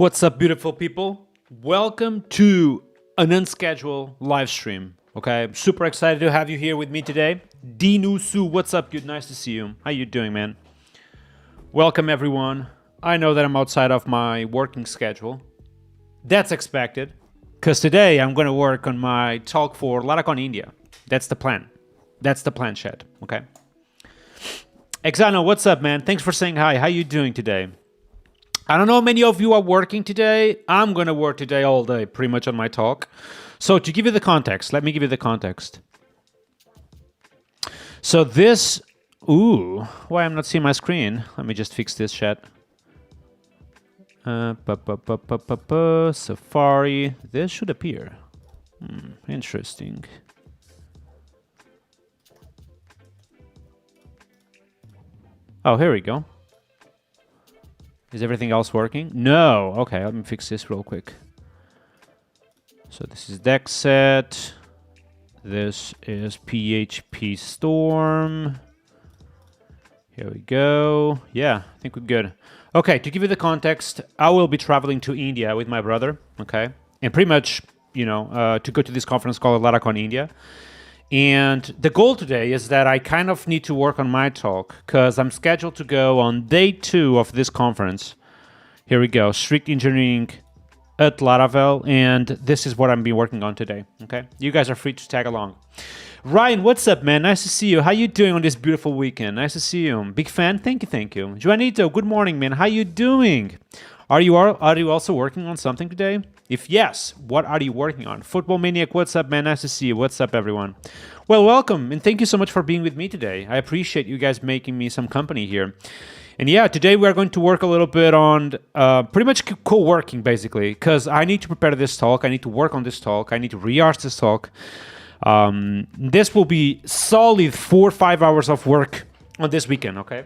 What's up, beautiful people? Welcome to an unscheduled live stream. Okay, I'm super excited to have you here with me today. Dinusu, what's up, dude? Nice to see you. How you doing, man? Welcome, everyone. I know that I'm outside of my working schedule. That's expected, because today I'm going to work on my talk for Laracon India. That's the plan. That's the plan, chat. Okay. Exano, what's up, man? Thanks for saying hi. How you doing today? I don't know how many of you are working today. I'm going to work today all day, pretty much on my talk. So to give you the context, let me give you the context. So this, why I'm not seeing my screen? Let me just fix this, chat. Safari, this should appear. Interesting. Oh, here we go. Is everything else working? No. Okay, let me fix this real quick. So this is deck set. This is PHP Storm. Here we go. Yeah, I think we're good. Okay, to give you the context, I will be traveling to India with my brother, okay? And pretty much, to go to this conference called LataCon India. And the goal today is that I kind of need to work on my talk because I'm scheduled to go on day 2 of this conference. Here we go, Strict Engineering at Laravel, and this is what I'm been working on today, okay? You guys are free to tag along. Ryan, what's up, man? Nice to see you. How you doing on this beautiful weekend? Nice to see you. Big fan? Thank you. Juanito, good morning, man. How you doing? Are you also working on something today? If yes, what are you working on? Football Maniac, what's up, man? Nice to see you. What's up, everyone? Well, welcome, and thank you so much for being with me today. I appreciate you guys making me some company here. And yeah, today we are going to work a little bit on pretty much co-working, basically, because I need to prepare this talk. I need to work on this talk. I need to rehearse this talk. This will be solid 4 or 5 hours of work on this weekend, okay?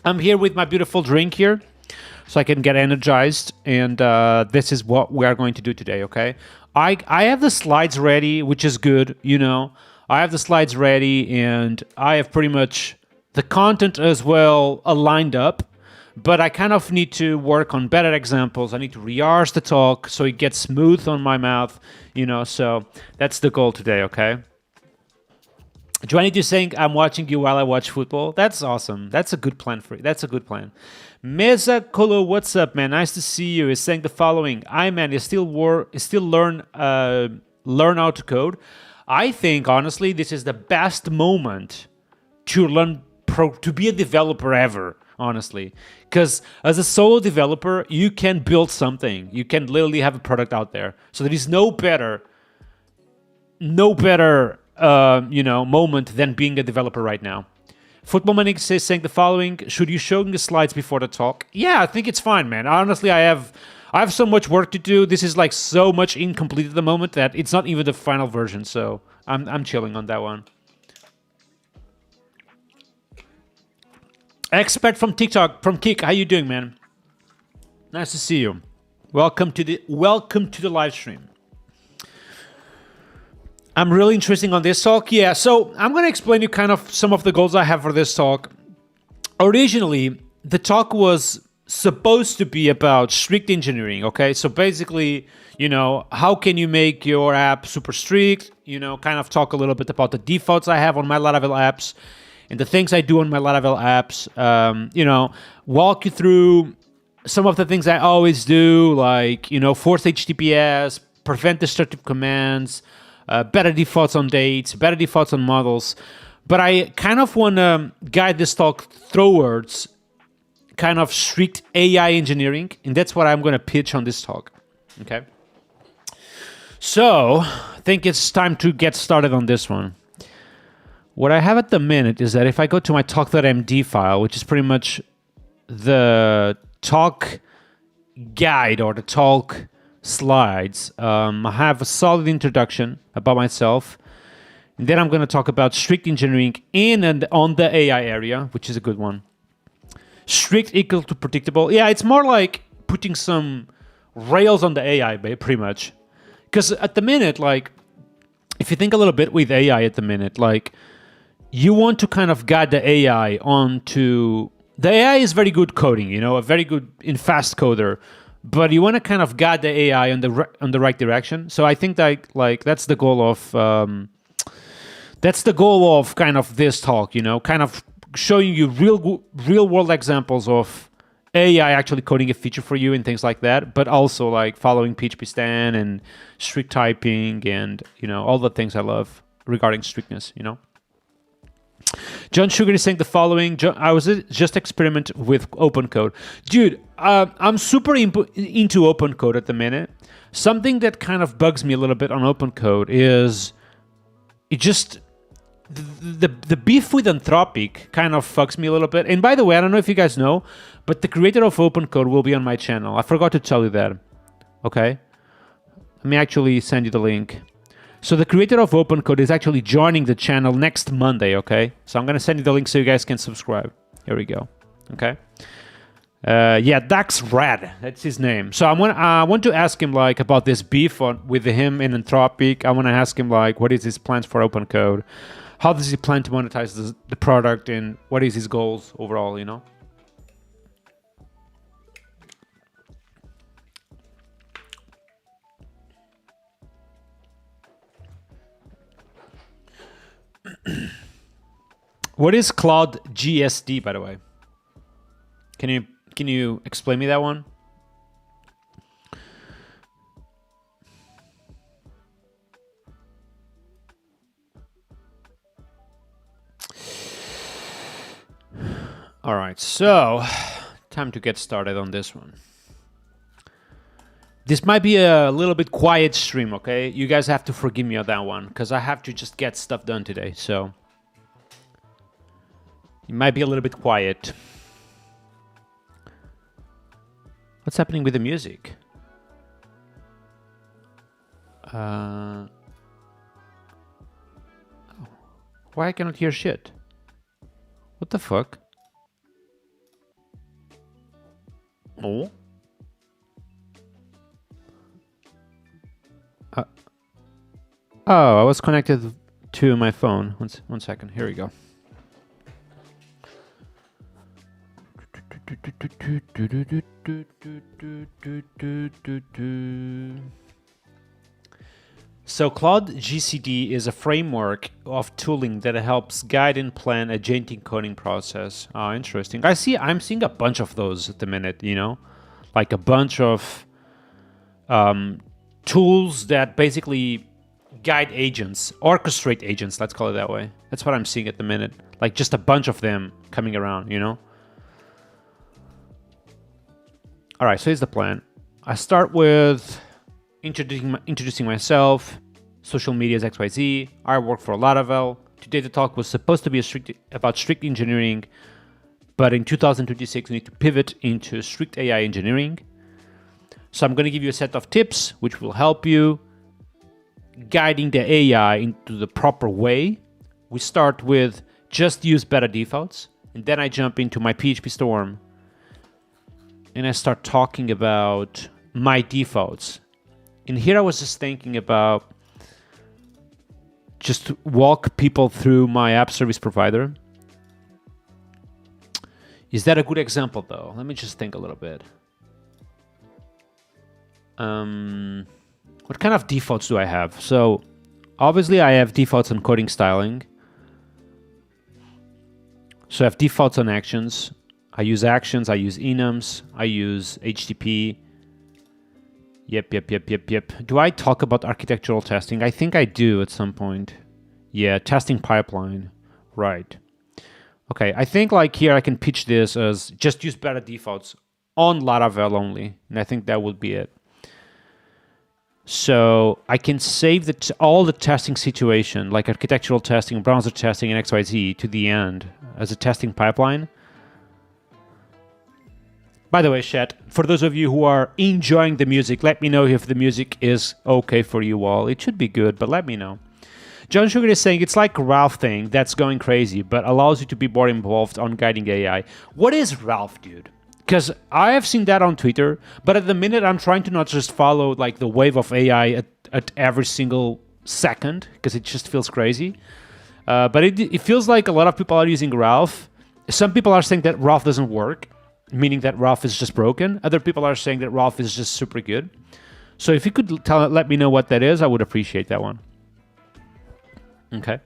I'm here with my beautiful drink here, so I can get energized, and this is what we are going to do today, okay? I have the slides ready, which is good, I have the slides ready, and I have pretty much the content as well lined up, but I kind of need to work on better examples. I need to rehearse the talk so it gets smooth on my mouth, so that's the goal today, okay? Juanito saying, I'm watching you while I watch football. That's awesome. That's a good plan for you. That's a good plan. Mesa Colo, what's up, man? Nice to see you. Is saying the following. Man, you still learn how to code. I think, honestly, this is the best moment to learn to be a developer ever, honestly. Because as a solo developer, you can build something. You can literally have a product out there. So there is no better moment than being a developer right now. Football Manic says saying the following: should you show the slides before the talk? Yeah, I think it's fine, man. Honestly, I have so much work to do. This is like so much incomplete at the moment that it's not even the final version. So I'm chilling on that one. Expert from TikTok, from Kik, how you doing, man? Nice to see you. Welcome to the live stream. I'm really interested on this talk. Yeah, so I'm going to explain you kind of some of the goals I have for this talk. Originally, the talk was supposed to be about strict engineering, okay? So basically, how can you make your app super strict? Kind of talk a little bit about the defaults I have on my Laravel apps and the things I do on my Laravel apps. Walk you through some of the things I always do, like, force HTTPS, prevent destructive commands, better defaults on dates, better defaults on models. But I kind of want to guide this talk towards kind of strict AI engineering, and that's what I'm going to pitch on this talk, okay? So I think it's time to get started on this one. What I have at the minute is that if I go to my talk.md file, which is pretty much the talk guide or the talk slides, I have a solid introduction about myself. And then I'm going to talk about strict engineering in and on the AI area, which is a good one. Strict equal to predictable. Yeah, it's more like putting some rails on the AI, pretty much. Because at the minute, like, if you think a little bit with AI at the minute, like, you want to kind of guide the AI onto... The AI is very good coding, a very good and fast coder. But you want to kind of guide the AI on the right direction. So I think that that's the goal of kind of this talk. Kind of showing you real world examples of AI actually coding a feature for you and things like that. But also like following PHP Stan and strict typing and all the things I love regarding strictness. John Sugar is saying the following. I was just experiment with open code. Dude, I'm super into open code at the minute. Something that kind of bugs me a little bit on open code is it just... The beef with Anthropic kind of fucks me a little bit. And by the way, I don't know if you guys know, but the creator of open code will be on my channel. I forgot to tell you that. Okay? Let me actually send you the link. So the creator of Open Code is actually joining the channel next Monday, okay? So I'm going to send you the link so you guys can subscribe. Here we go, okay? Yeah, Dax Rad, that's his name. So I want to ask him like about this beef with him in Anthropic. I want to ask him like what is his plans for open code, how does he plan to monetize the product, and what is his goals overall, you know? What is Cloud GSD, by the way? Can you explain me that one? All right, so time to get started on this one. This might be a little bit quiet stream, okay? You guys have to forgive me on that one because I have to just get stuff done today, so it might be a little bit quiet. What's happening with the music? Oh. Why I cannot hear shit? What the fuck? Oh. Oh, I was connected to my phone. One second. Here we go. So Cloud GCD is a framework of tooling that helps guide and plan agentic coding process. Oh, interesting. I'm seeing a bunch of those at the minute, you know, like a bunch of tools that basically guide agents, orchestrate agents, let's call it that way. That's what I'm seeing at the minute. Like just a bunch of them coming around, you know? All right, so here's the plan. I start with introducing myself. Social media is XYZ. I work for Laravel. Today the talk was supposed to be about strict engineering, but in 2026 we need to pivot into strict AI engineering. So I'm going to give you a set of tips which will help you guiding the AI into the proper way. We start with just use better defaults, and then I jump into my PHP Storm and I start talking about my defaults. And here I was just thinking about just walk people through my app service provider. Is that a good example though? Let me just think a little bit. What kind of defaults do I have? So obviously I have defaults on coding styling. So I have defaults on actions. I use actions, I use enums, I use HTTP. Yep. Do I talk about architectural testing? I think I do at some point. Yeah, testing pipeline. Right. Okay, I think like here I can pitch this as just use better defaults on Laravel only. And I think that would be it. So I can save all the testing situation, like architectural testing, browser testing, and XYZ to the end as a testing pipeline. By the way, chat, for those of you who are enjoying the music, let me know if the music is okay for you all. It should be good, but let me know. John Sugar is saying it's like Ralph thing that's going crazy, but allows you to be more involved on guiding AI. What is Ralph, dude? Because I have seen that on Twitter, but at the minute I'm trying to not just follow like the wave of AI at every single second, because it just feels crazy. But it feels like a lot of people are using Ralph. Some people are saying that Ralph doesn't work, meaning that Ralph is just broken. Other people are saying that Ralph is just super good. So if you could let me know what that is, I would appreciate that one. Okay.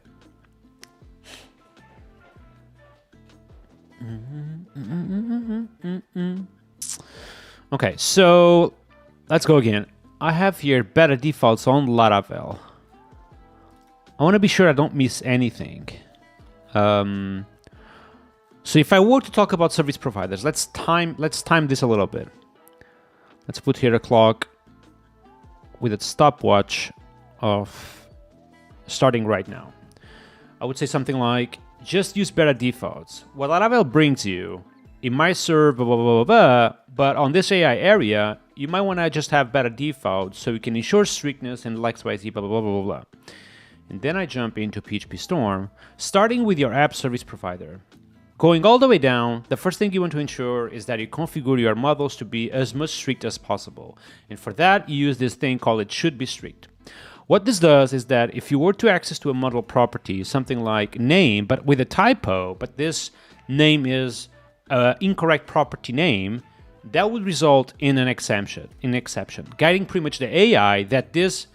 Okay, so let's go again. I have here better defaults on Laravel. I want to be sure I don't miss anything. So if I were to talk about service providers, let's time this a little bit. Let's put here a clock with a stopwatch of starting right now. I would say something like, just use better defaults. What Laravel brings you, it might serve blah, blah, blah, blah, blah, but on this AI area, you might want to just have better defaults so you can ensure strictness and XYZ, blah, blah, blah, blah, blah. And then I jump into PHP Storm, starting with your app service provider. Going all the way down, the first thing you want to ensure is that you configure your models to be as much strict as possible. And for that, you use this thing called it should be strict. What this does is that if you were to access to a model property, something like name, but with a typo, but this name is incorrect property name, that would result in an exception, guiding pretty much the AI that this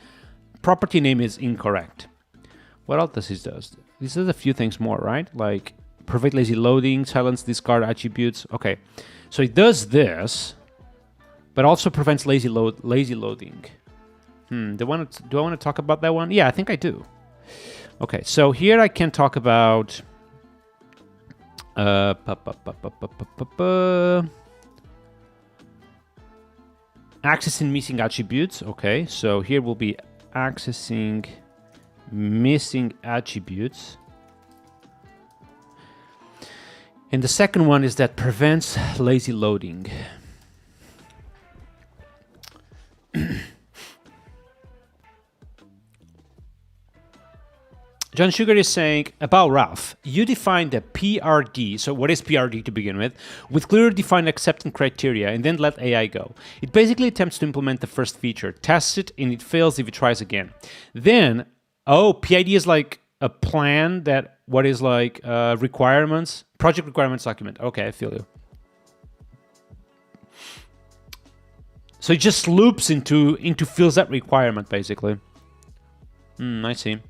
property name is incorrect. What else does this do? This does a few things more, right? Like prevent lazy loading, silence discard attributes. Okay, so it does this, but also prevents lazy loading. Do I want to talk about that one? Yeah, I think I do. Okay, so here I can talk about accessing missing attributes. Okay, so here will be accessing missing attributes. And the second one is that prevents lazy loading. John Sugar is saying, about Ralph, you defined the PRD, so what is PRD to begin with clearly defined acceptance criteria, and then let AI go. It basically attempts to implement the first feature, tests it, and it fails if it tries again. Then, PID is like a plan that, what is like requirements, project requirements document. Okay, I feel you. So it just loops into fills that requirement, basically. I see.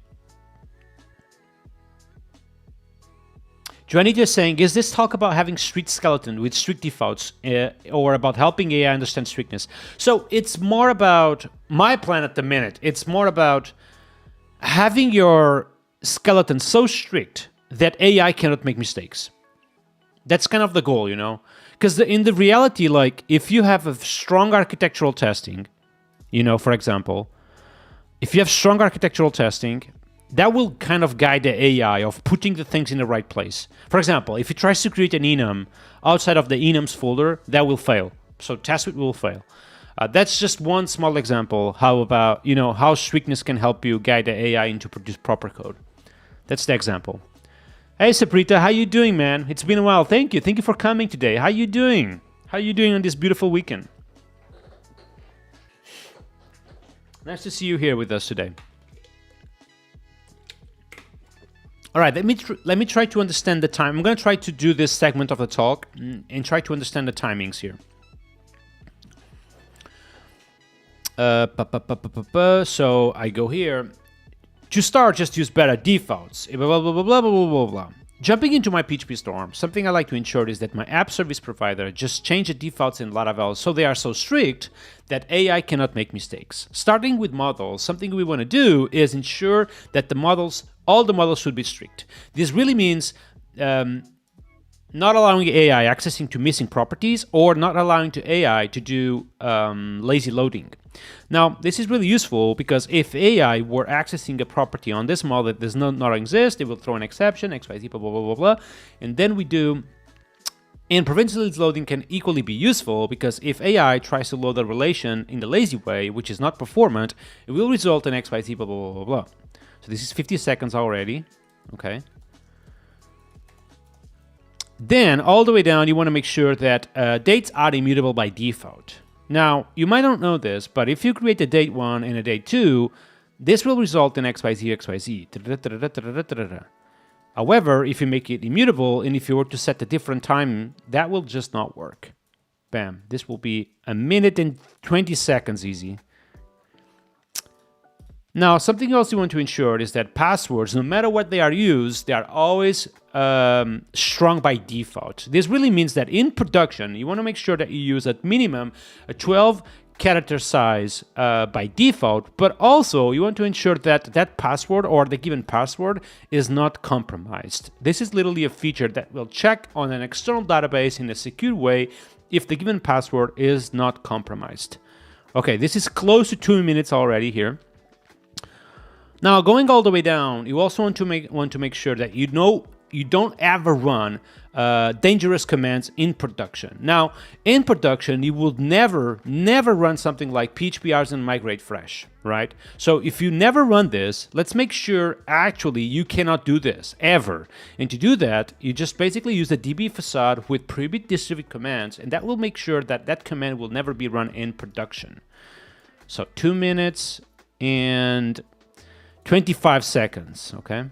Juanita is saying, is this talk about having strict skeleton with strict defaults or about helping AI understand strictness? So it's more about my plan at the minute. It's more about having your skeleton so strict that AI cannot make mistakes. That's kind of the goal, you know? Because in the reality, like if you have a strong architectural testing, you know, for example, if you have strong architectural testing, that will kind of guide the AI of putting the things in the right place. For example, if it tries to create an enum outside of the enums folder, that will fail. So test it will fail. That's just one small example how strictness can help you guide the AI into produce proper code. That's the example. Hey Saprita, how you doing, man? It's been a while. Thank you for coming today. How you doing? How you doing on this beautiful weekend? Nice to see you here with us today. All right, let me try to understand the time. I'm going to try to do this segment of the talk and try to understand the timings here. So I go here. To start, just use better defaults. Blah, blah, blah, blah, blah, blah, blah, blah. Jumping into my PHP storm, something I like to ensure is that my app service provider just change the defaults in Laravel so they are so strict that AI cannot make mistakes. Starting with models, something we want to do is ensure that all the models should be strict. This really means not allowing AI accessing to missing properties or not allowing to AI to do lazy loading. Now, this is really useful because if AI were accessing a property on this model that does not exist, it will throw an exception, XYZ, blah, blah, blah, blah, blah. And then we do, and preventing lazy loading can equally be useful because if AI tries to load a relation in the lazy way, which is not performant, it will result in XYZ, blah, blah, blah, blah, blah. So this is 50 seconds already, okay? Then, all the way down, you want to make sure that dates are immutable by default. Now, you might not know this, but if you create a date 1 and a date 2, this will result in XYZ, XYZ. However, if you make it immutable, and if you were to set a different time, that will just not work. Bam. This will be 1 minute and 20 seconds easy. Now, something else you want to ensure is that passwords, no matter what they are used, they are always strong by default. This really means that in production, you want to make sure that you use at minimum a 12 character size by default, but also you want to ensure that that password or the given password is not compromised. This is literally a feature that will check on an external database in a secure way if the given password is not compromised. Okay, this is close to 2 minutes already here. Now, going all the way down, you also want to make sure that you don't ever run dangerous commands in production. Now, in production, you will never run something like php and migrate fresh, right? So if you never run this, let's make sure actually you cannot do this ever. And to do that, you just basically use the db facade with pre-bit distribute commands, and that will make sure that that command will never be run in production. So 2 minutes and 25 seconds, okay?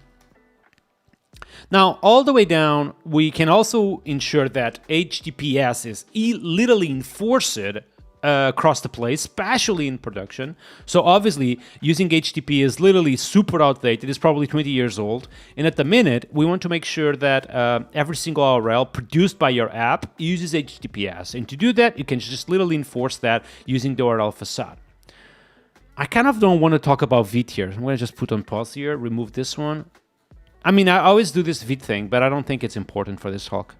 Now, all the way down, we can also ensure that HTTPS is literally enforced across the place, especially in production. So obviously, using HTTP is literally super outdated. It's probably 20 years old. And at the minute, we want to make sure that every single URL produced by your app uses HTTPS. And to do that, you can just literally enforce that using the URL facade. I kind of don't want to talk about VOD here. I'm going to just put on pause here, remove this one. I mean, I always do this VOD thing, but I don't think it's important for this talk.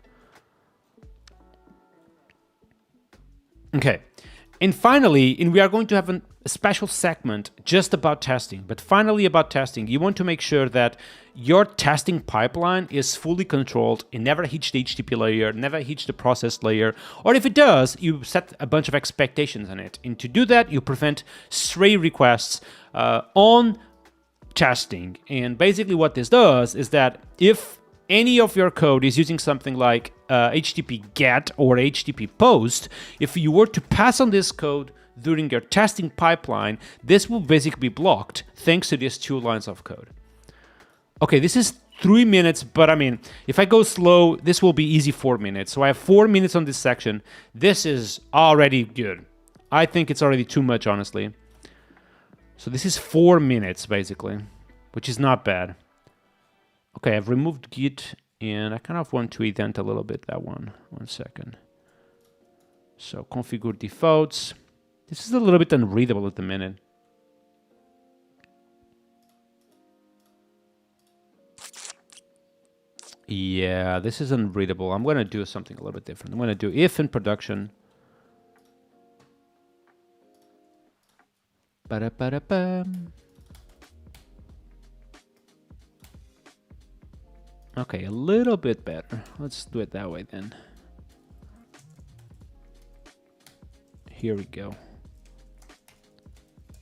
Okay. And finally, we are going to have a special segment just about testing. But finally, about testing, you want to make sure that your testing pipeline is fully controlled and never hits the HTTP layer, never hits the process layer. Or if it does, you set a bunch of expectations on it. And to do that, you prevent stray requests on testing. And basically what this does is that if any of your code is using something like HTTP GET or HTTP POST, if you were to pass on this code during your testing pipeline, this will basically be blocked thanks to these 2 lines of code. Okay, this is 3 minutes, but I mean, if I go slow, this will be easy 4 minutes. So I have 4 minutes on this section. This is already good. I think it's already too much, honestly. So this is 4 minutes, basically, which is not bad. Okay, I've removed Git, and I kind of want to indent a little bit that one. 1 second. So configure defaults. This is a little bit unreadable at the minute. Yeah, this is unreadable. I'm going to do something a little bit different. I'm going to do if in production. Ba-da-ba-da-bam. Okay, a little bit better. Let's do it that way then. Here we go.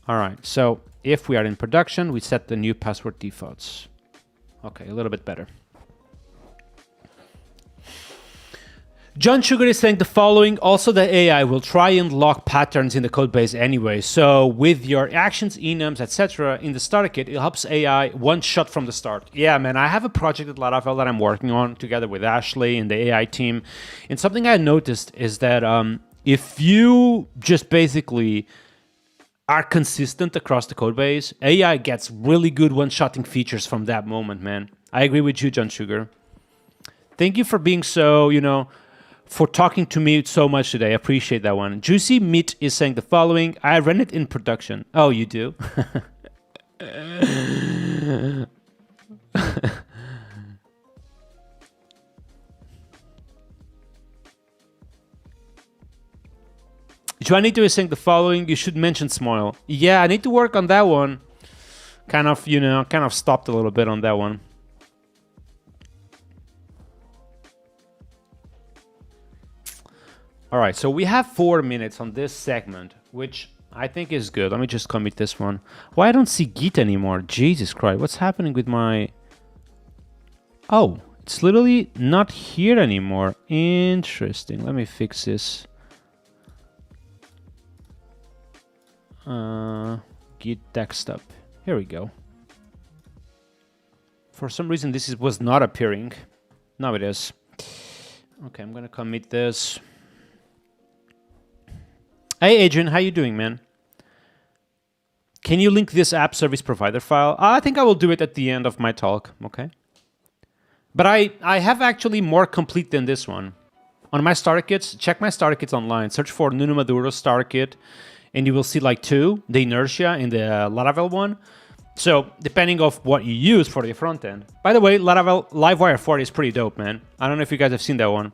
All right, so if we are in production, we set the new password defaults. Okay, a little bit better. John Sugar is saying the following. Also, the AI will try and lock patterns in the code base anyway. So with your actions, enums, etc. in the starter kit, it helps AI one shot from the start. Yeah, man, I have a project at Laravel that I'm working on together with Ashley and the AI team. And something I noticed is that if you just basically are consistent across the code base, AI gets really good one-shotting features from that moment, man. I agree with you, John Sugar. Thank you for being so, for talking to me so much today. I appreciate that one. Juicy Meat is saying the following. I ran it in production. Oh, you do? Juanito is saying the following. You should mention Smoil. Yeah, I need to work on that one. Kind of stopped a little bit on that one. All right, so we have 4 minutes on this segment, which I think is good. Let me just commit this one. Why I don't see Git anymore? Jesus Christ, what's happening with my... Oh, it's literally not here anymore. Interesting. Let me fix this. Git desktop. Here we go. For some reason, this was not appearing. Now it is. Okay, I'm gonna commit this. Hey, Adrian, how you doing, man? Can you link this app service provider file? I think I will do it at the end of my talk, okay? But I have actually more complete than this one. On my starter kits, check my starter kits online. Search for Nuno Maduro's starter kit, and you will see like 2, the Inertia and the Laravel one. So, depending of what you use for the front end. By the way, Laravel Livewire 4 is pretty dope, man. I don't know if you guys have seen that one.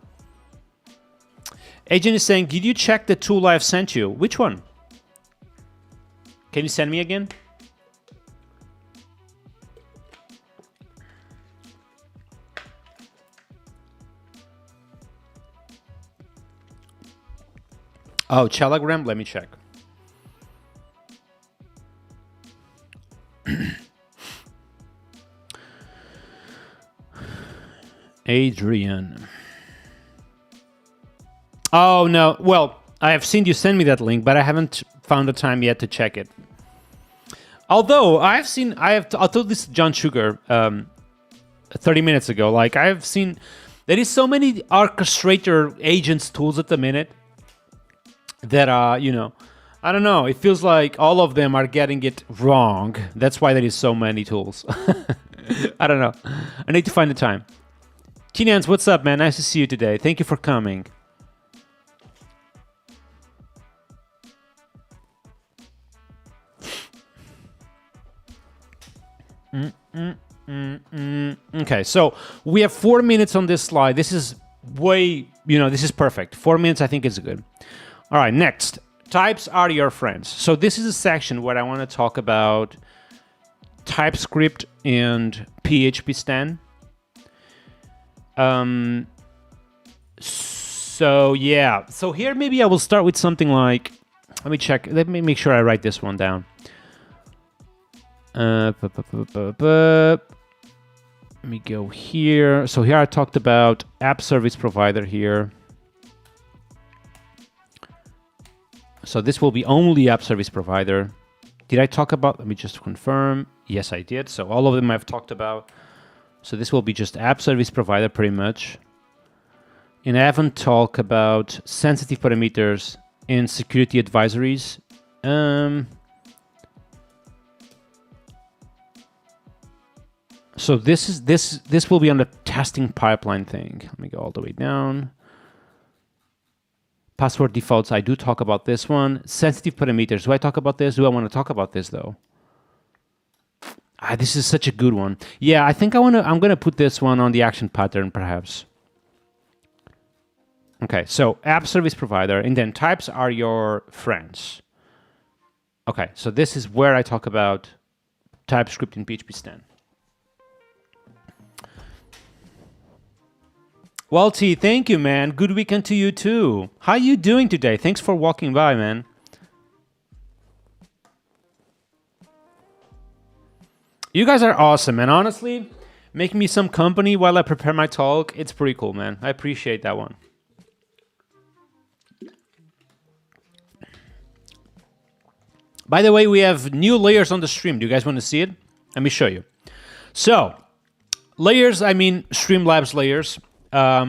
Agent is saying, did you check the tool I've sent you? Which one? Can you send me again? Oh, Telegram. Let me check. Adrian. Oh no. Well, I have seen you send me that link, but I haven't found the time yet to check it. Although I told this to John Sugar 30 minutes ago. Like I've seen, there is so many orchestrator agents tools at the minute that I don't know. It feels like all of them are getting it wrong. That's why there is so many tools. I don't know. I need to find the time. Tinans, what's up, man? Nice to see you today. Thank you for coming. Okay, so we have 4 minutes on this slide. This is this is perfect. 4 minutes, I think, is good. All right, next. Types are your friends. So this is a section where I want to talk about TypeScript and PHP Stan. So yeah. So here maybe I will start with something like, let me check. Let me make sure I write this one down. Let me go here. So here I talked about app service provider here. So this will be only app service provider. Did I talk about, let me just confirm. Yes, I did. So all of them I've talked about. So this will be just app service provider pretty much. And I haven't talked about sensitive parameters and security advisories. So this will be on the testing pipeline thing. Let me go all the way down. Password defaults, I do talk about this one. Sensitive parameters, do I talk about this? Do I want to talk about this though? This is such a good one. Yeah, I think I'm gonna put this one on the action pattern perhaps. Okay, so app service provider, and then types are your friends. Okay, so this is where I talk about TypeScript and PHP Stan. Walty, thank you, man. Good weekend to you too. How you doing today? Thanks for walking by, man. You guys are awesome, and honestly, making me some company while I prepare my talk, it's pretty cool, man. I appreciate that one. By the way, we have new layers on the stream. Do you guys want to see it? Let me show you. So, layers, I mean Streamlabs layers.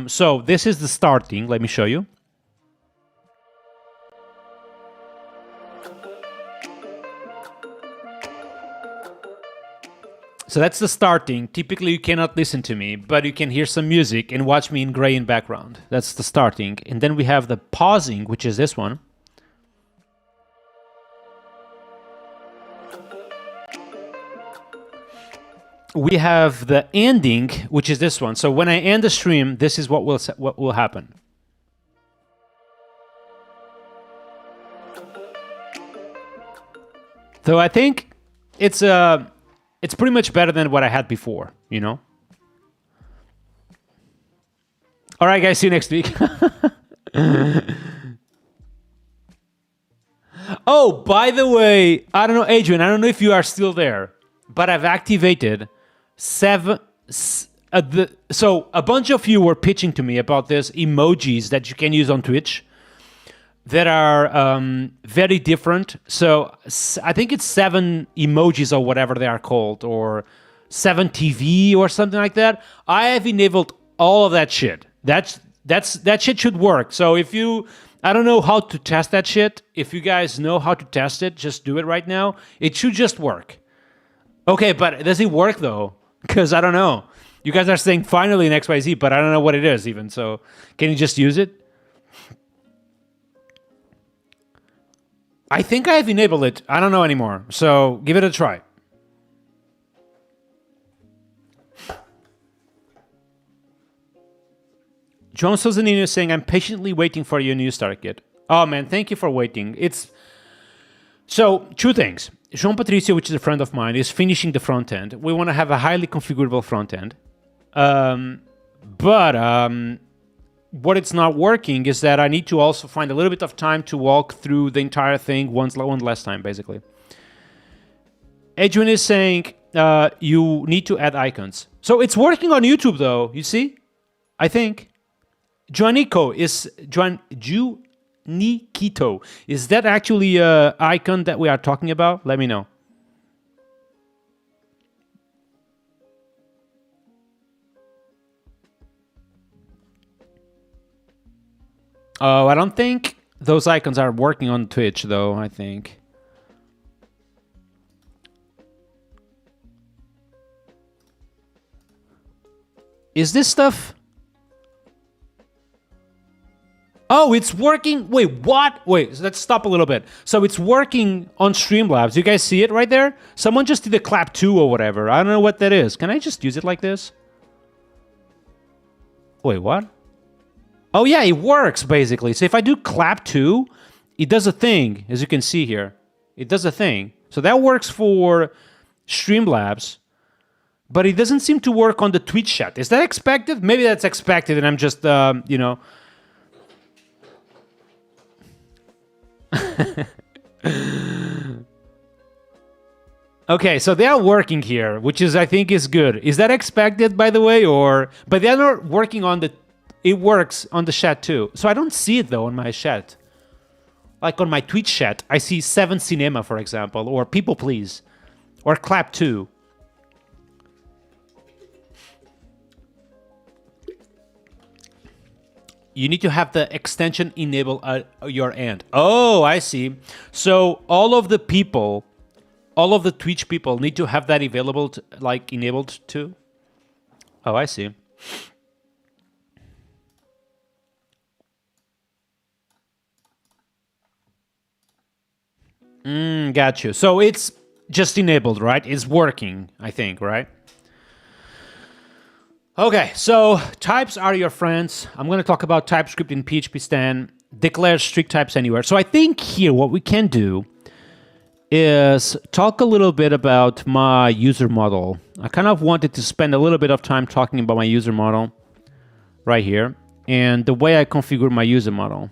So this is the starting. Let me show you. So that's the starting. Typically you cannot listen to me, but you can hear some music and watch me in gray in background. That's the starting. And then we have the pausing, which is this one. We have the ending, which is this one. So when I end the stream, this is what will happen. So I think it's pretty much better than what I had before, you know? All right, guys, see you next week. Oh, by the way, I don't know, Adrian, I don't know if you are still there, but I've activated so a bunch of you were pitching to me about this emojis that you can use on Twitch that are very different. So I think it's 7 emojis or whatever they are called, or 7 TV or something like that. I have enabled all of that shit. That shit should work. So if you, I don't know how to test that shit. If you guys know how to test it, just do it right now. It should just work. Okay, but does it work though? Because I don't know. You guys are saying finally in XYZ, but I don't know what it is even. So can you just use it? I think I have enabled it. I don't know anymore. So give it a try. John Sozanino is saying, I'm patiently waiting for your new start kit. Oh man, thank you for waiting. So 2 things. Jean Patricio, which is a friend of mine, is finishing the front end. We want to have a highly configurable front end. But what it's not working is that I need to also find a little bit of time to walk through the entire thing one last time, basically. Adrian is saying you need to add icons. So it's working on YouTube, though. You see? I think. Juanico is Junikito. Is that actually an icon that we are talking about? Let me know. Oh, I don't think those icons are working on Twitch, though, I think. Is this stuff? Oh, it's working. Wait, what? Wait, let's stop a little bit. So it's working on Streamlabs. You guys see it right there? Someone just did a clap 2 or whatever. I don't know what that is. Can I just use it like this? Wait, what? Oh, yeah, it works, basically. So if I do clap 2, it does a thing, as you can see here. It does a thing. So that works for Streamlabs. But it doesn't seem to work on the Twitch chat. Is that expected? Maybe that's expected, and I'm just, you know... Okay, so they are working here, which is, I think, is good. Is that expected, by the way, or... But they're not working on the... It works on the chat, too. So I don't see it, though, on my chat. Like, on my Twitch chat, I see 7 Cinema, for example, or People Please, or Clap 2. You need to have the extension enabled at your end. Oh, I see. So all of the people, all of the Twitch people need to have that available, like enabled too? Oh, I see. Got you. So it's just enabled, right? It's working, I think, right? Okay, so types are your friends. I'm going to talk about TypeScript in PHP Stan. Declare strict types anywhere. So I think here what we can do is talk a little bit about my user model. I kind of wanted to spend a little bit of time talking about my user model right here and the way I configure my user model.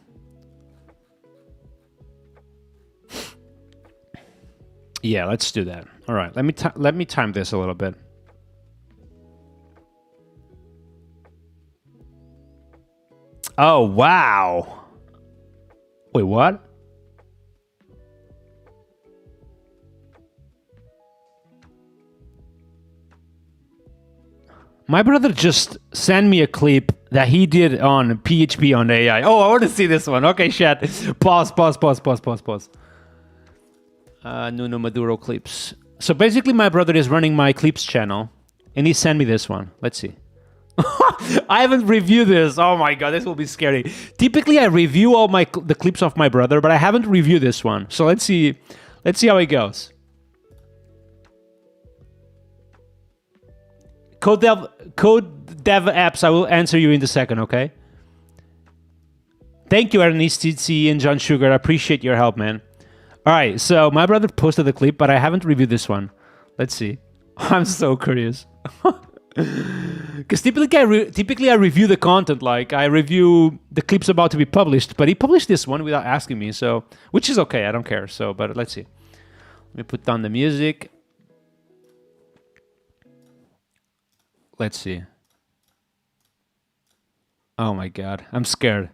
Yeah, let's do that. All right, let me time this a little bit. Oh, wow. Wait, what? My brother just sent me a clip that he did on PHP on AI. Oh, I want to see this one. Okay, chat. Pause. Nuno Maduro clips. So basically, my brother is running my clips channel, and he sent me this one. Let's see. I haven't reviewed this. Oh my god, this will be scary. Typically, I review all the clips of my brother, but I haven't reviewed this one. So let's see how it goes. Code dev apps. I will answer you in a second. Okay. Thank you, Ernest TC and John Sugar. I appreciate your help, man. All right. So my brother posted the clip, but I haven't reviewed this one. Let's see. I'm so curious. Because typically I review the content, like I review the clips about to be published, but he published this one without asking me, so which is okay, I don't care. So, but let's see. Let me put down the music. Let's see. Oh my god, I'm scared.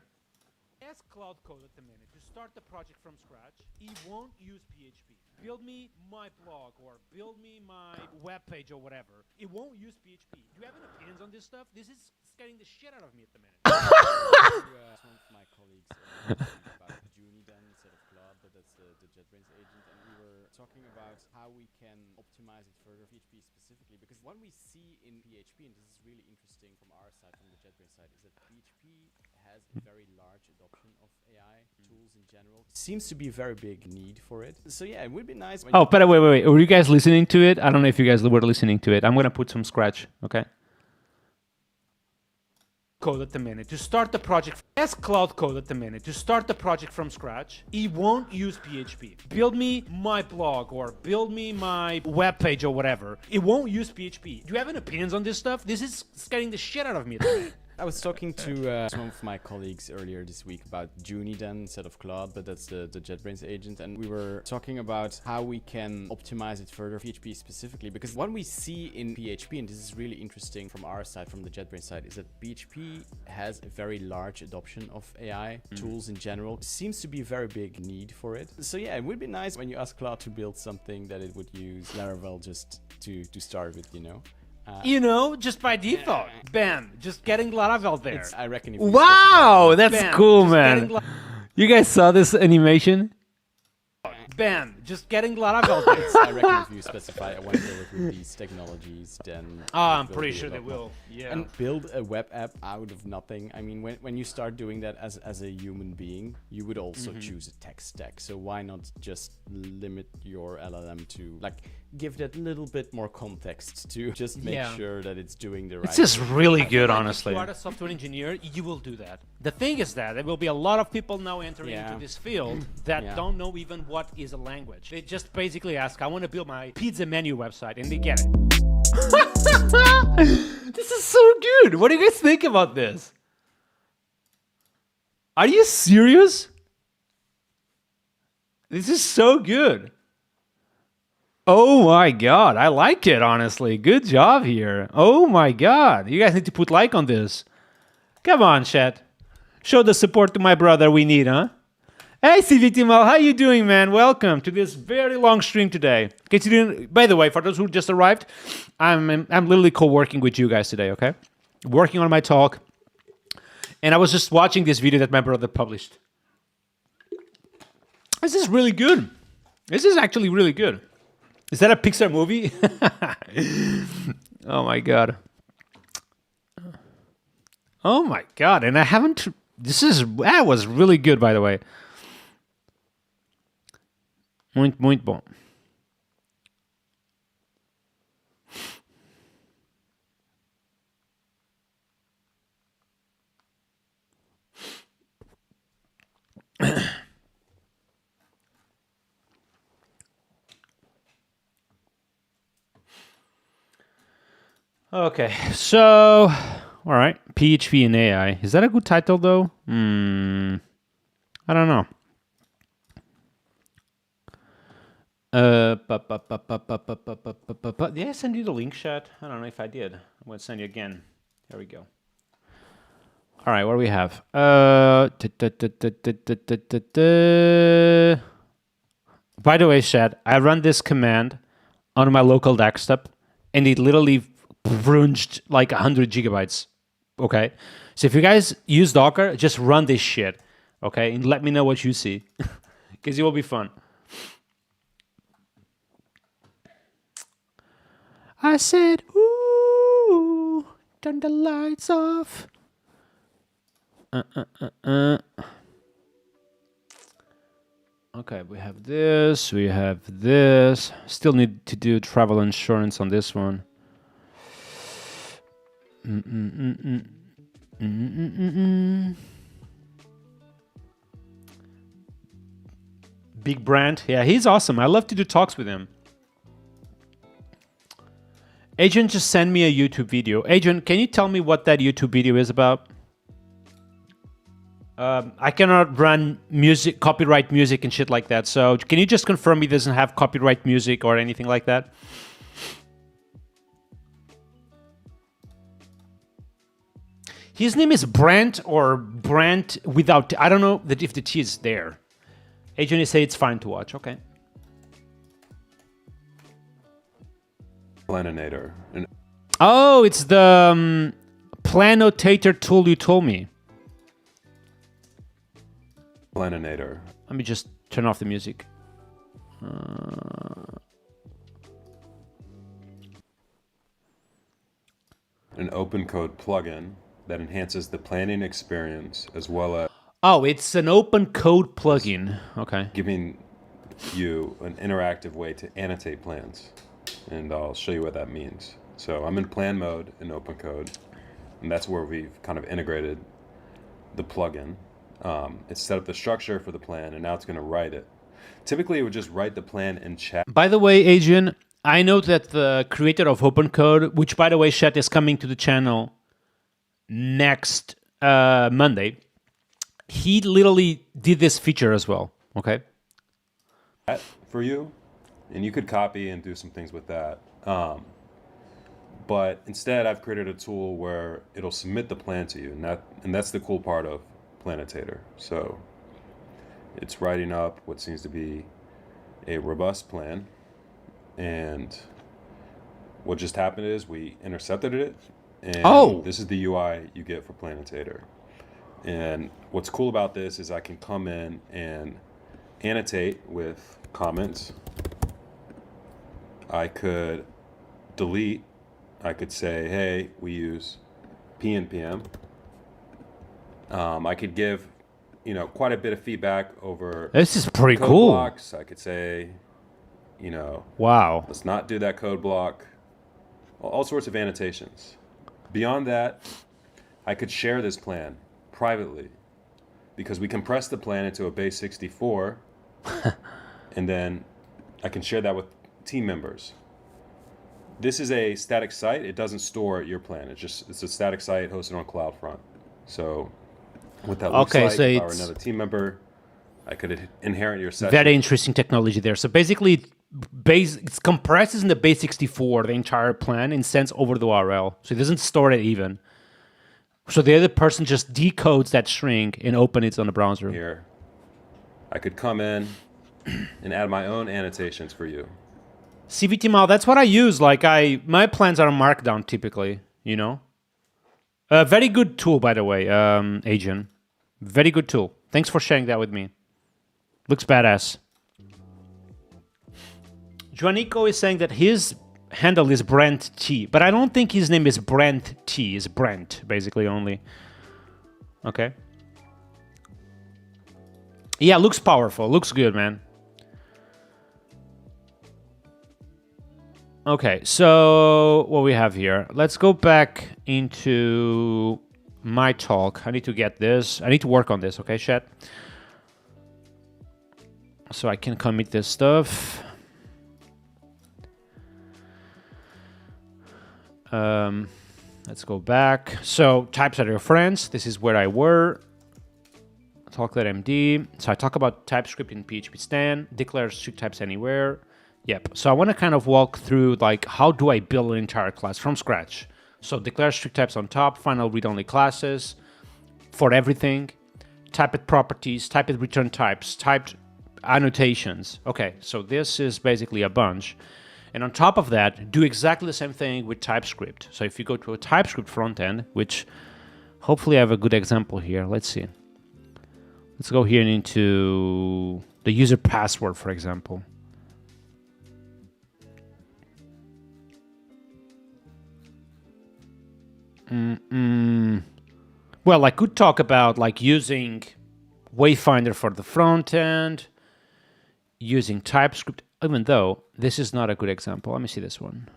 Ask Cloud Code at the minute to start the project from scratch. He won't use PHP. Build me my blog or build me my web page or whatever. It won't use PHP. Do you have any opinions on this stuff? This is scaring the shit out of me at the minute. One of my colleagues about Juni then instead of Cloud, but that's the JetBrains agent, and we were talking about how we can optimize it further, PHP specifically, because what we see in PHP, and this is really interesting from our side, from the JetBrains side, is that PHP has a very large adoption of AI tools in general. Seems to be a very big need for it. So yeah, it would be nice. Oh, but wait. Were you guys listening to it? I don't know if you guys were listening to it. I'm going to put some scratch, okay? Code at the minute to start the project. Ask Cloud Code at the minute to start the project from scratch. He won't use PHP. Build me my blog or build me my web page or whatever. It won't use PHP. Do you have any opinions on this stuff? This is scaring the shit out of me at the minute. I was talking to some of my colleagues earlier this week about Juni then instead of Claude, but that's the JetBrains agent. And we were talking about how we can optimize it further, PHP specifically, because what we see in PHP, and this is really interesting from our side, from the JetBrains side, is that PHP has a very large adoption of AI tools in general. There seems to be a very big need for it. So yeah, it would be nice when you ask Claude to build something that it would use Laravel just to start with, just by default. Bam, just getting Laravel there. I reckon. If Wow, that's Bam, cool, man. You guys saw this animation? Bam, just getting Laravel there. I reckon if you specify I want to build it with these technologies, then I'm pretty sure they will. Yeah. And build a web app out of nothing. I mean, when you start doing that as a human being, you would also choose a tech stack. So why not just limit your LLM to give that little bit more context to just make sure that it's doing the right It's just thing. really good, honestly. If you are a software engineer, you will do that. The thing is that there will be a lot of people now entering into this field that don't know even what is a language. They just basically ask, I want to build my pizza menu website, and they get it. This is so good. What do you guys think about this? Are you serious? This is so good. Oh my god, I like it, honestly. Good job here. Oh my god. You guys need to put like on this. Come on, chat. Show the support to my brother we need, huh? Hey, CVT Mal, how you doing, man? Welcome to this very long stream today. By the way, for those who just arrived, I'm literally co-working with you guys today, okay? Working on my talk. And I was just watching this video that my brother published. This is really good. This is actually really good. Is that a Pixar movie? Oh my god. Oh my god, and I haven't... That was really good, by the way. Muito bom. Okay, so, all right, PHP and AI. Is that a good title, though? I don't know. Did I send you the link, chat? I don't know if I did. I'm going to send you again. Here we go. All right, what do we have? By the way, chat, I run this command on my local desktop, and it literally brunged like 100 gigabytes. Okay, so if you guys use Docker, just run this shit. Okay, and let me know what you see, because it will be fun. I said, ooh, turn the lights off. Okay, we have this, we have this. Still need to do travel insurance on this one. Big Brand, yeah, he's awesome. I love to do talks with him. Agent just sent me a YouTube video. Agent, can you tell me what that YouTube video is about? I cannot run music, copyright music and shit like that. So can you just confirm he doesn't have copyright music or anything like that? His name is Brent or Brent without... I don't know that if the T is there. Agent, you say it's fine to watch. Okay. Plannotator. Oh, it's the Plannotator tool you told me. Plannotator. Let me just turn off the music. An open code plugin that enhances the planning experience as well as... Oh, it's an open code plugin. Okay. Giving you an interactive way to annotate plans. And I'll show you what that means. So I'm in plan mode in open code, and that's where we've kind of integrated the plugin. It's set up the structure for the plan, and now it's going to write it. Typically, it would just write the plan in chat. By the way, Adrian, I know that the creator of open code, which by the way, Chat is coming to the channel next Monday, he literally did this feature as well. Okay. That for you, and you could copy and do some things with that. But instead, I've created a tool where it'll submit the plan to you, and that's the cool part of Plannotator. So it's writing up what seems to be a robust plan, and what just happened is we intercepted it, and this is the UI you get for Plannotator. And what's cool about this is I can come in and annotate with comments. I could delete. I could say, hey, we use PNPM. I could give, quite a bit of feedback over. This is pretty code cool. blocks. I could say, wow, let's not do that code block. All sorts of annotations. Beyond that, I could share this plan privately because we compress the plan into a base 64, and then I can share that with team members. This is a static site. It doesn't store your plan. It's a static site hosted on CloudFront. So what that looks like, so if I were another team member, I could inherit your session. very interesting technology there. So basically, it compresses in the base 64 the entire plan and sends over the URL. So it doesn't store it even. So the other person just decodes that string and open it on the browser. Here, I could come in and add my own annotations for you. CVTML, that's what I use. Like my plans are Markdown typically, Very good tool, by the way, Agent. Very good tool. Thanks for sharing that with me. Looks badass. Juanico is saying that his handle is Brent T, but I don't think his name is Brent T. It's Brent, basically, only. Okay. Yeah, looks powerful. Looks good, man. Okay, so what we have here. Let's go back into my talk. I need to get this. I need to work on this, okay, chat? So I can commit this stuff. Let's go back. So types are your friends. This is where I were. Talk.md. So I talk about TypeScript in PHP Stan. Declare strict types anywhere. Yep. So I want to kind of walk through like how do I build an entire class from scratch. So declare strict types on top, final read-only classes for everything, type it properties, type it return types, typed annotations. Okay, so this is basically a bunch. And on top of that, do exactly the same thing with TypeScript. So if you go to a TypeScript front end, which hopefully I have a good example here. Let's see. Let's go here into the user password, for example. Well, I could talk about like using Wayfinder for the front end, using TypeScript, even though this is not a good example. Let me see this one.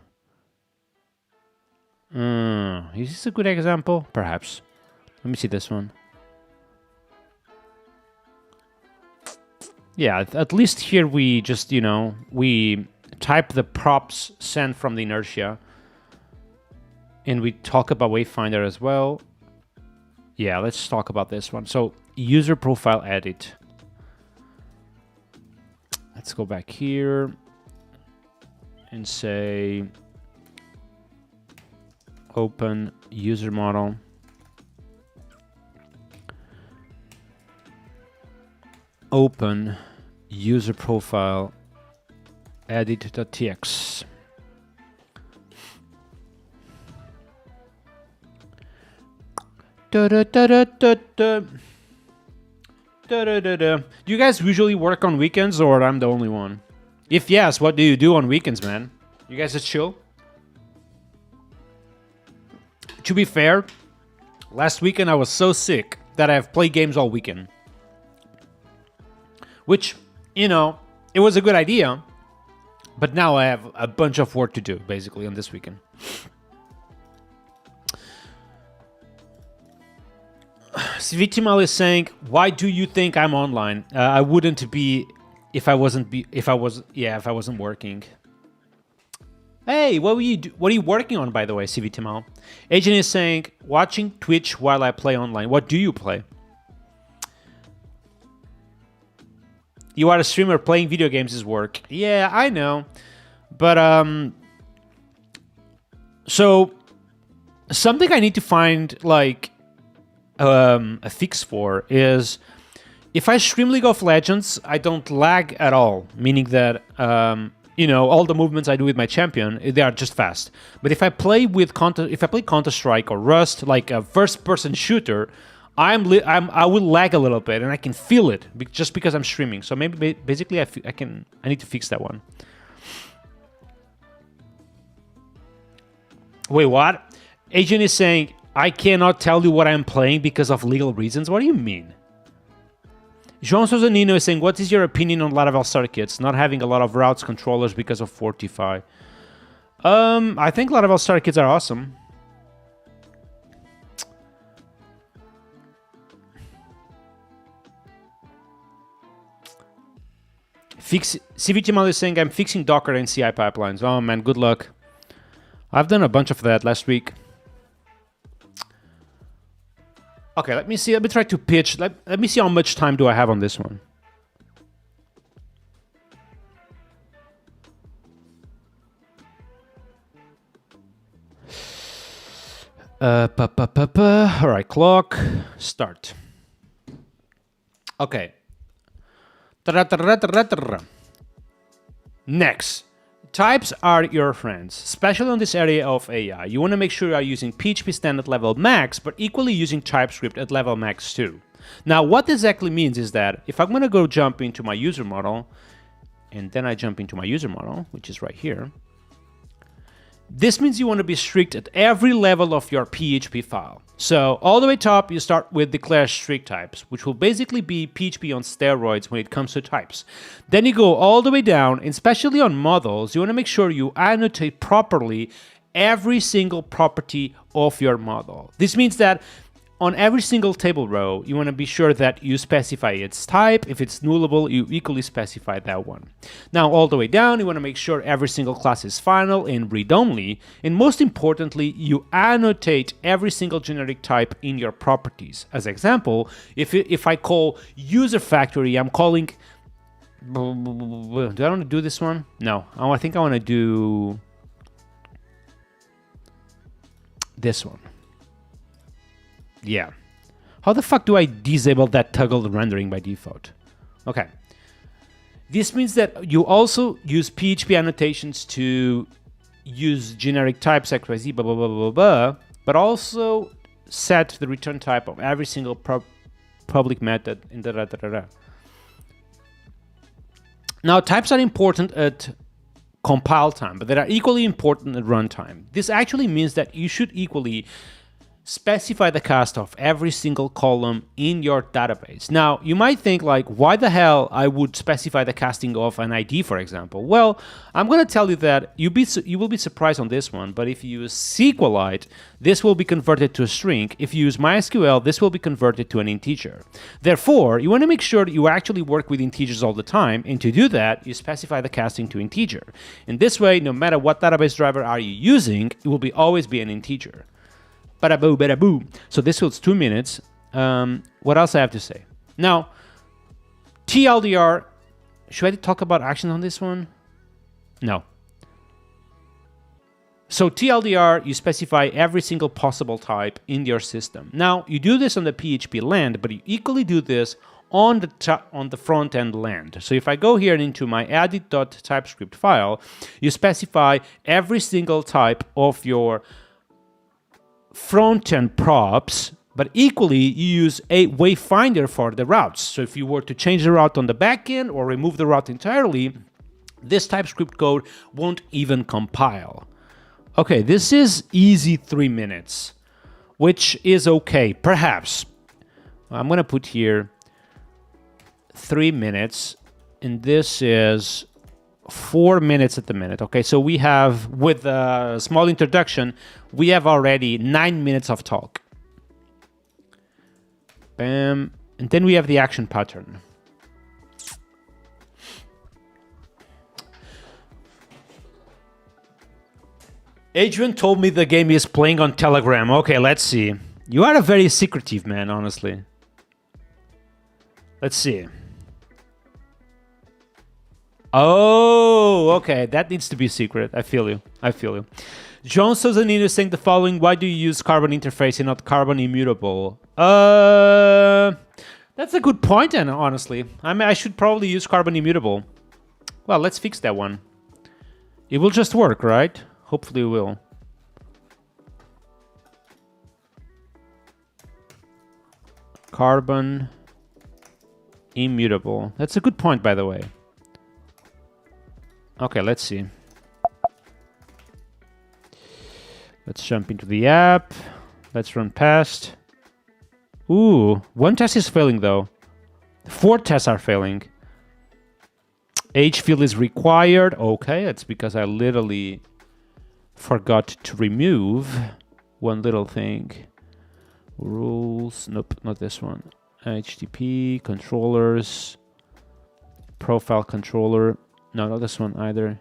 Is this a good example? Perhaps. Let me see this one. Yeah, at least here we just, we type the props sent from the inertia. And we talk about Wayfinder as well. Yeah, let's talk about this one. So, user profile edit. Let's go back here and say open user model. Open user profile edit.tx. Do you guys usually work on weekends or I'm the only one? If yes, what do you do on weekends, man? You guys just chill? To be fair, last weekend I was so sick that I've played games all weekend. Which, it was a good idea, but now I have a bunch of work to do, basically, on this weekend. Svitimal is saying, "Why do you think I'm online? I wouldn't be if I wasn't working." Hey, what are you working on, by the way, CV Timao? Agent is saying, watching Twitch while I play online. What do you play? You are a streamer, playing video games is work. Yeah, I know. But, so, something I need to find, like, a fix for is, if I stream League of Legends, I don't lag at all, meaning that, you know, all the movements I do with my champion, they are just fast. But if I play Counter-Strike or Rust, like a first-person shooter, I will lag a little bit, and I can feel it just because I'm streaming. So maybe basically I need to fix that one. Wait, what? Agent is saying I cannot tell you what I'm playing because of legal reasons. What do you mean? João Souza Nino is saying, what is your opinion on Laravel starter kits not having a lot of routes controllers because of Fortify? I think Laravel starter kits are awesome. CVTML is saying, I'm fixing Docker and CI pipelines. Oh man, good luck. I've done a bunch of that last week. Okay, let me see. Let me try to pitch. Let me see how much time do I have on this one. All right, clock, start. Okay. Next. Types are your friends, especially on this area of AI. You want to make sure you are using PHP standard level max, but equally using TypeScript at level max too. Now, what this exactly means is that if I'm going to go jump into my user model, and then I jump into my user model, which is right here, this means you want to be strict at every level of your PHP file. So all the way top, you start with declare strict types, which will basically be PHP on steroids when it comes to types. Then you go all the way down, and especially on models, you want to make sure you annotate properly every single property of your model. This means that on every single table row, you want to be sure that you specify its type. If it's nullable, you equally specify that one. Now, all the way down, you want to make sure every single class is final and read-only. And most importantly, you annotate every single generic type in your properties. As example, if I call user factory, I'm calling... Do I want to do this one? No. Oh, I think I want to do this one. Yeah. How the fuck do I disable that toggle rendering by default? Okay. This means that you also use PHP annotations to use generic types XYZ, blah, blah, blah, blah, blah, but also set the return type of every single public method in da da da da da. Now, types are important at compile time, but they are equally important at runtime. This actually means that you should equally specify the cast of every single column in your database. Now, you might think like, why the hell I would specify the casting of an ID, for example? Well, I'm going to tell you that you will be surprised on this one, but if you use SQLite, this will be converted to a string. If you use MySQL, this will be converted to an integer. Therefore, you want to make sure that you actually work with integers all the time, and to do that, you specify the casting to integer. In this way, no matter what database driver are you using, it will always be an integer. Bada-boo, bada-boo. So this was 2 minutes. What else I have to say? Now, TLDR. Should I talk about actions on this one? No. So TLDR, you specify every single possible type in your system. Now, you do this on the PHP land, but you equally do this on the front end land. So if I go here into my edit.typescript file, you specify every single type of your front-end props, but equally you use a wayfinder for the routes. So if you were to change the route on the backend or remove the route entirely, this TypeScript code won't even compile. Okay, this is easy 3 minutes, which is okay, perhaps. I'm gonna put here 3 minutes, and this is 4 minutes at the minute. Okay, so we have, with a small introduction, we have already 9 minutes of talk. Bam. And then we have the action pattern. Adrian told me the game is playing on Telegram. Okay, let's see. You are a very secretive man, honestly. Let's see. Oh, okay. That needs to be secret. I feel you. I feel you. John Sozanino is saying the following. Why do you use carbon interface and not carbon immutable? That's a good point, and honestly. I mean, I should probably use carbon immutable. Well, let's fix that one. It will just work, right? Hopefully it will. Carbon immutable. That's a good point, by the way. Okay, let's see. Let's jump into the app. Let's run past. Ooh, one test is failing though. 4 tests are failing. Age field is required. Okay, that's because I literally forgot to remove one little thing. Rules. Nope, not this one. HTTP, controllers, profile controller. No, not this one either.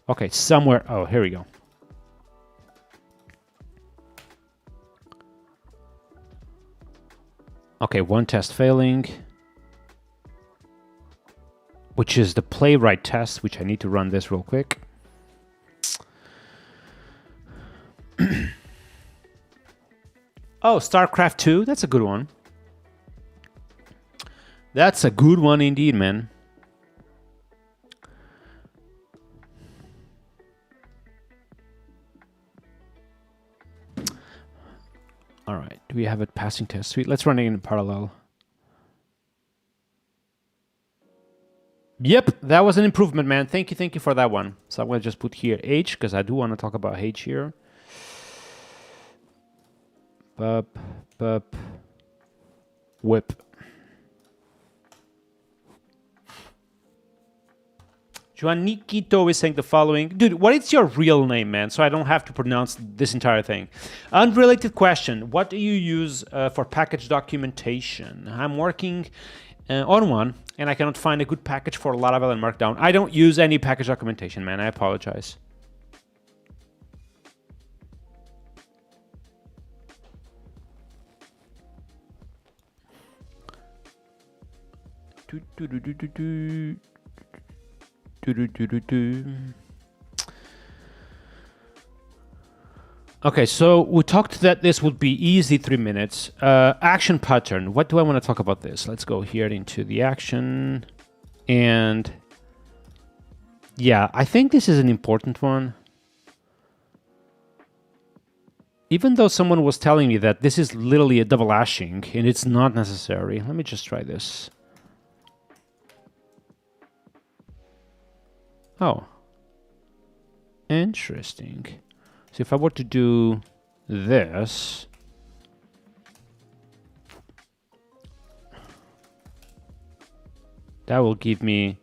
Okay, somewhere. Oh, here we go. Okay, one test failing, which is the playwright test, which I need to run this real quick. Oh, StarCraft 2, that's a good one. That's a good one indeed, man. All right, do we have a passing test suite? Let's run it in parallel. Yep, that was an improvement, man. Thank you for that one. So I'm gonna just put here H, because I do want to talk about H here. Bup, bup, whip. Juaniquito is saying the following. Dude, what is your real name, man? So I don't have to pronounce this entire thing. Unrelated question. What do you use for package documentation? I'm working on one, and I cannot find a good package for Laravel and Markdown. I don't use any package documentation, man. I apologize. Okay, so we talked that this would be easy 3 minutes. Action pattern. What do I want to talk about this? Let's go here into the action. And yeah, I think this is an important one. Even though someone was telling me that this is literally a double hashing and it's not necessary. Let me just try this. Oh, interesting. So if I were to do this, that will give me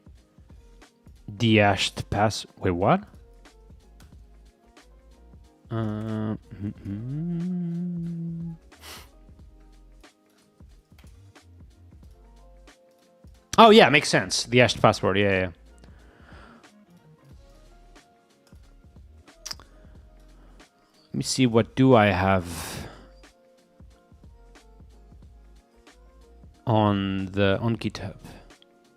de-hashed pass. Wait, what? Oh yeah, makes sense. The hashed password. Yeah. Let me see, what do I have on GitHub?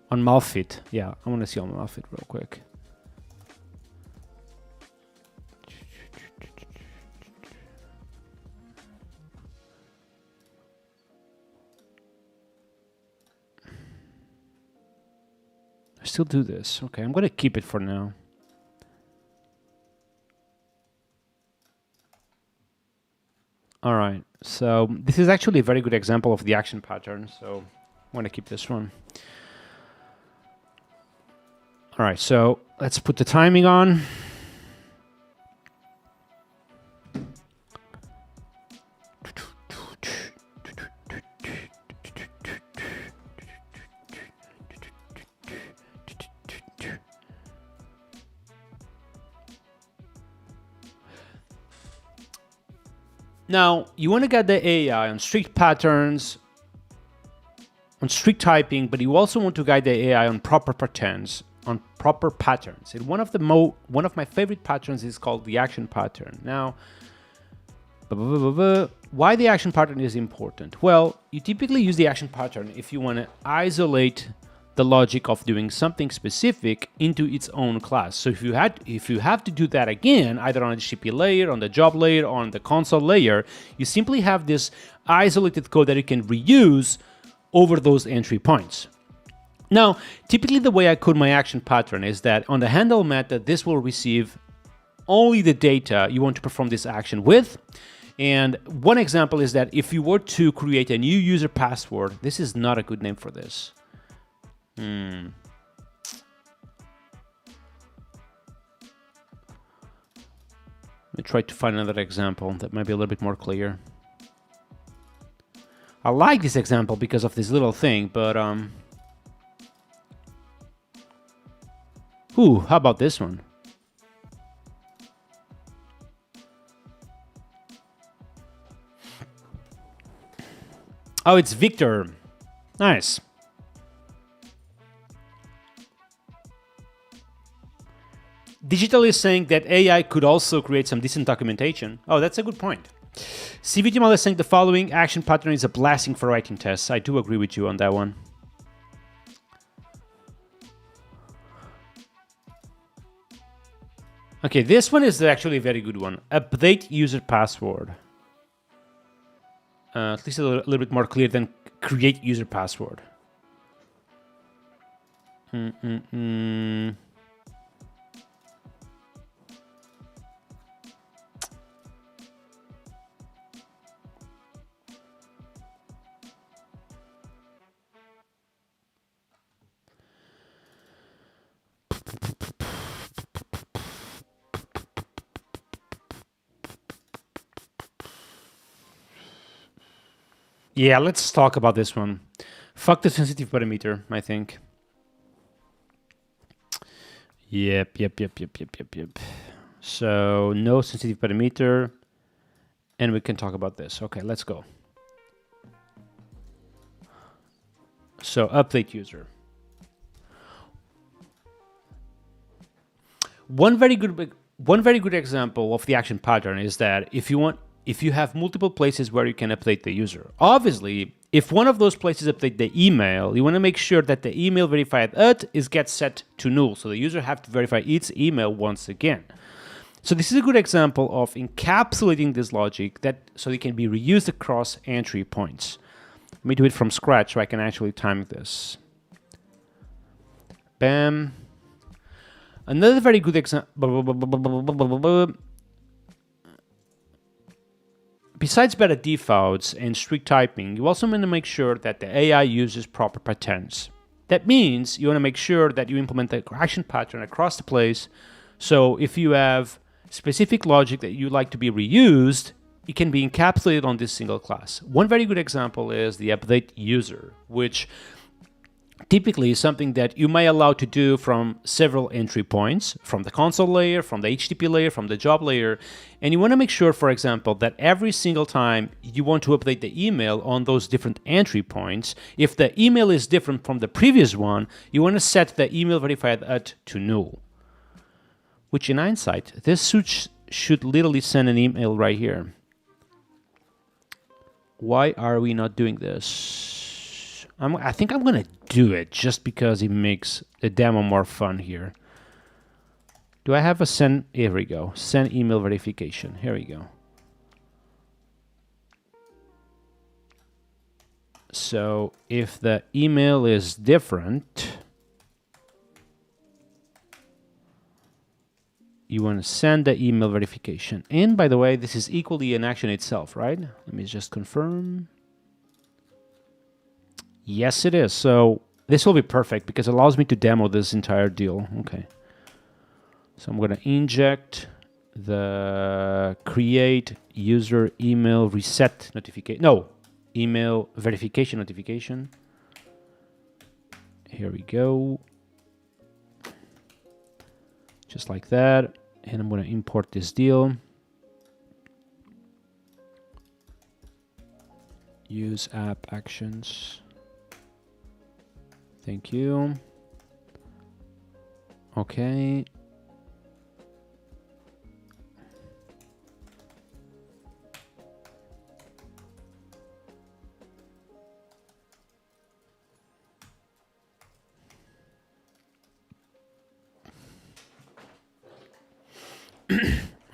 On Malfit. Yeah, I want to see on Malfit real quick. I still do this. Okay, I'm going to keep it for now. All right, so this is actually a very good example of the action pattern, so I'm going to keep this one. All right, so let's put the timing on. Now, you want to get the AI on strict patterns, on strict typing, but you also want to guide the AI on proper patterns. on proper patterns. And one of my favorite patterns is called the action pattern. Now, why the action pattern is important? Well, you typically use the action pattern if you want to isolate the logic of doing something specific into its own class. So if you have to do that again, either on the HTTP layer, on the job layer, or on the console layer, you simply have this isolated code that you can reuse over those entry points. Now, typically the way I code my action pattern is that on the handle method, this will receive only the data you want to perform this action with. And one example is that if you were to create a new user password, this is not a good name for this. Let me try to find another example that might be a little bit more clear. I like this example because of this little thing, but how about this one? Oh, it's Victor. Nice. Digital is saying that AI could also create some decent documentation. Oh, that's a good point. CVTML is saying the following action pattern is a blessing for writing tests. I do agree with you on that one. Okay, this one is actually a very good one. Update user password. At least a little bit more clear than create user password. Yeah, let's talk about this one. Fuck the sensitive parameter, I think. Yep. So no sensitive parameter, and we can talk about this. Okay, let's go. So update user. One very good example of the action pattern is that if you have multiple places where you can update the user. Obviously, if one of those places update the email, you want to make sure that the email verified gets set to null. So the user have to verify its email once again. So this is a good example of encapsulating this logic so it can be reused across entry points. Let me do it from scratch so I can actually time this. Bam. Another very good example. Besides better defaults and strict typing, you also want to make sure that the AI uses proper patterns. That means you want to make sure that you implement the action pattern across the place. So if you have specific logic that you like to be reused, it can be encapsulated on this single class. One very good example is the update user, which typically is something that you may allow to do from several entry points, from the console layer, from the HTTP layer, from the job layer. And you want to make sure, for example, that every single time you want to update the email on those different entry points, if the email is different from the previous one, you want to set the email verified to null. Which in hindsight, this should literally send an email right here. Why are we not doing this? I think I'm going to do it just because it makes the demo more fun here. Do I have a send? Here we go. Send email verification. Here we go. So if the email is different, you want to send the email verification. And by the way, this is equally an action itself, right? Let me just confirm. Yes, it is. So this will be perfect because it allows me to demo this entire deal. Okay. So I'm going to inject the create user email reset notification. No, email verification notification. Here we go. Just like that. And I'm going to import this deal. Use app actions. Thank you. Okay.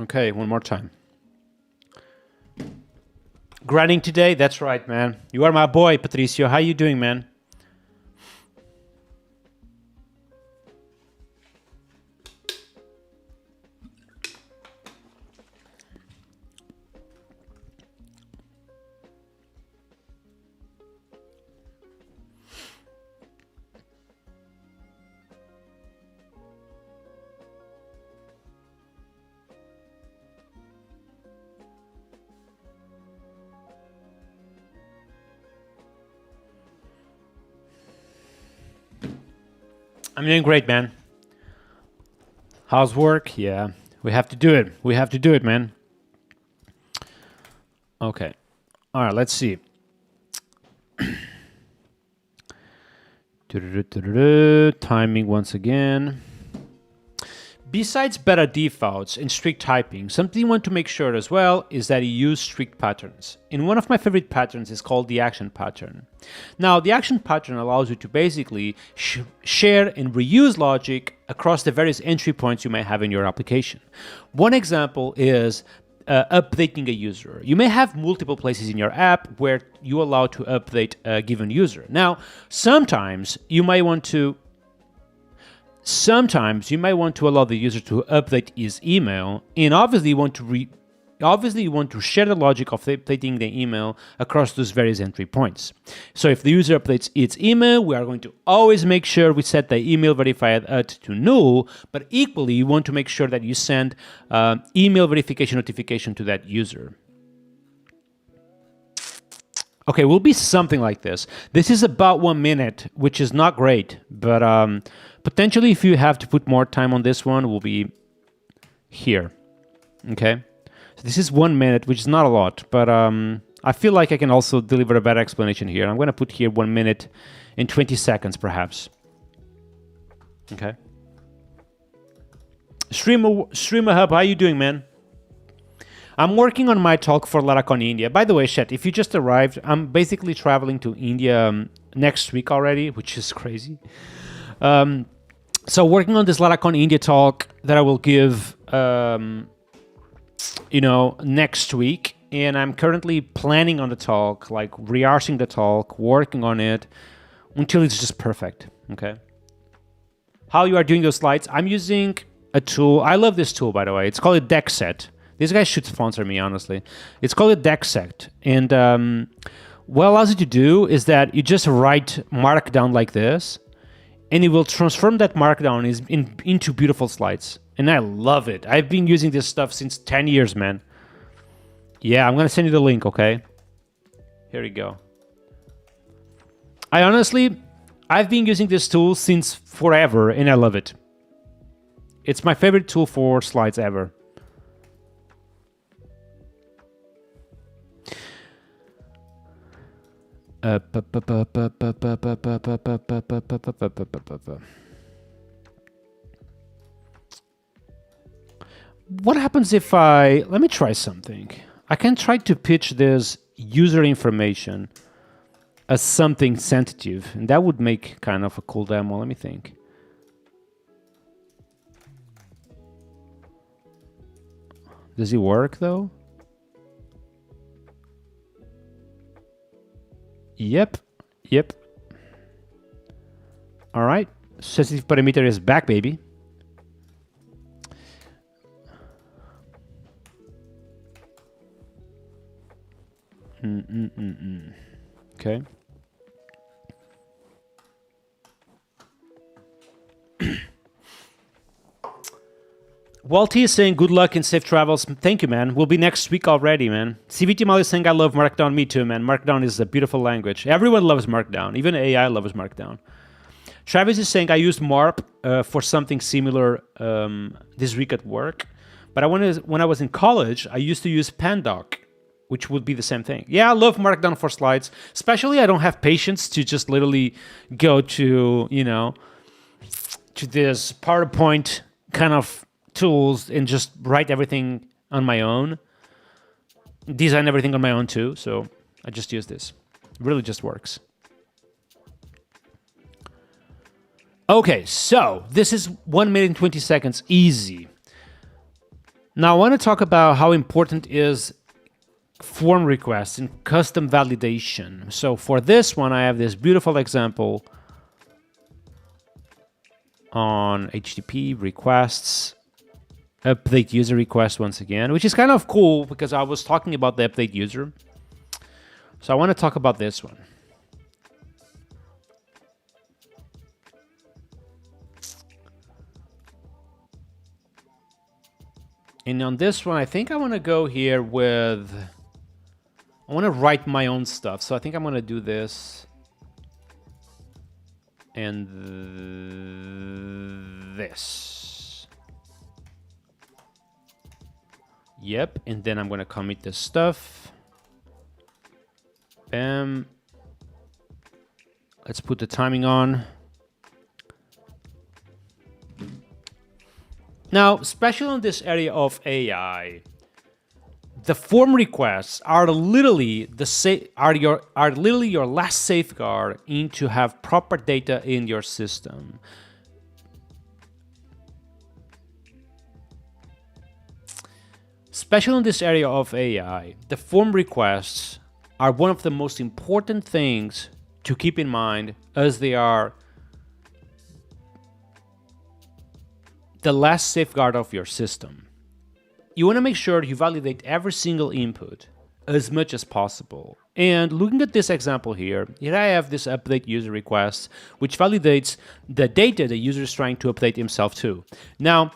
Okay, one more time. Grinding today? That's right, man. You are my boy, Patricio. How you doing, man? I'm doing great, man. How's work? Yeah, we have to do it. We have to do it, man. Okay. All right, let's see. Timing once again. Besides beta defaults and strict typing, something you want to make sure as well is that you use strict patterns. And one of my favorite patterns is called the action pattern. Now, the action pattern allows you to basically share and reuse logic across the various entry points you may have in your application. One example is updating a user. You may have multiple places in your app where you allow to update a given user. Now, sometimes you might want to allow the user to update his email, and obviously you want to share the logic of updating the email across those various entry points. So if the user updates its email, we are going to always make sure we set the email verified to null, but equally you want to make sure that you send email verification notification to that user. Okay, will be something like this. This is about 1 minute, which is not great, but potentially if you have to put more time on this one, will be here. Okay, so this is 1 minute, which is not a lot, but I feel like I can also deliver a better explanation here. I'm going to put here 1 minute and 20 seconds, perhaps. Okay. Streamer Hub, how you doing, man? I'm working on my talk for Laracon India. By the way, Chet, if you just arrived, I'm basically traveling to India next week already, which is crazy. So working on this Laracon India talk that I will give, next week. And I'm currently planning on the talk, like rehearsing the talk, working on it until it's just perfect, okay? How you are doing those slides? I'm using a tool. I love this tool, by the way. It's called a DeckSet. These guys should sponsor me, honestly. It's called a DeckSet. And what it allows you to do is that you just write Markdown like this, and it will transform that Markdown into beautiful slides. And I love it. I've been using this stuff since 10 years, man. Yeah, I'm going to send you the link, okay? Here you go. I've been using this tool since forever, and I love it. It's my favorite tool for slides ever. What happens if let me try something. I can try to pitch this user information as something sensitive, and that would make kind of a cool demo. Let me think. Does it work though? Yep. All right. Sensitive parameter is back, baby. Okay. Walty is saying good luck and safe travels. Thank you, man. We'll be next week already, man. CVT Mal is saying I love Markdown. Me too, man. Markdown is a beautiful language. Everyone loves Markdown. Even AI loves Markdown. Travis is saying I used MARP for something similar this week at work. But when I was in college, I used to use Pandoc, which would be the same thing. Yeah, I love Markdown for slides. Especially I don't have patience to just literally go to, to this PowerPoint kind of tools and just write everything on my own, design everything on my own too. So I just use this. It really just works. Okay, so this is 1 minute and 20 seconds, easy. Now I want to talk about how important is form requests and custom validation. So for this one, I have this beautiful example on HTTP requests, update user request once again, which is kind of cool because I was talking about the update user. So I want to talk about this one. And on this one, I think I want to go here with, I want to write my own stuff. So I think I'm going to do this and this. Yep. And then I'm going to commit this stuff. Bam. Let's put the timing on. Now, especially in this area of AI, the form requests are literally your last safeguard into have proper data in your system. Especially in this area of AI, the form requests are one of the most important things to keep in mind, as they are the last safeguard of your system. You want to make sure you validate every single input as much as possible. And looking at this example here I have this update user request, which validates the data the user is trying to update himself to. Now,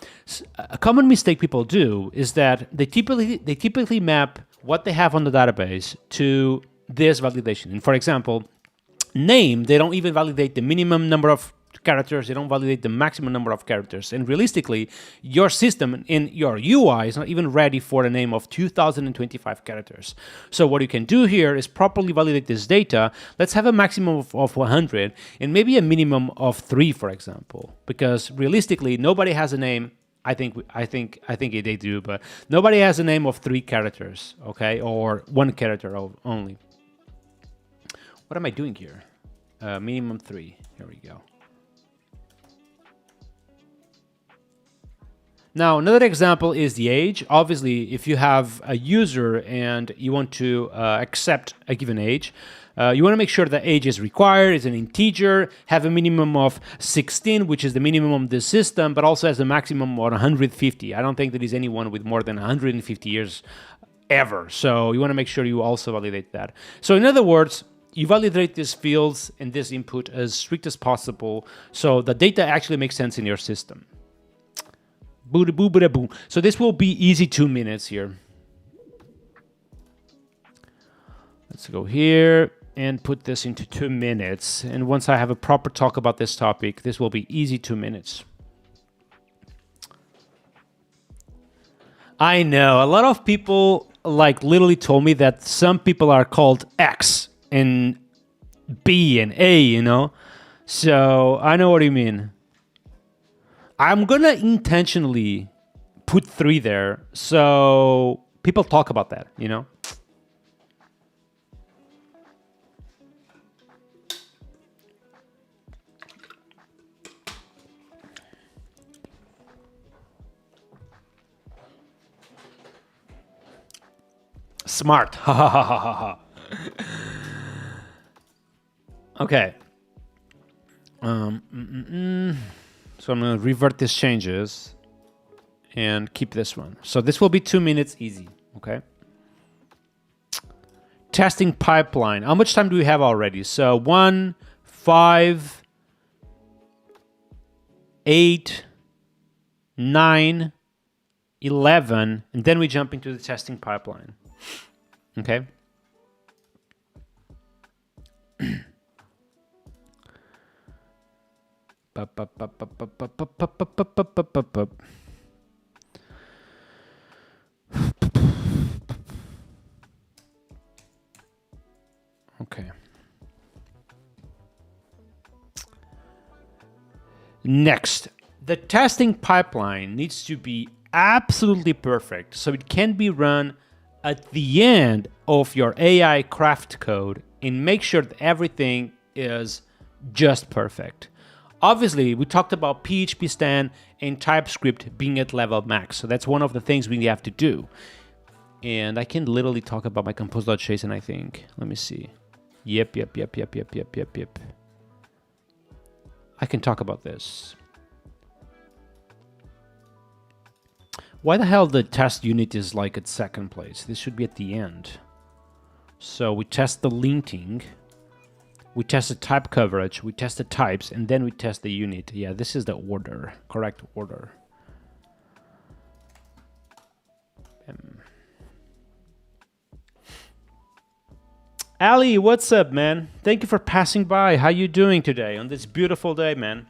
a common mistake people do is that they typically map what they have on the database to this validation. And for example, name, they don't even validate the minimum number of characters, they don't validate the maximum number of characters. And realistically, your system in your UI is not even ready for a name of 2025 characters. So what you can do here is properly validate this data. Let's have a maximum of 100 and maybe a minimum of 3, for example, because realistically, nobody has a name. I think they do, but nobody has a name of 3 characters, okay, or 1 character only. What am I doing here? Minimum 3. Here we go. Now, another example is the age. Obviously, if you have a user and you want to accept a given age, you want to make sure that age is required, is an integer, have a minimum of 16, which is the minimum of the system, but also has a maximum of 150. I don't think there is anyone with more than 150 years ever. So you want to make sure you also validate that. So in other words, you validate these fields and this input as strict as possible so the data actually makes sense in your system. Boo-da-boo-ba-da-boo. So this will be easy 2 minutes here. Let's go here and put this into 2 minutes. And once I have a proper talk about this topic, this will be easy 2 minutes. I know a lot of people like literally told me that some people are called X and B and A, you know? So I know what you mean. I'm gonna intentionally put 3 there so people talk about that, you know? Smart. Ha ha ha ha ha. Okay. So I'm going to revert these changes and keep this one. So this will be 2 minutes easy, okay? Testing pipeline. How much time do we have already? So 1, 5, 8, 9, 11, and then we jump into the testing pipeline, okay? Okay. Next, The testing pipeline needs to be absolutely perfect so it can be run at the end of your AI craft code and make sure that everything is just perfect. Obviously, we talked about PHP stand and TypeScript being at level max, so that's one of the things we have to do. And I can literally talk about my compose.json, I think. Let me see. Yep. I can talk about this. Why the hell the test unit is like at second place? This should be at the end. So we test the linting, we test the type coverage, we test the types, and then we test the unit. Yeah, this is the order, correct order. Ali, what's up, man? Thank you for passing by. How you doing today on this beautiful day, man?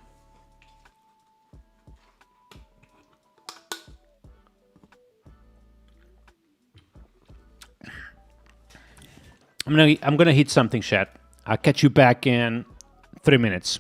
I'm gonna hit something, chat. I'll catch you back in 3 minutes.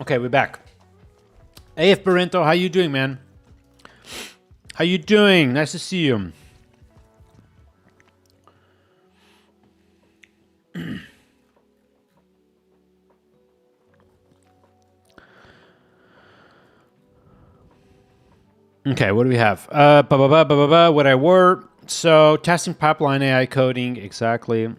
Okay, we're back. AF Barrento, how you doing, man? How you doing? Nice to see you. Okay, what do we have? What I were. So, testing pipeline, AI coding, exactly.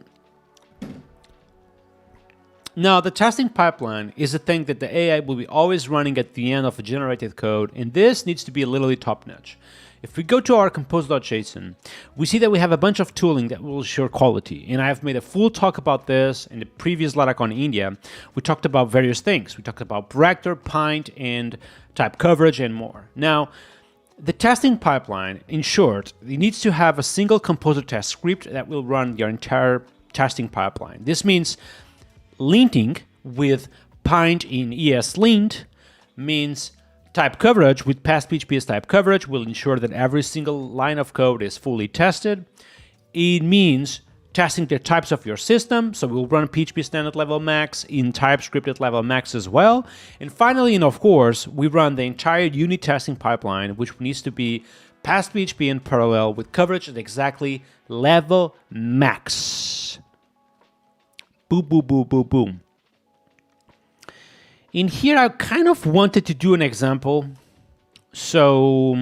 Now, the testing pipeline is a thing that the AI will be always running at the end of a generated code, and this needs to be literally top-notch. If we go to our compose.json, we see that we have a bunch of tooling that will ensure quality, and I have made a full talk about this in the previous Ladak on India. We talked about various things. We talked about Bractor, Pint, and type coverage, and more. Now, the testing pipeline, in short, it needs to have a single composer test script that will run your entire testing pipeline. This means linting with Pint in ESLint means Type coverage with past PHP's type coverage will ensure that every single line of code is fully tested. It means testing the types of your system, so we'll run PHP standard level max in TypeScript at level max as well. And finally, and of course, we run the entire unit testing pipeline, which needs to be past PHP in parallel with coverage at exactly level max. Boom, boom, boom, boom, boom. In here, I kind of wanted to do an example. So,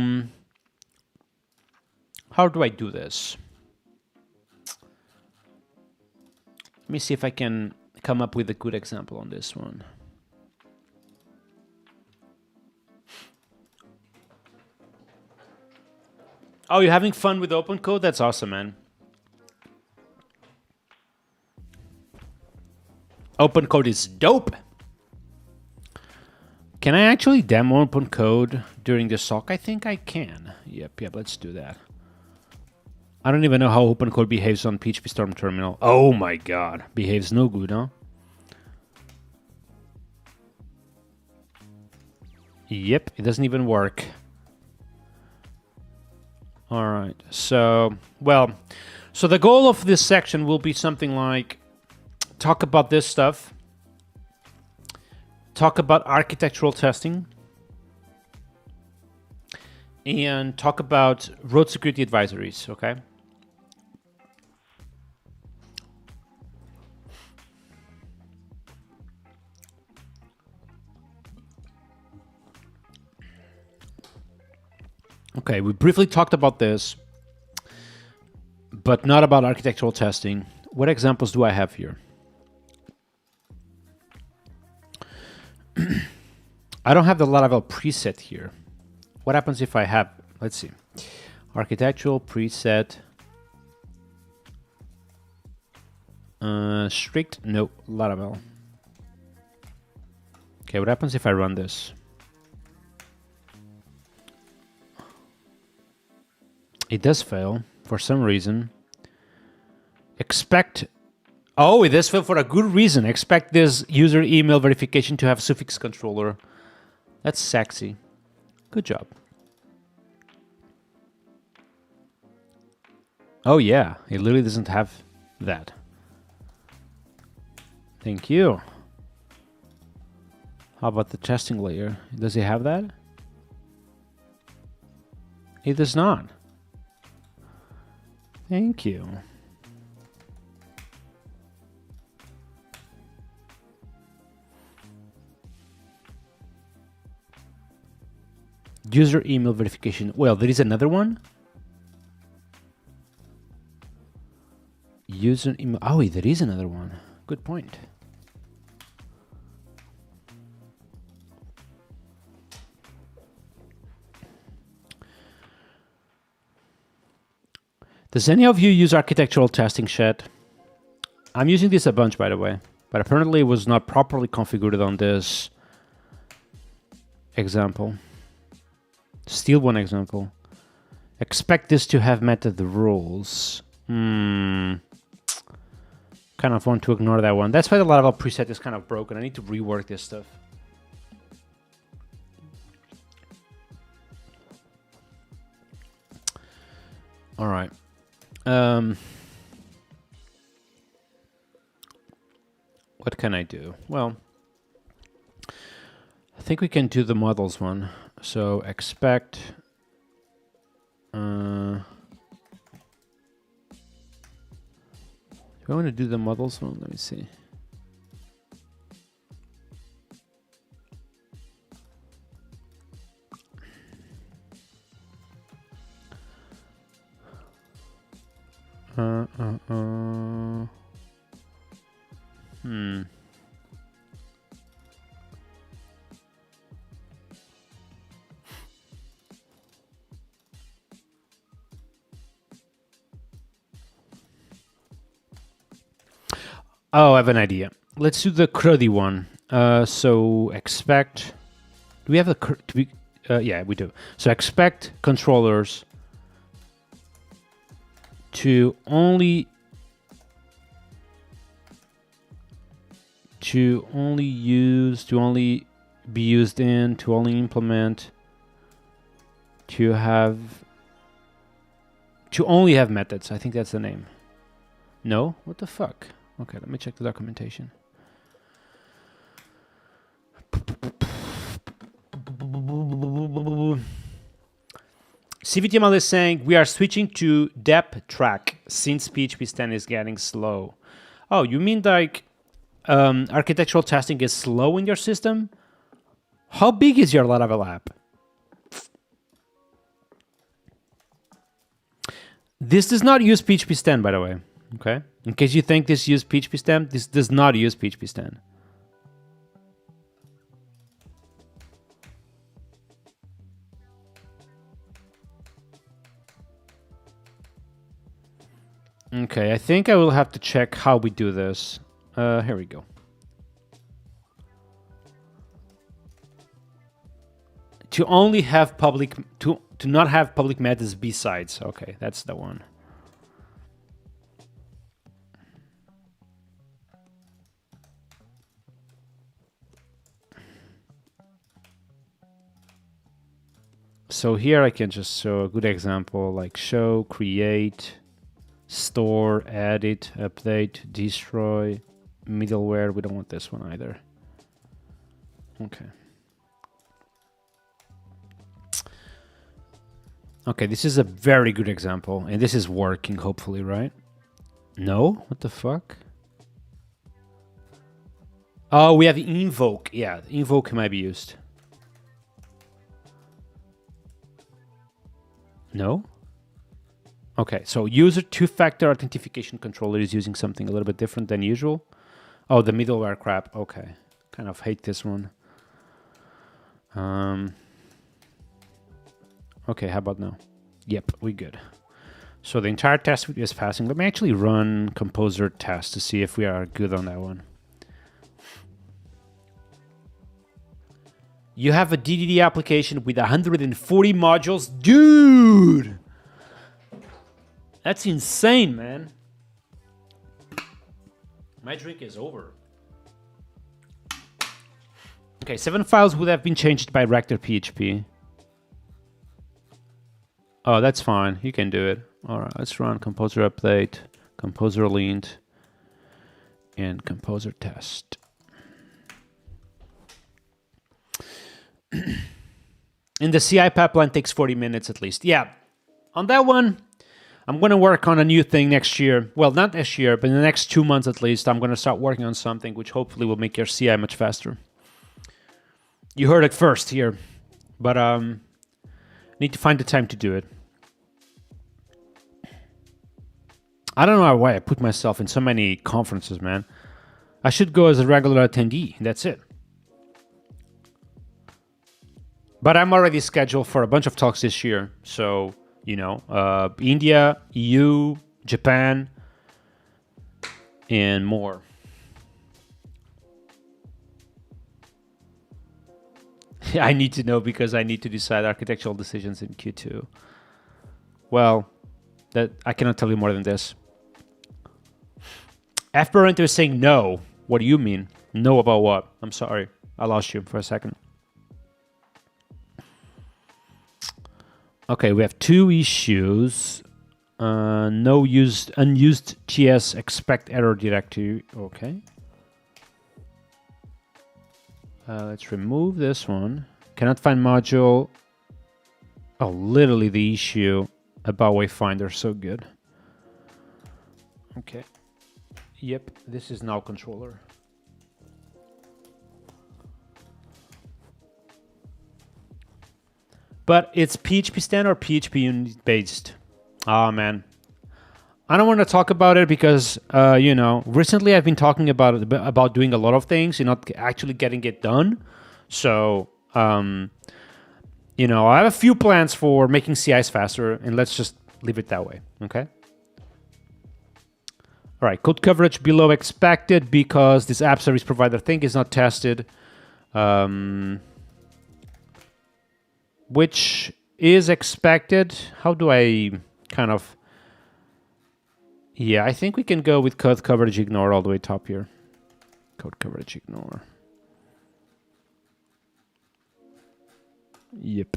how do I do this? Let me see if I can come up with a good example on this one. Oh, you're having fun with open code? That's awesome, man. Open code is dope. Can I actually demo open code during the SOC? I think I can. Yep, let's do that. I don't even know how open code behaves on PHP Storm Terminal. Oh my god, behaves no good, huh? Yep, it doesn't even work. All right, so the goal of this section will be something like talk about this stuff, talk about architectural testing, and talk about road security advisories, okay? Okay, we briefly talked about this, but not about architectural testing. What examples do I have here? I don't have the Laravel preset here. What happens if I have, let's see, architectural preset, strict, no, Laravel. Okay, what happens if I run this? It does fail for some reason. Expect, oh, it does fail for a good reason. Expect this user email verification to have suffix controller. That's sexy. Good job. Oh yeah, it literally doesn't have that. Thank you. How about the testing layer? Does it have that? It does not. Thank you. User email verification. Well, there is another one. User email. Oh, there is another one. Good point. Does any of you use architectural testing, chat? I'm using this a bunch, by the way, but apparently it was not properly configured on this example. Still one example. Expect this to have met the rules. Kind of want to ignore that one. That's why the Laravel preset is kind of broken. I need to rework this stuff. All right. What can I do? Well, I think we can do the models one. So expect do I want to do the models one? Let me see. Oh, I have an idea. Let's do the cruddy one. So expect. Do we have the? Yeah, we do. So expect controllers to only be used in, to only implement, to only have methods. I think that's the name. No? What the fuck? Okay, let me check the documentation. CVTML is saying we are switching to dep track since PHP 10 is getting slow. Oh, you mean like architectural testing is slow in your system? How big is your Laravel app? This does not use PHP 10, by the way. Okay, in case you think this uses PHP 10, this does not use PHP 10. Okay, I think I will have to check how we do this. Here we go. To only have public, to not have public methods besides. Okay, that's the one. So here I can just show a good example, like show, create, store, edit, update, destroy, middleware. We don't want this one either. Okay. Okay, this is a very good example, and this is working, hopefully, right? No? What the fuck? Oh, we have invoke. Yeah, invoke might be used. No? Okay, so user two-factor authentication controller is using something a little bit different than usual. Oh, the middleware crap. Okay, kind of hate this one. Okay, how about now? Yep, we good. So the entire test suite is passing. Let me actually run composer test to see if we are good on that one. You have a DDD application with 140 modules? Dude! That's insane, man. My drink is over. Okay, 7 files would have been changed by Rector PHP. Oh, that's fine. You can do it. All right, let's run composer update, composer lint, and composer test. And the CI pipeline takes 40 minutes at least. Yeah, on that one, I'm going to work on a new thing next year. Well, not this year, but in the next 2 months at least, I'm going to start working on something which hopefully will make your CI much faster. You heard it first here, but need to find the time to do it. I don't know why I put myself in so many conferences, man. I should go as a regular attendee. That's it. But I'm already scheduled for a bunch of talks this year. So, you know, India, EU, Japan, and more. I need to know because I need to decide architectural decisions in Q2. Well, that I cannot tell you more than this. F-Parenter is saying no. What do you mean? No about what? I'm sorry. I lost you for a second. Okay, we have 2 issues. No unused TS expect error directory. Okay. Let's remove this one. Cannot find module. Oh, literally the issue about Wayfinder. So good. Okay. Yep, this is now controller. But it's PHP standard or PHP unit based. Oh man, I don't want to talk about it because you know, recently I've been talking about doing a lot of things and not actually getting it done. So you know, I have a few plans for making CIs faster, and let's just leave it that way. Okay. All right, code coverage below expected because this app service provider thing is not tested. Which is expected. How do I kind of... Yeah, I think we can go with code coverage ignore all the way top here. Code coverage ignore. Yep.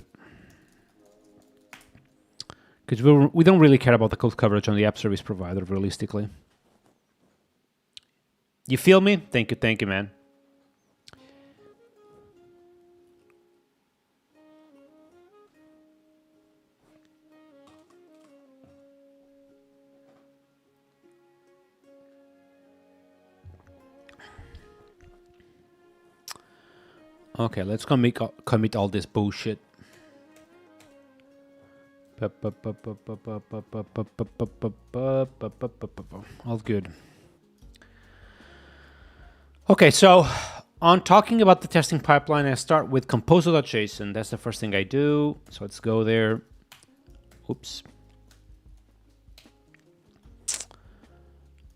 Because we don't really care about the code coverage on the app service provider, realistically. You feel me? Thank you, man. Okay, let's commit all this bullshit. All good. Okay, so on talking about the testing pipeline, I start with composer.json. That's the first thing I do. So let's go there. Oops.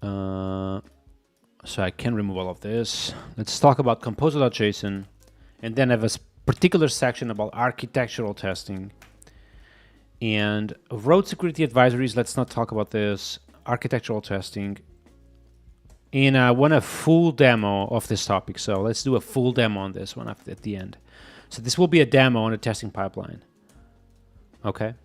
So I can remove all of this. Let's talk about composer.json, and then have a particular section about architectural testing. And road security advisories, let's not talk about this. Architectural testing. And I want a full demo of this topic. So let's do a full demo on this one at the end. So this will be a demo on the testing pipeline. Okay.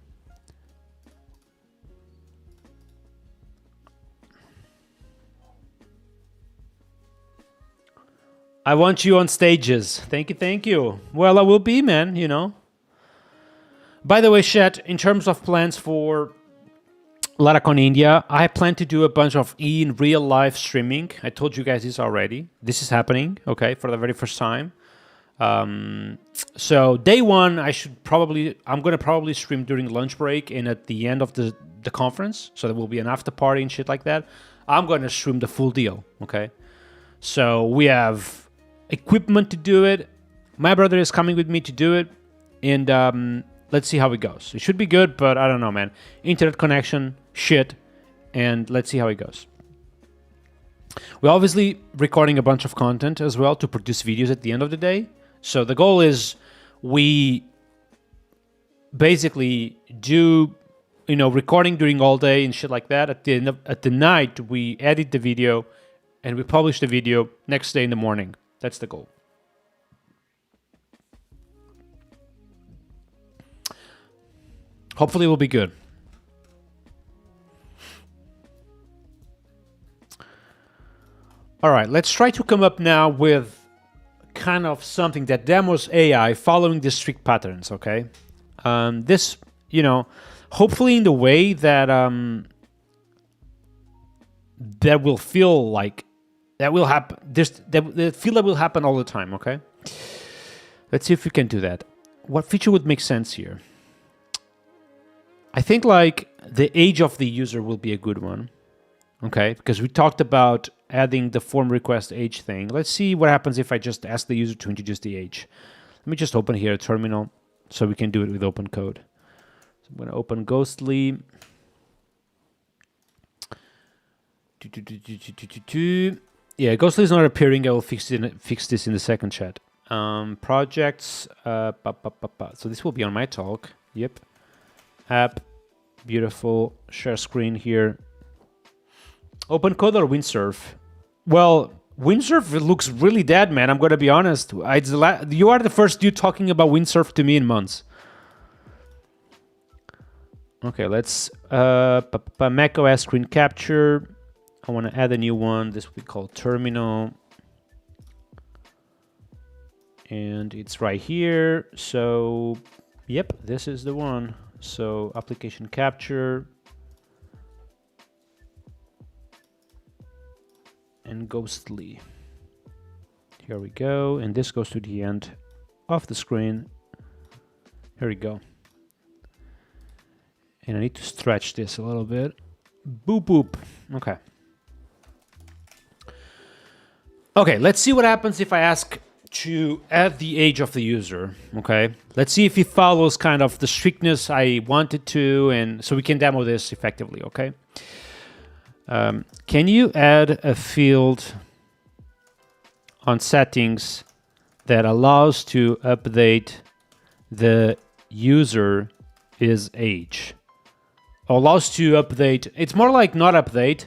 I want you on stages. Thank you. Well, I will be, man, you know. By the way, Shet, in terms of plans for Laracon India, I plan to do a bunch of in real life streaming. I told you guys this already. This is happening, okay, for the very first time. So day one, I'm gonna probably stream during lunch break and at the end of the conference. So there will be an after party and shit like that. I'm gonna stream the full deal, okay? So we have equipment to do it. My brother is coming with me to do it, and let's see how it goes. It should be good, but I don't know, man. Internet connection, shit, and let's see how it goes. We're obviously recording a bunch of content as well to produce videos at the end of the day. So the goal is we basically do, you know, recording during all day and shit like that. At the night, we edit the video and we publish the video next day in the morning. That's the goal. Hopefully it will be good. All right, let's try to come up now with kind of something that demos AI following the strict patterns, okay? This, you know, hopefully in the way that that will feel like that will happen. That feel that will happen all the time, okay? Let's see if we can do that. What feature would make sense here? I think like the age of the user will be a good one, okay? Because we talked about adding the form request age thing. Let's see what happens if I just ask the user to introduce the age. Let me just open here a terminal so we can do it with open code. So I'm going to open Ghostly. Yeah, Ghostly is not appearing. I will fix this in the second chat. Projects. So this will be on my talk. Yep. App. Beautiful. Share screen here. Open code or windsurf? Well, windsurf looks really dead, man. I'm gonna be honest. You are the first dude talking about windsurf to me in months. Okay, let's Mac OS screen capture. I want to add a new one. This we call terminal, and it's right here. So, yep, this is the one. So application capture. And Ghostly. Here we go, and this goes to the end of the screen. Here we go. And I need to stretch this a little bit. Boop, boop. Okay. Okay, let's see what happens if I ask to add the age of the user. Okay, let's see if it follows kind of the strictness I wanted to, and so we can demo this effectively. Okay. Can you add a field on settings that allows to update the user is age? Or allows to update, it's more like not update,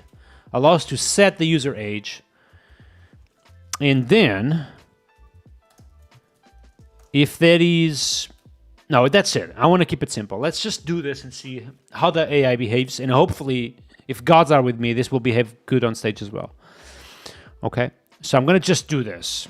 allows to set the user age. And then, if that is No, that's it. I want to keep it simple. Let's just do this and see how the AI behaves. And hopefully, if gods are with me, this will behave good on stage as well. Okay, so I'm going to just do this.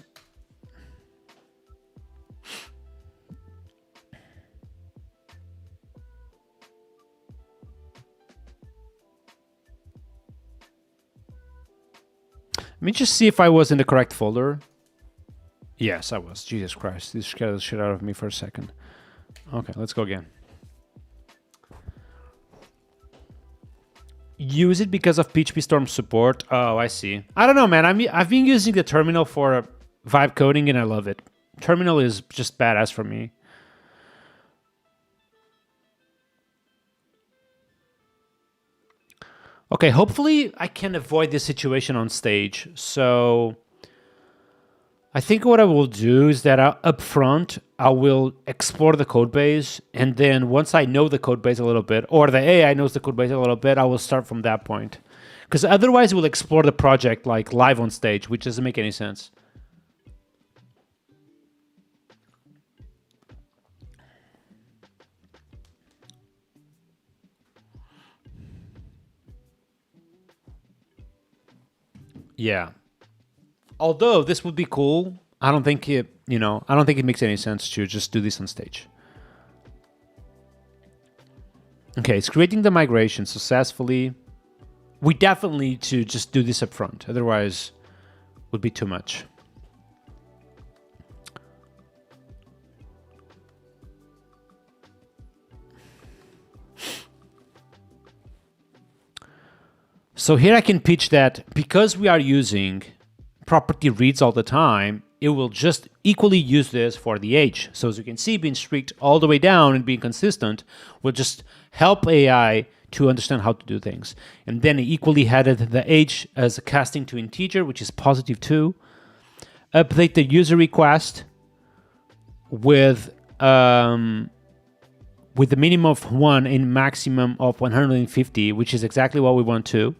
Let me just see if I was in the correct folder. Yes, I was. Jesus Christ. This scared the shit out of me for a second. Okay, let's go again. Use it because of PHP Storm support. Oh, I see. I don't know, man. I've been using the terminal for vibe coding and I love it. Terminal is just badass for me. Okay, hopefully I can avoid this situation on stage. So I think what I will do is that up front, I will explore the code base. And then once I know the code base a little bit, or the AI knows the code base a little bit, I will start from that point. Because otherwise we'll explore the project like live on stage, which doesn't make any sense. Yeah. Although this would be cool, I don't think it, I don't think it makes any sense to just do this on stage. Okay, it's creating the migration successfully. We definitely need to just do this up front, otherwise it would be too much. So here I can pitch that because we are using property reads all the time, it will just equally use this for the age. So as you can see, being strict all the way down and being consistent will just help AI to understand how to do things. And then equally headed the age as a casting to integer, which is positive 2. Update the user request with the minimum of 1 and maximum of 150, which is exactly what we want to.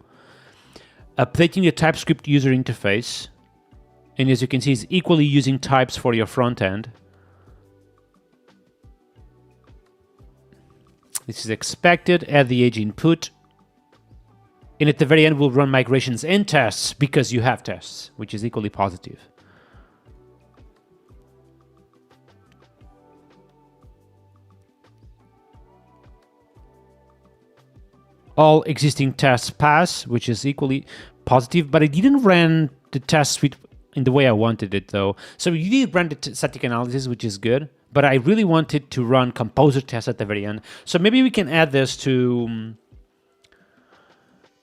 Updating the TypeScript user interface. And as you can see, it's equally using types for your front end. This is expected. Add the age input. And at the very end, we'll run migrations and tests because you have tests, which is equally positive. All existing tests pass, which is equally positive, but I didn't run the test suite in the way I wanted it, though. So you did run the static analysis, which is good, but I really wanted to run composer tests at the very end. So maybe we can add this to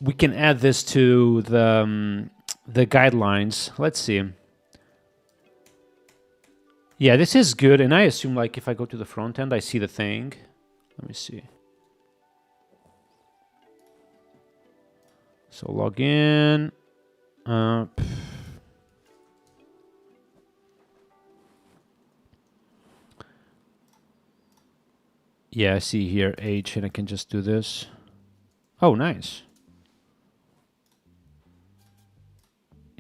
the guidelines. Let's see. Yeah, this is good, and I assume like if I go to the front end, I see the thing. Let me see. So log in. Yeah, I see here age, and I can just do this. Oh, nice.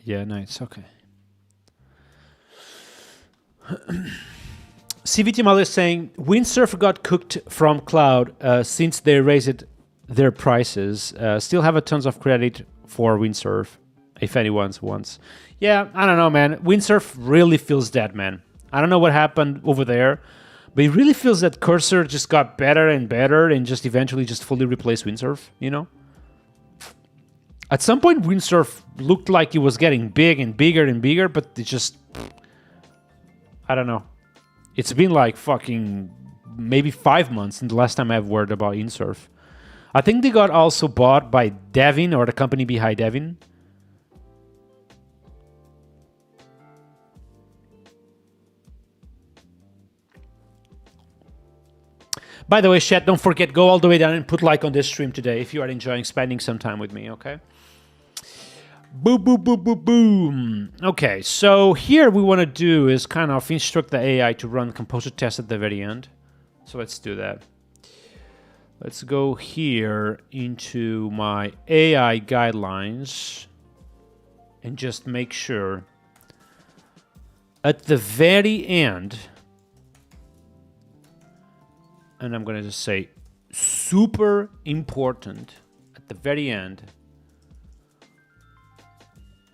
Yeah, nice. Okay. CVT Mother is saying Windsurf got cooked from cloud since they raised their prices. Still have a tons of credit for Windsurf, if anyone wants. Yeah, I don't know, man. Windsurf really feels dead, man. I don't know what happened over there, but it really feels that Cursor just got better and better and just eventually just fully replaced Windsurf, you know? At some point, Windsurf looked like it was getting big and bigger and bigger, but it just... I don't know. It's been like fucking maybe 5 months since the last time I've heard about Windsurf. I think they got also bought by Devin, or the company behind Devin. By the way, chat, don't forget, go all the way down and put like on this stream today if you are enjoying spending some time with me, okay? Boom, boom, boom, boom, boom. Okay, so here we want to do is kind of instruct the AI to run composer tests at the very end. So let's do that. Let's go here into my AI guidelines and just make sure at the very end And I'm going to just say super important at the very end.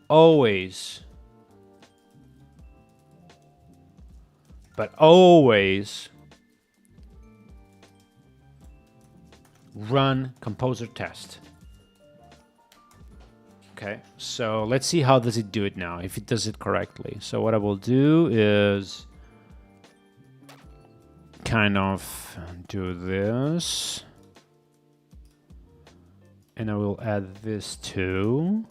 Always, but always run composer test. Okay, so let's see how does it do it now, if it does it correctly. So what I will do is kind of do this, and I will add this too.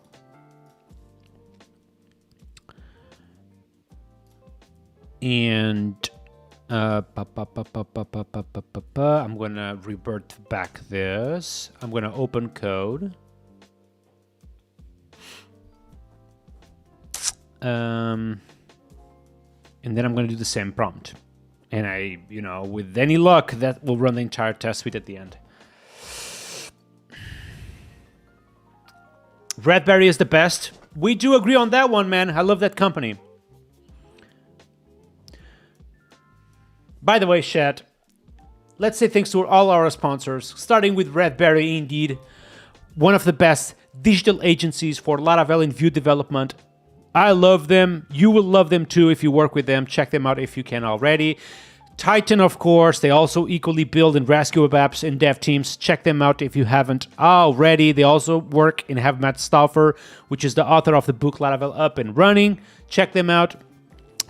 And I'm gonna revert back this. I'm gonna open code. And then I'm gonna do the same prompt. And I, you know, with any luck, that will run the entire test suite at the end. Redberry is the best. We do agree on that one, man. I love that company. By the way, chat, let's say thanks to all our sponsors, starting with Redberry, indeed, one of the best digital agencies for Laravel and Vue development. I love them. You will love them too if you work with them. Check them out if you can already. Titan, of course, they also equally build and rescue web apps and dev teams. Check them out if you haven't already. They also work and have Matt Stauffer, which is the author of the book Laravel Up and Running. Check them out.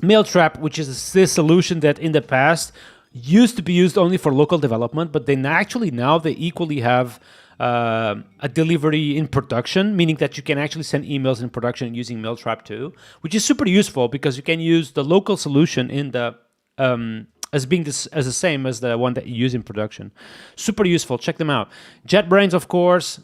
Mailtrap, which is this solution that in the past used to be used only for local development, but then actually now they equally have a delivery in production, meaning that you can actually send emails in production using Mailtrap too, which is super useful because you can use the local solution in the as being as the same as the one that you use in production. Super useful. Check them out. JetBrains, of course,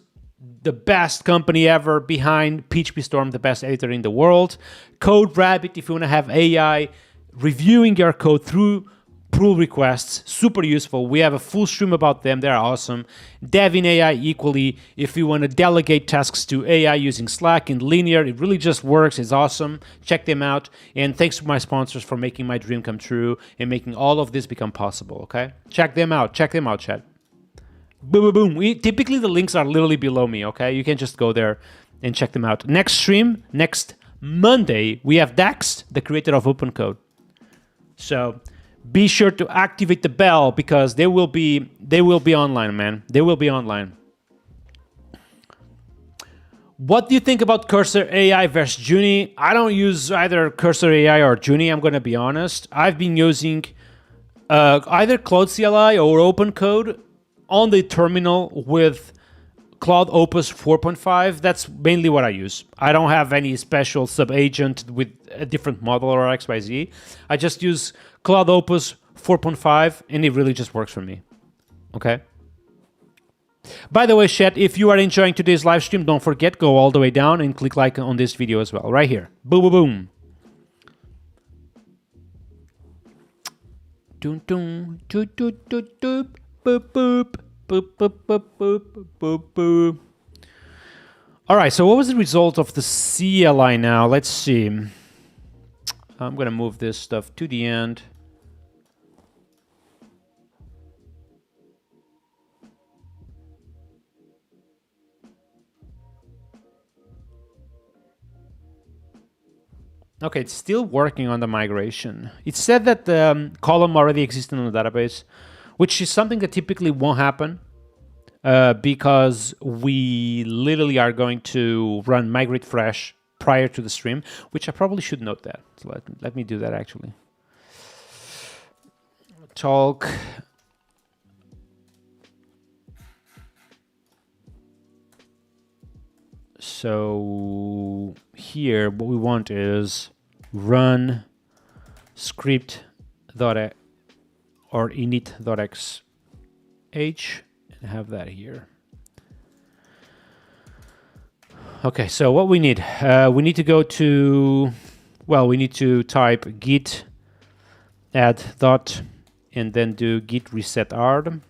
the best company ever behind PHP Storm, the best editor in the world. CodeRabbit, if you want to have AI reviewing your code through pull requests, super useful. We have a full stream about them. They're awesome. Devin AI equally, if you want to delegate tasks to AI using Slack and Linear, it really just works. It's awesome. Check them out. And thanks to my sponsors for making my dream come true and making all of this become possible, okay? Check them out. Check them out, chat. Boom, boom, boom. Typically, the links are literally below me, okay? You can just go there and check them out. Next stream, next Monday, we have Dax, the creator of OpenCode. So be sure to activate the bell because they will be online, man. They will be online. What do you think about Cursor AI versus Junie? I don't use either Cursor AI or Junie, I'm going to be honest. I've been using either Cloud CLI or OpenCode on the terminal with Cloud Opus 4.5. That's mainly what I use. I don't have any special sub-agent with a different model or XYZ. I just use Cloud Opus 4.5 and it really just works for me. Okay? By the way, chat, if you are enjoying today's live stream, don't forget, go all the way down and click like on this video as well. Right here. Boom, boom, boom. Dun, dun, dun, dun, dun, dun. Boop, boop, boop, boop, boop, boop, boop, boop. All right, so what was the result of the CLI now? Let's see. I'm going to move this stuff to the end. Okay, it's still working on the migration. It said that the column already existed in the database, which is something that typically won't happen because we literally are going to run migrate fresh prior to the stream, which I probably should note that. So let me do that actually. Talk. So here, what we want is run script or init.xh and have that here. Okay, so what we need to go to, well, we need to type git add dot and then do git reset ard.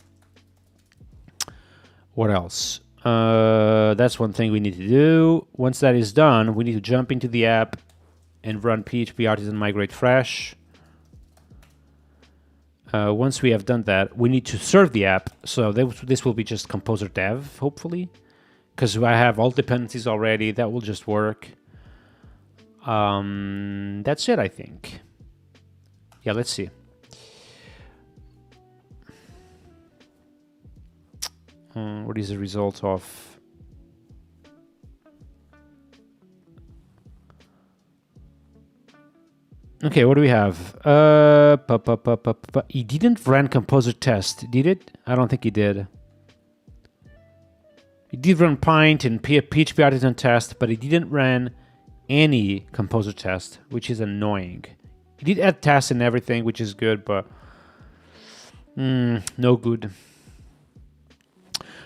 What else? That's one thing we need to do. Once that is done, we need to jump into the app and run php artisan migrate fresh. once we have done that, we need to serve the app. So this will be just composer dev, hopefully, because I have all dependencies already. That will just work. That's it, I think. Yeah, let's see. What is the result of... Okay, what do we have? He didn't run composer test, did it? I don't think he did. He did run Pint and PHP Artisan test, but he didn't run any composer test, which is annoying. He did add tests and everything, which is good, but no good.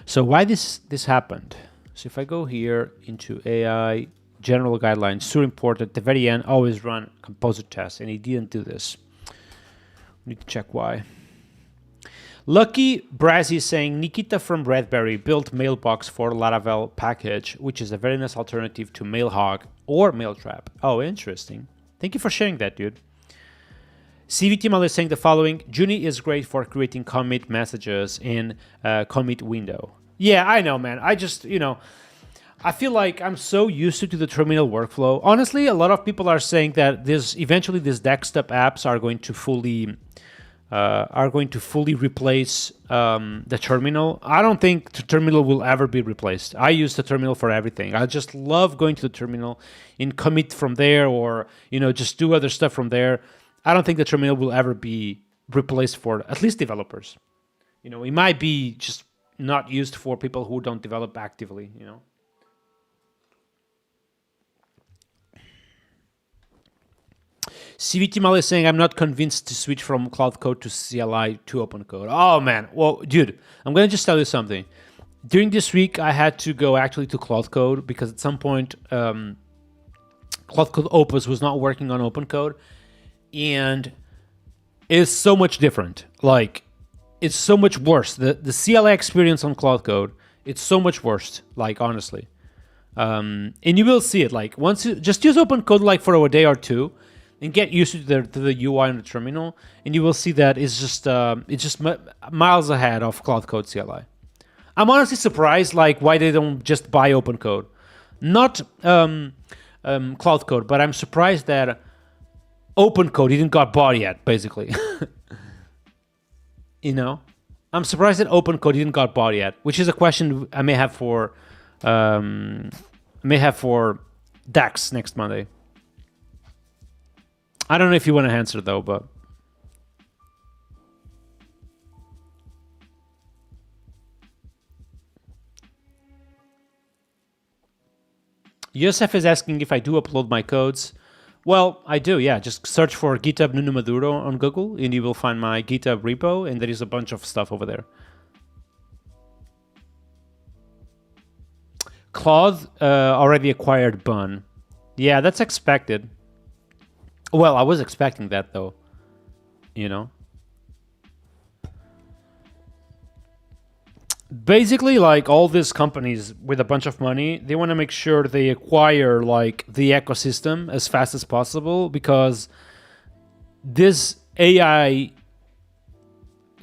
So why this happened? So if I go here into AI general guidelines, super important at the very end, always run composer tests, and he didn't do this. We need to check why. Lucky Brazzy is saying Nikita from Redberry built Mailbox for Laravel package, which is a very nice alternative to Mailhog or Mailtrap. Oh, interesting. Thank you for sharing that, dude. CVT Mal is saying the following: Juni is great for creating commit messages in commit window. Yeah, I know, man. I just, I feel like I'm so used to the terminal workflow. Honestly, a lot of people are saying that eventually these desktop apps are going to fully replace the terminal. I don't think the terminal will ever be replaced. I use the terminal for everything. I just love going to the terminal and commit from there, or just do other stuff from there. I don't think the terminal will ever be replaced for at least developers. It might be just not used for people who don't develop actively. CVT Mal is saying, I'm not convinced to switch from Cloud Code to CLI to Open Code. Oh, man. Well, dude, I'm going to just tell you something. During this week, I had to go actually to Cloud Code because at some point, Cloud Code Opus was not working on Open Code. And it's so much different. Like, it's so much worse. The CLI experience on Cloud Code, it's so much worse, like, honestly. And you will see it. Like, once you just use Open Code like for a day or two, and get used to the UI on the terminal, and you will see that it's just miles ahead of Cloud Code CLI. I'm honestly surprised, like, why they don't just buy Open Code, not Cloud Code, but I'm surprised that Open Code didn't got bought yet. Basically, I'm surprised that Open Code didn't got bought yet, which is a question I may have for Dax next Monday. I don't know if you want to answer, though, but... Yosef is asking if I do upload my codes. Well, I do, yeah. Just search for GitHub Nuno Maduro on Google, and you will find my GitHub repo, and there is a bunch of stuff over there. Claude already acquired Bun. Yeah, that's expected. Well, I was expecting that, though, Basically, like, all these companies with a bunch of money, they want to make sure they acquire, like, the ecosystem as fast as possible, because this AI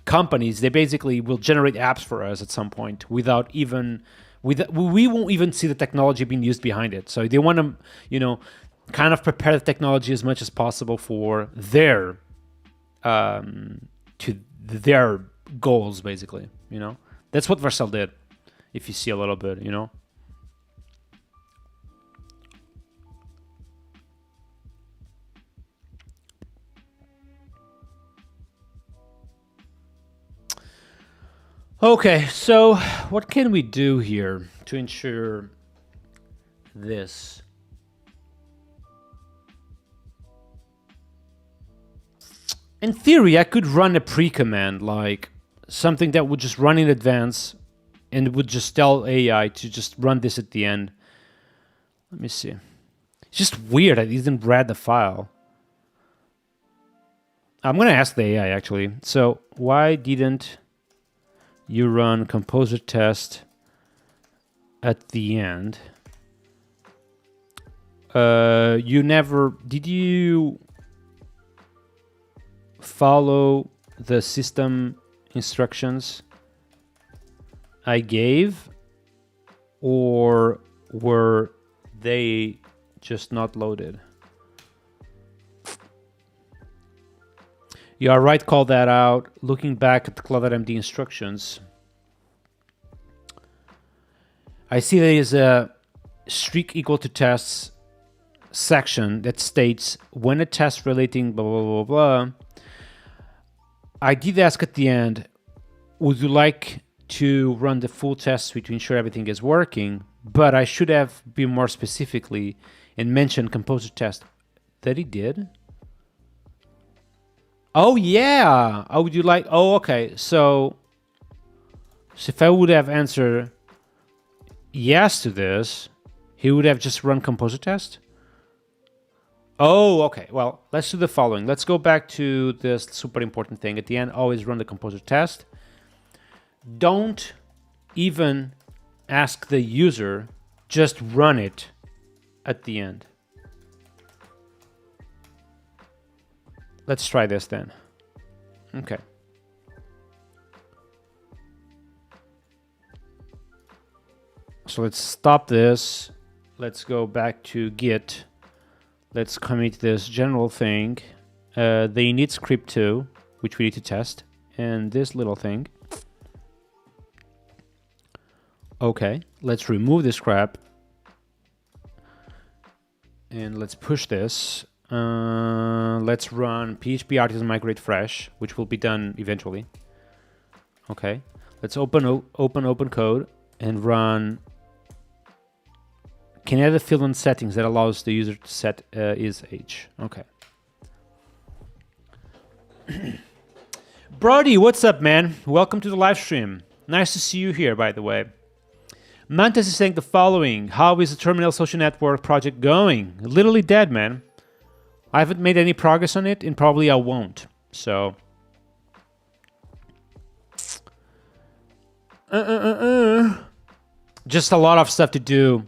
companies, they basically will generate apps for us at some point we won't even see the technology being used behind it. So they want to, kind of prepare the technology as much as possible for their goals, basically. That's what Vercel did. If you see a little bit, Okay, so what can we do here to ensure this? In theory, I could run a pre-command, like something that would just run in advance and would just tell AI to just run this at the end. Let me see. It's just weird I didn't read the file. I'm going to ask the AI, actually. So why didn't you run composer test at the end? Did you follow the system instructions I gave, or were they just not loaded? You are right, call that out. Looking back at the Cloud.md instructions, I see there is a streak equal to tests section that states when a test relating blah, blah, blah, blah. I did ask at the end, would you like to run the full test suite to ensure everything is working? But I should have been more specifically and mentioned composer test. That he did? Oh, yeah. Oh, would you like? Oh, okay. So if I would have answered yes to this, he would have just run composer test? Oh, okay. Well, let's do the following. Let's go back to this super important thing. At the end, always run the composer test. Don't even ask the user, just run it at the end. Let's try this then. Okay. So let's stop this. Let's go back to Git. Let's commit this general thing. The init script 2, which we need to test. And this little thing. Okay, let's remove this crap. And let's push this. Let's run PHP artisan migrate fresh, which will be done eventually. Okay, let's open code and run. Can add a field on settings that allows the user to set is age. Okay. Brody, what's up, man? Welcome to the live stream. Nice to see you here, by the way. Mantis is saying the following. How is the Terminal Social Network project going? Literally dead, man. I haven't made any progress on it, and probably I won't. So... Just a lot of stuff to do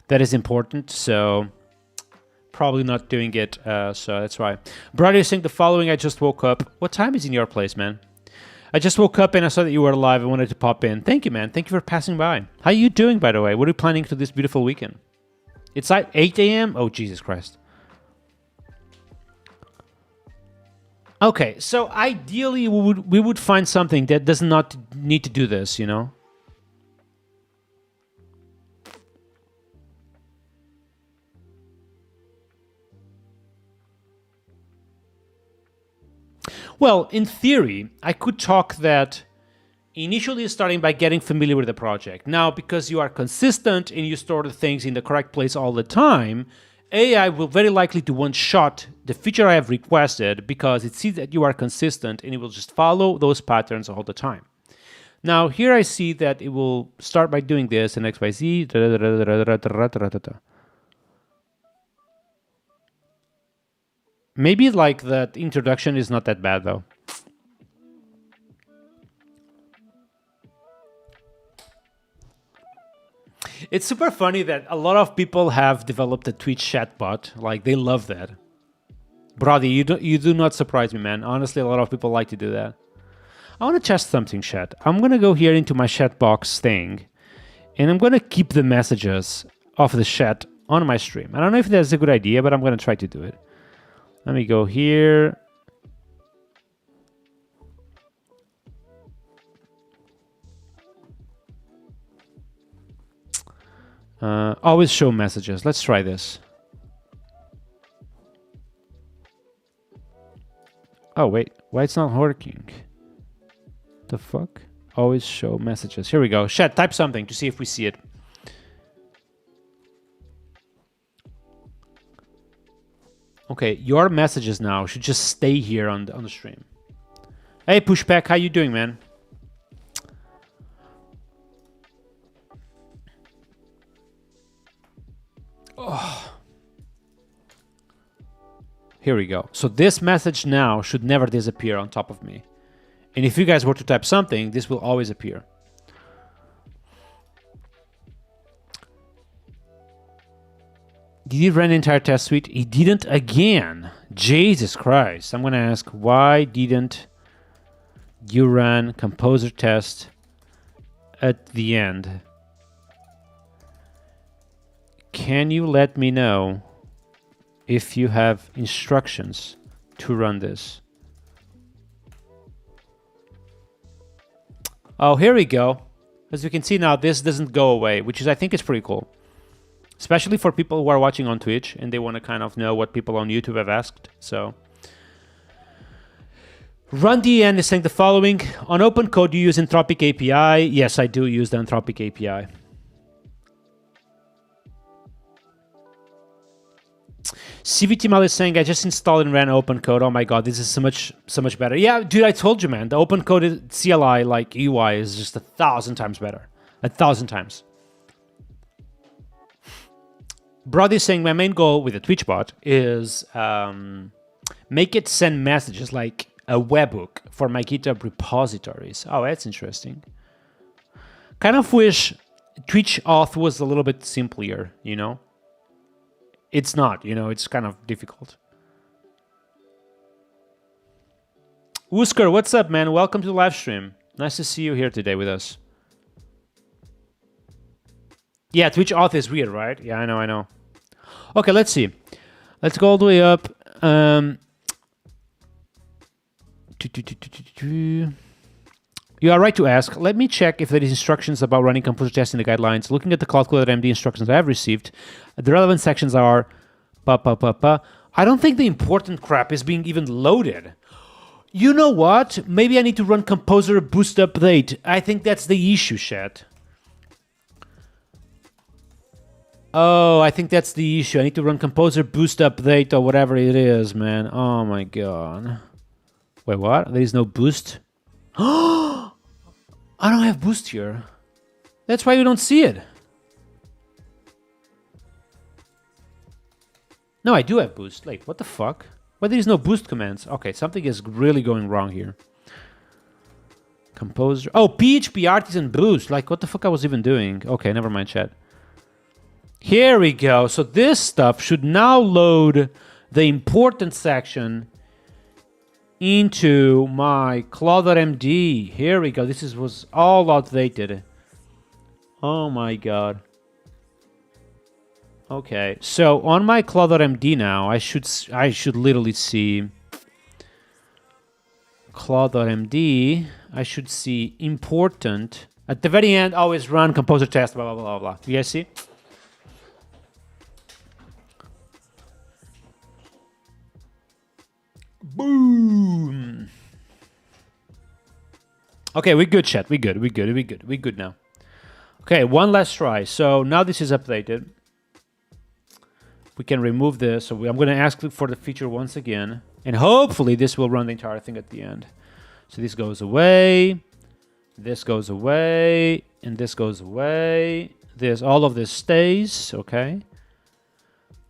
that is important, so... Probably not doing it, so that's why. Brother is saying the following. I just woke up. What time is in your place, man? I just woke up and I saw that you were alive. I wanted to pop in. Thank you, man. Thank you for passing by. How are you doing, by the way? What are you planning for this beautiful weekend? It's like 8 a.m.? Oh, Jesus Christ. Okay, so ideally we would find something that does not need to do this, you know? Well, in theory, I could talk that initially starting by getting familiar with the project. Now, because you are consistent and you store the things in the correct place all the time, AI will very likely to one-shot the feature I have requested because it sees that you are consistent and it will just follow those patterns all the time. Now, here I see that it will start by doing this and XYZ. Maybe like that introduction is not that bad though. It's super funny that a lot of people have developed a Twitch chatbot. Like they love that. Brody, you do not surprise me, man. Honestly, a lot of people like to do that. I want to test something, chat. I'm gonna go here into my chat box thing, and I'm gonna keep the messages of the chat on my stream. I don't know if that's a good idea, but I'm gonna try to do it. Let me go here. Always show messages. Let's try this. Oh, wait. Why it's not working? The fuck? Always show messages. Here we go. Chat, type something to see if we see it. Okay, your messages now should just stay here on the stream. Hey, Pushback, how you doing, man? Oh. Here we go. So this message now should never disappear on top of me. And if you guys were to type something, this will always appear. Did he run the entire test suite? He didn't again. Jesus Christ. I'm going to ask, why didn't you run composer test at the end. Can you let me know if you have instructions to run this? Oh, here we go. As you can see now, this doesn't go away, which is, I think, is pretty cool. Especially for people who are watching on Twitch and they want to kind of know what people on YouTube have asked. So, RunDN is saying the following. On OpenCode, you use Anthropic API. Yes, I do use the Anthropic API. CVT Mal is saying, I just installed and ran OpenCode. Oh my god, this is so much better. Yeah, dude, I told you, man. The OpenCode CLI, like UI, is just 1,000 times better. 1,000 times. Brody is saying, my main goal with the Twitch bot is make it send messages like a webhook for my GitHub repositories. Oh, that's interesting. Kind of wish Twitch auth was a little bit simpler, you know? It's not, you know, it's kind of difficult. Usker, what's up, man? Welcome to the live stream. Nice to see you here today with us. Yeah, Twitch auth is weird, right? Yeah, I know. Okay, let's see. Let's go all the way up. You are right to ask. Let me check if there is instructions about running composer tests in the guidelines. Looking at the Cloud-Code.md instructions I have received, the relevant sections are I don't think the important crap is being even loaded. You know what? Maybe I need to run composer boost update. I think that's the issue, chat. Oh, I think that's the issue. I need to run composer boost update or whatever it is, man. Oh my god. Wait, what? There is no boost? I don't have boost here. That's why you don't see it. No, I do have boost. Like, what the fuck? Why there is no boost commands? Okay, something is really going wrong here. Composer. Oh, PHP artisan boost. Like, what the fuck I was even doing? Okay, never mind, chat. Here we go. So this stuff should now load the important section into my Claude.md. Here we go. This was all outdated. Oh my god. Okay, so on my Claude.md now, I should literally see Claude.md. I should see important at the very end. Always run composer test. Blah blah blah blah. You guys see? Boom. Okay, we're good, chat. We're good now. Okay, one last try. So now this is updated. We can remove this. So I'm going to ask for the feature once again. And hopefully this will run the entire thing at the end. So this goes away. This goes away. And this goes away. All of this stays. Okay.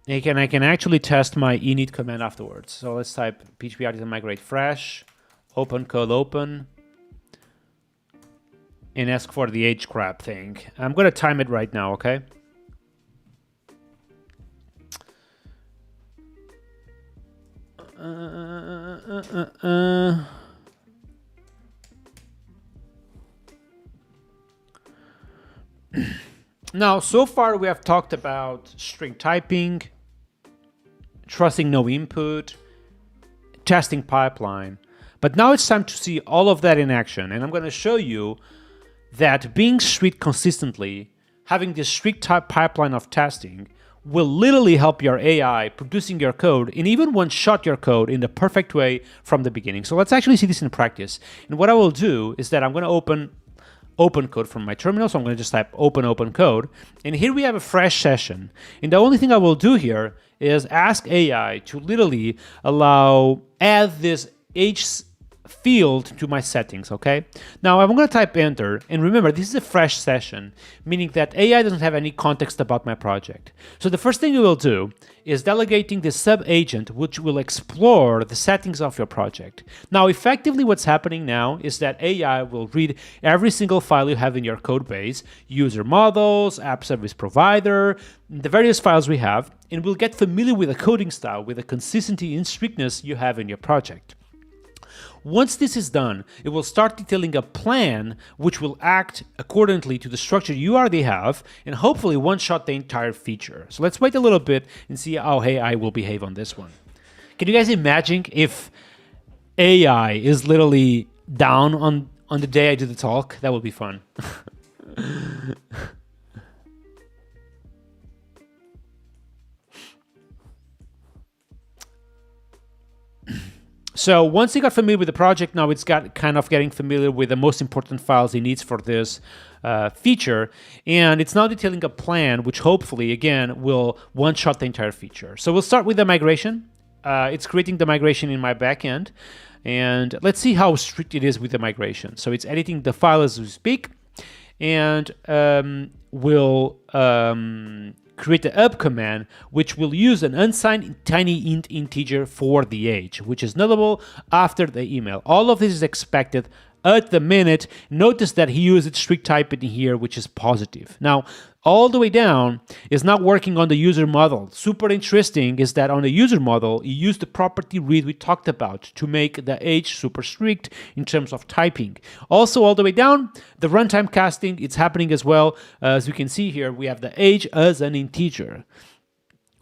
And I can actually test my init command afterwards. So let's type php artisan migrate fresh, open code open, and ask for the hgrab thing. I'm going to time it right now, okay? Now, so far we have talked about string typing, trusting no input, testing pipeline. But now it's time to see all of that in action. And I'm going to show you that being strict consistently, having this strict type pipeline of testing, will literally help your AI producing your code and even one-shot your code in the perfect way from the beginning. So let's actually see this in practice. And what I will do is that I'm going to open code from my terminal. So I'm going to just type open code. And here we have a fresh session. And the only thing I will do here is ask AI to literally add this H field to my settings, okay? Now I'm going to type enter, and remember, this is a fresh session, meaning that AI doesn't have any context about my project. So the first thing you will do is delegating the sub-agent, which will explore the settings of your project. Now, effectively what's happening now is that AI will read every single file you have in your code base, user models, app service provider, the various files we have, and will get familiar with the coding style, with the consistency and strictness you have in your project. Once this is done, it will start detailing a plan which will act accordingly to the structure you already have and hopefully one-shot the entire feature. So let's wait a little bit and see how AI will behave on this one. Can you guys imagine if AI is literally down on the day I do the talk? That would be fun. So once he got familiar with the project, now it's got kind of getting familiar with the most important files he needs for this feature. And it's now detailing a plan, which hopefully, again, will one-shot the entire feature. So we'll start with the migration. It's creating the migration in my backend. And let's see how strict it is with the migration. So it's editing the file as we speak. And we'll create the up command, which will use an unsigned tiny int integer for the age, which is nullable after the email. All of this is expected at the minute. Notice that he used strict type in here, which is positive. Now, all the way down is not working on the user model. Super interesting is that on the user model, he used the property read we talked about to make the age super strict in terms of typing. Also, all the way down, the runtime casting, it's happening as well. As we can see here, we have the age as an integer.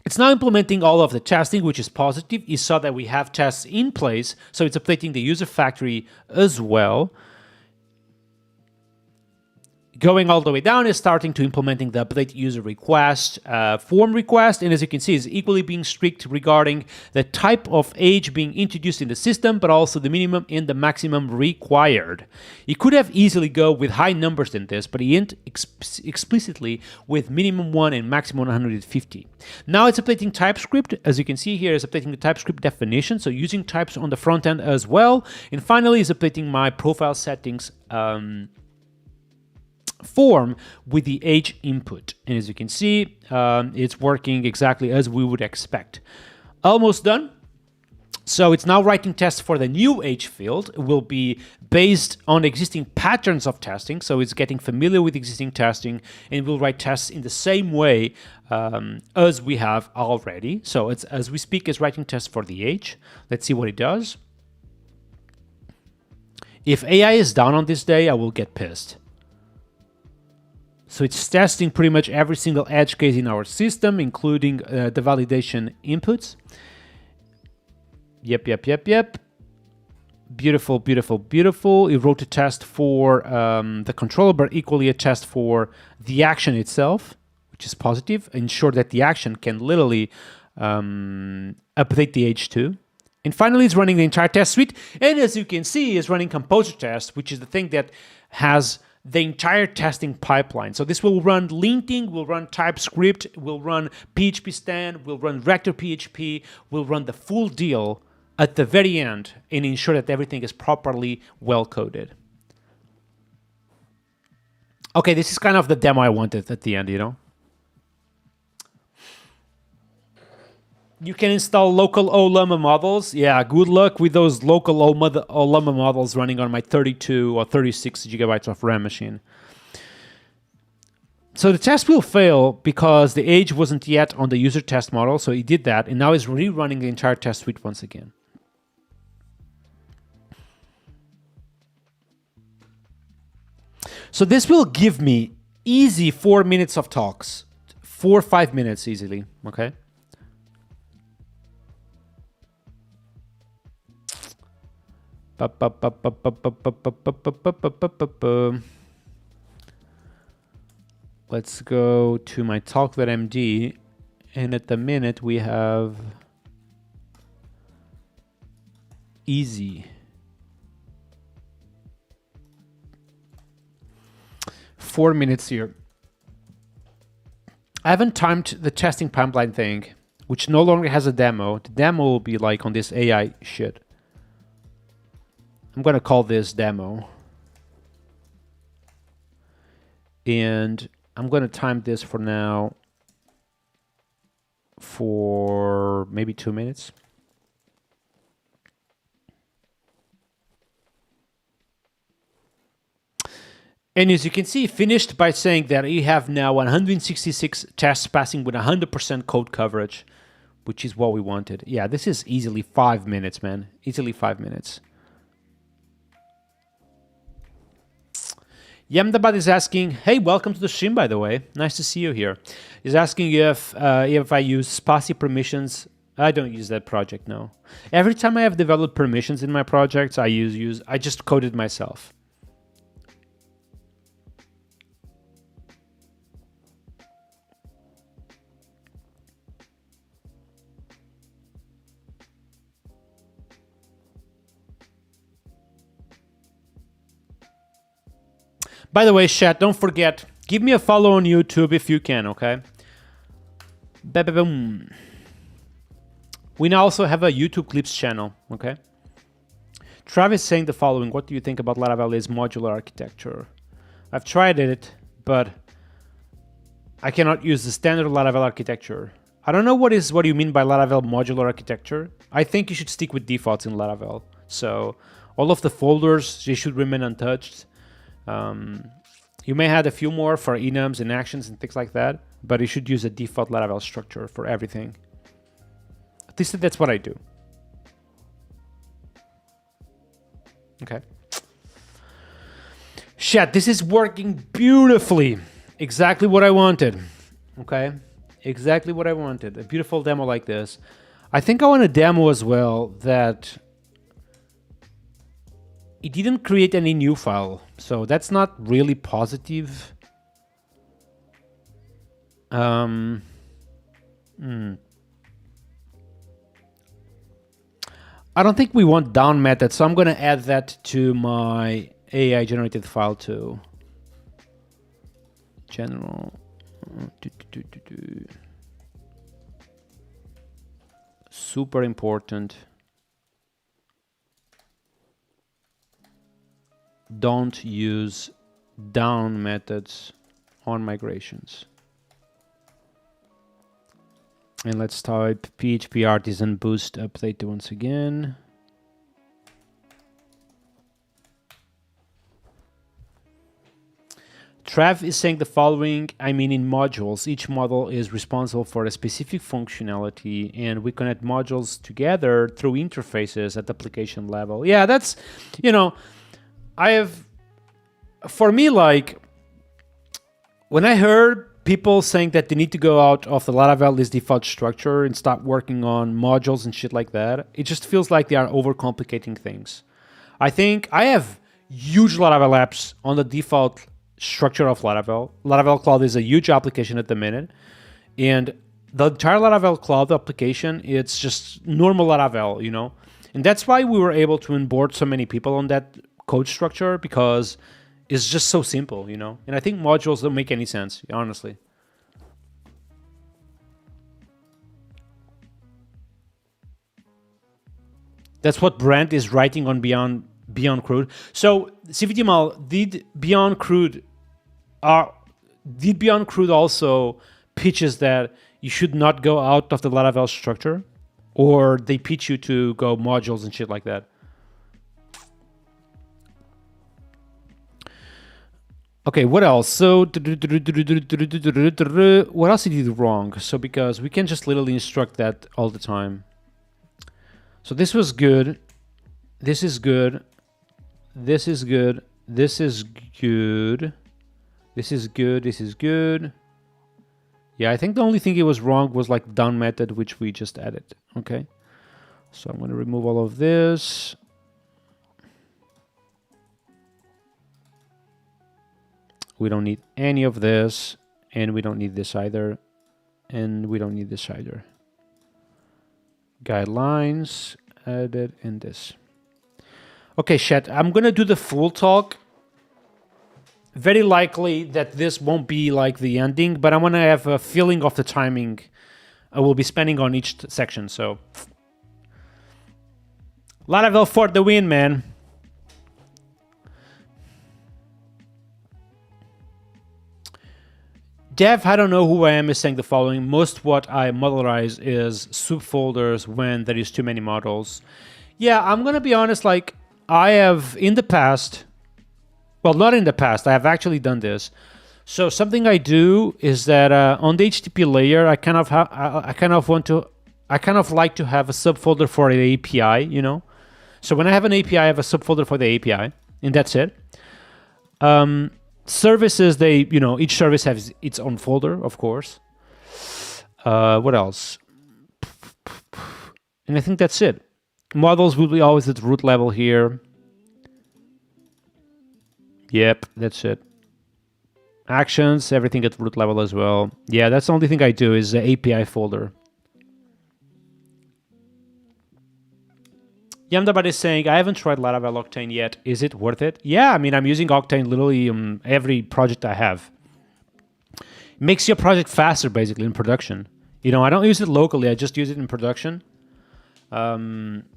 It's now implementing all of the testing, which is positive. You saw that we have tests in place, so it's updating the user factory as well. Going all the way down is starting to implementing the update user request, form request, and as you can see, is equally being strict regarding the type of age being introduced in the system, but also the minimum and the maximum required. You could have easily go with high numbers than this, but he went explicitly with minimum 1 and maximum 150. Now it's updating TypeScript. As you can see here, it's updating the TypeScript definition, so using types on the front end as well. And finally, is updating my profile settings form with the age input. And as you can see, it's working exactly as we would expect. Almost done. So it's now writing tests for the new age field. It will be based on existing patterns of testing. So it's getting familiar with existing testing and will write tests in the same way as we have already. So it's, as we speak, is writing tests for the age. Let's see what it does. If AI is down on this day, I will get pissed. So it's testing pretty much every single edge case in our system, including the validation inputs. Yep. Beautiful, beautiful, beautiful. It wrote a test for the controller, but equally a test for the action itself, which is positive. Ensure that the action can literally update the age too. And finally, it's running the entire test suite. And as you can see, it's running composer test, which is the thing that has the entire testing pipeline. So this will run linting, will run TypeScript, will run PHP stand, will run Rector PHP, will run the full deal at the very end and ensure that everything is properly well coded. Okay, this is kind of the demo I wanted at the end, you know? You can install local Ollama models. Yeah, good luck with those local Ollama models running on my 32 or 36 gigabytes of RAM machine. So the test will fail because the age wasn't yet on the user test model, so he did that, and now he's rerunning the entire test suite once again. So this will give me easy 4 minutes of talks, 4 or 5 minutes easily, okay? Let's go to my talk.md, and at the minute we have easy. 4 minutes here. I haven't timed the testing pipeline thing, which no longer has a demo. The demo will be like on this AI shit. I'm going to call this demo. And I'm going to time this for now for maybe 2 minutes. And as you can see, finished by saying that you have now 166 tests passing with 100% code coverage, which is what we wanted. Yeah, this is easily 5 minutes, man. Easily 5 minutes. Yamdabad is asking, hey, welcome to the stream, by the way. Nice to see you here. He's asking if I use spaCy permissions. I don't use that project, no. Every time I have developed permissions in my projects, I just code it myself. By the way, chat, don't forget, give me a follow on YouTube if you can, okay? Ba-ba-boom. We now also have a YouTube Clips channel, okay? Travis saying the following: what do you think about Laravel's modular architecture? I've tried it, but I cannot use the standard Laravel architecture. I don't know what you mean by Laravel modular architecture. I think you should stick with defaults in Laravel. So all of the folders, they should remain untouched. You may add a few more for enums and actions and things like that, but you should use a default Laravel structure for everything. At least that's what I do. Okay. Chat, this is working beautifully. Exactly what I wanted. Okay. Exactly what I wanted. A beautiful demo like this. I think I want a demo as well that it didn't create any new file, so that's not really positive. I don't think we want down method, so I'm going to add that to my AI generated file too. General. Super important. Don't use down methods on migrations. And let's type PHP artisan boost update once again. Trav is saying the following: I mean, in modules, each model is responsible for a specific functionality, and we connect modules together through interfaces at the application level. Yeah, that's, for me, like, when I heard people saying that they need to go out of the Laravel's default structure and start working on modules and shit like that, it just feels like they are overcomplicating things. I think I have huge Laravel apps on the default structure of Laravel. Laravel Cloud is a huge application at the minute, and the entire Laravel Cloud application, it's just normal Laravel, And that's why we were able to onboard so many people on that code structure, because it's just so simple, And I think modules don't make any sense, honestly. That's what Brent is writing on Beyond Crude. So CVTML, did Beyond Crude also pitches that you should not go out of the Laravel structure, or they pitch you to go modules and shit like that? Okay, what else? So what else did he do wrong? So because we can just literally instruct that all the time. So this was good. This is good. This is good. This is good. This is good. This is good. Yeah, I think the only thing it was wrong was like down method, which we just added. Okay. So I'm going to remove all of this. We don't need any of this, and we don't need this either, and we don't need this either. Guidelines, added in this. Okay, chat, I'm gonna do the full talk. Very likely that this won't be like the ending, but I wanna have a feeling of the timing I will be spending on each section, so. Laravel for the win, man. Dev, I don't know who I am, is saying the following: most what I modularize is subfolders when there is too many models. Yeah, I'm gonna be honest, like, I have in the past, well, not in the past, I have actually done this. So something I do is that on the HTTP layer, I kind of like to have a subfolder for the API, So when I have an API, I have a subfolder for the API, and that's it. Services, they, each service has its own folder, of course. What else? And I think that's it. Models will be always at root level here. Yep, that's it. Actions, everything at root level as well. Yeah, that's the only thing I do is the API folder. Yamdabat is saying, I haven't tried Laravel Octane yet. Is it worth it? Yeah, I mean, I'm using Octane literally on every project I have. It makes your project faster, basically, in production. I don't use it locally. I just use it in production. With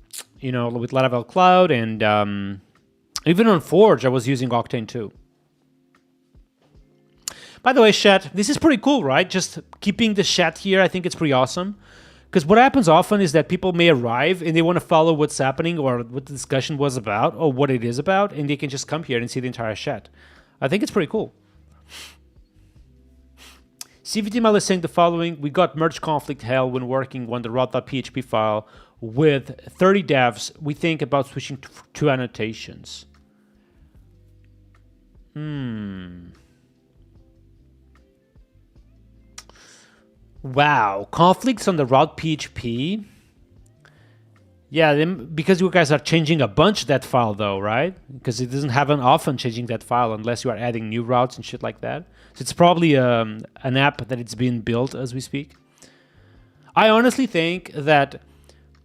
Laravel Cloud, and even on Forge, I was using Octane too. By the way, chat, this is pretty cool, right? Just keeping the chat here, I think it's pretty awesome. Because what happens often is that people may arrive and they want to follow what's happening or what the discussion was about or what it is about, and they can just come here and see the entire chat. I think it's pretty cool. CVTML is saying the following: we got merge conflict hell when working on the route.php file with 30 devs. We think about switching to annotations. Wow, conflicts on the route PHP. Yeah, because you guys are changing a bunch of that file though, right? Because it doesn't happen often changing that file unless you are adding new routes and shit like that. So it's probably an app that it's being built as we speak. I honestly think that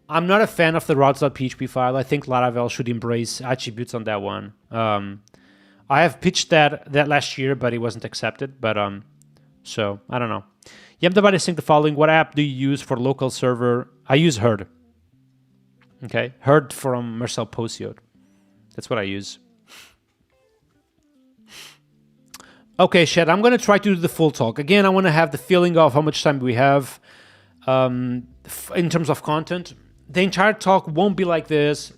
I'm not a fan of the routes.php file. I think Laravel should embrace attributes on that one. I have pitched that last year, but it wasn't accepted. But so I don't know. Yamdabat is saying the following: what app do you use for local server? I use Herd. Okay, Herd from Marcel Posiot. That's what I use. Okay, Shed, I'm going to try to do the full talk. Again, I want to have the feeling of how much time we have in terms of content. The entire talk won't be like this.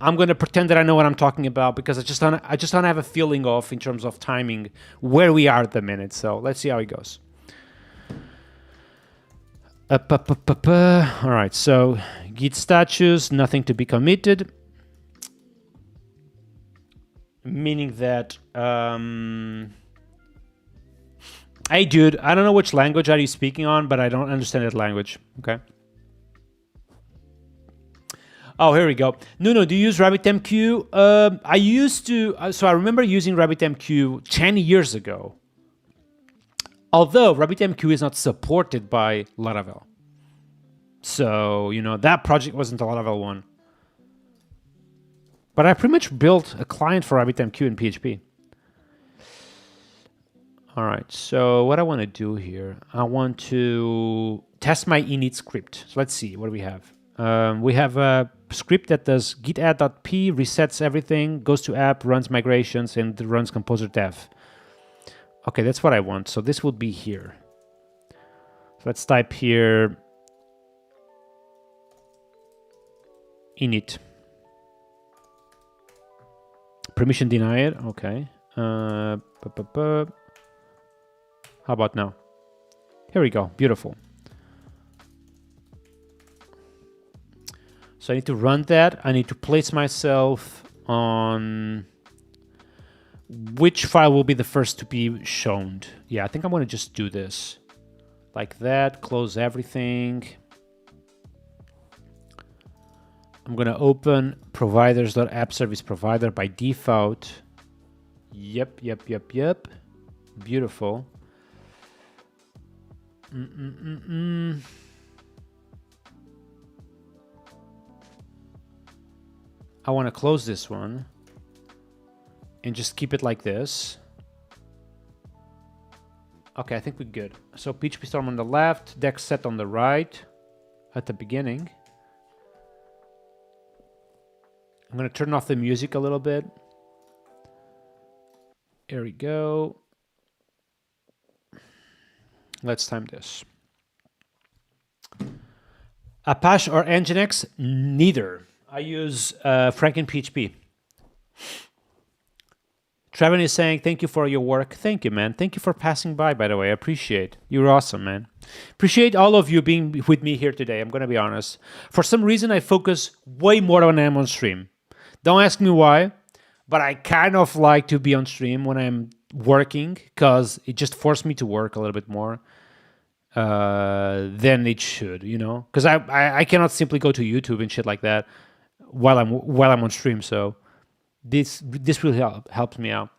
I'm going to pretend that I know what I'm talking about because I just want to have a feeling of, in terms of timing, where we are at the minute. So let's see how it goes. All right, so Git status, nothing to be committed. Meaning that, hey dude, I don't know which language are you speaking on, but I don't understand that language, okay? Oh, here we go. No, do you use RabbitMQ? I used to, so I remember using RabbitMQ 10 years ago. Although RabbitMQ is not supported by Laravel. So, that project wasn't a Laravel one. But I pretty much built a client for RabbitMQ in PHP. All right, so what I want to do here, I want to test my init script. So let's see, what do we have? We have a script that does git add.p, resets everything, goes to app, runs migrations, and runs composer dev. Okay, that's what I want. So this will be here. So let's type here init. Permission denied. Okay. How about now? Here we go. Beautiful. So I need to run that. I need to place myself on which file will be the first to be shown. Yeah, I think I'm going to just do this. Like that. Close everything. I'm going to open providers.appServiceProvider by default. Yep. Beautiful. I want to close this one and just keep it like this. Okay, I think we're good. So PHP Storm on the left, Dex set on the right at the beginning. I'm going to turn off the music a little bit. Here we go. Let's time this. Apache or Nginx? Neither. I use FrankenPHP. Trevin is saying, thank you for your work. Thank you, man. Thank you for passing by the way. I appreciate. You're awesome, man. Appreciate all of you being with me here today. I'm going to be honest. For some reason, I focus way more when I'm on stream. Don't ask me why, but I kind of like to be on stream when I'm working because it just forced me to work a little bit more than it should, because I cannot simply go to YouTube and shit like that while I'm on stream. So this really helps me out.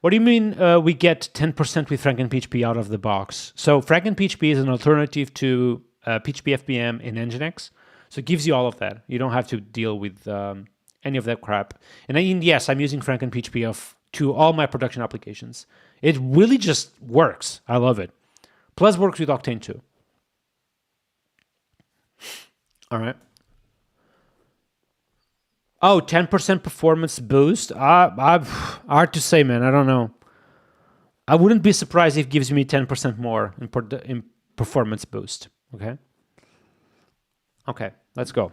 What do you mean we get 10% with FrankenPHP out of the box? So FrankenPHP is an alternative to PHP FPM in Nginx. So it gives you all of that. You don't have to deal with any of that crap. And yes, I'm using FrankenPHP to all my production applications. It really just works. I love it. Plus works with Octane too. All right. Oh, 10% performance boost? Hard to say, man. I don't know. I wouldn't be surprised if it gives me 10% more in performance boost. Okay? Okay, let's go.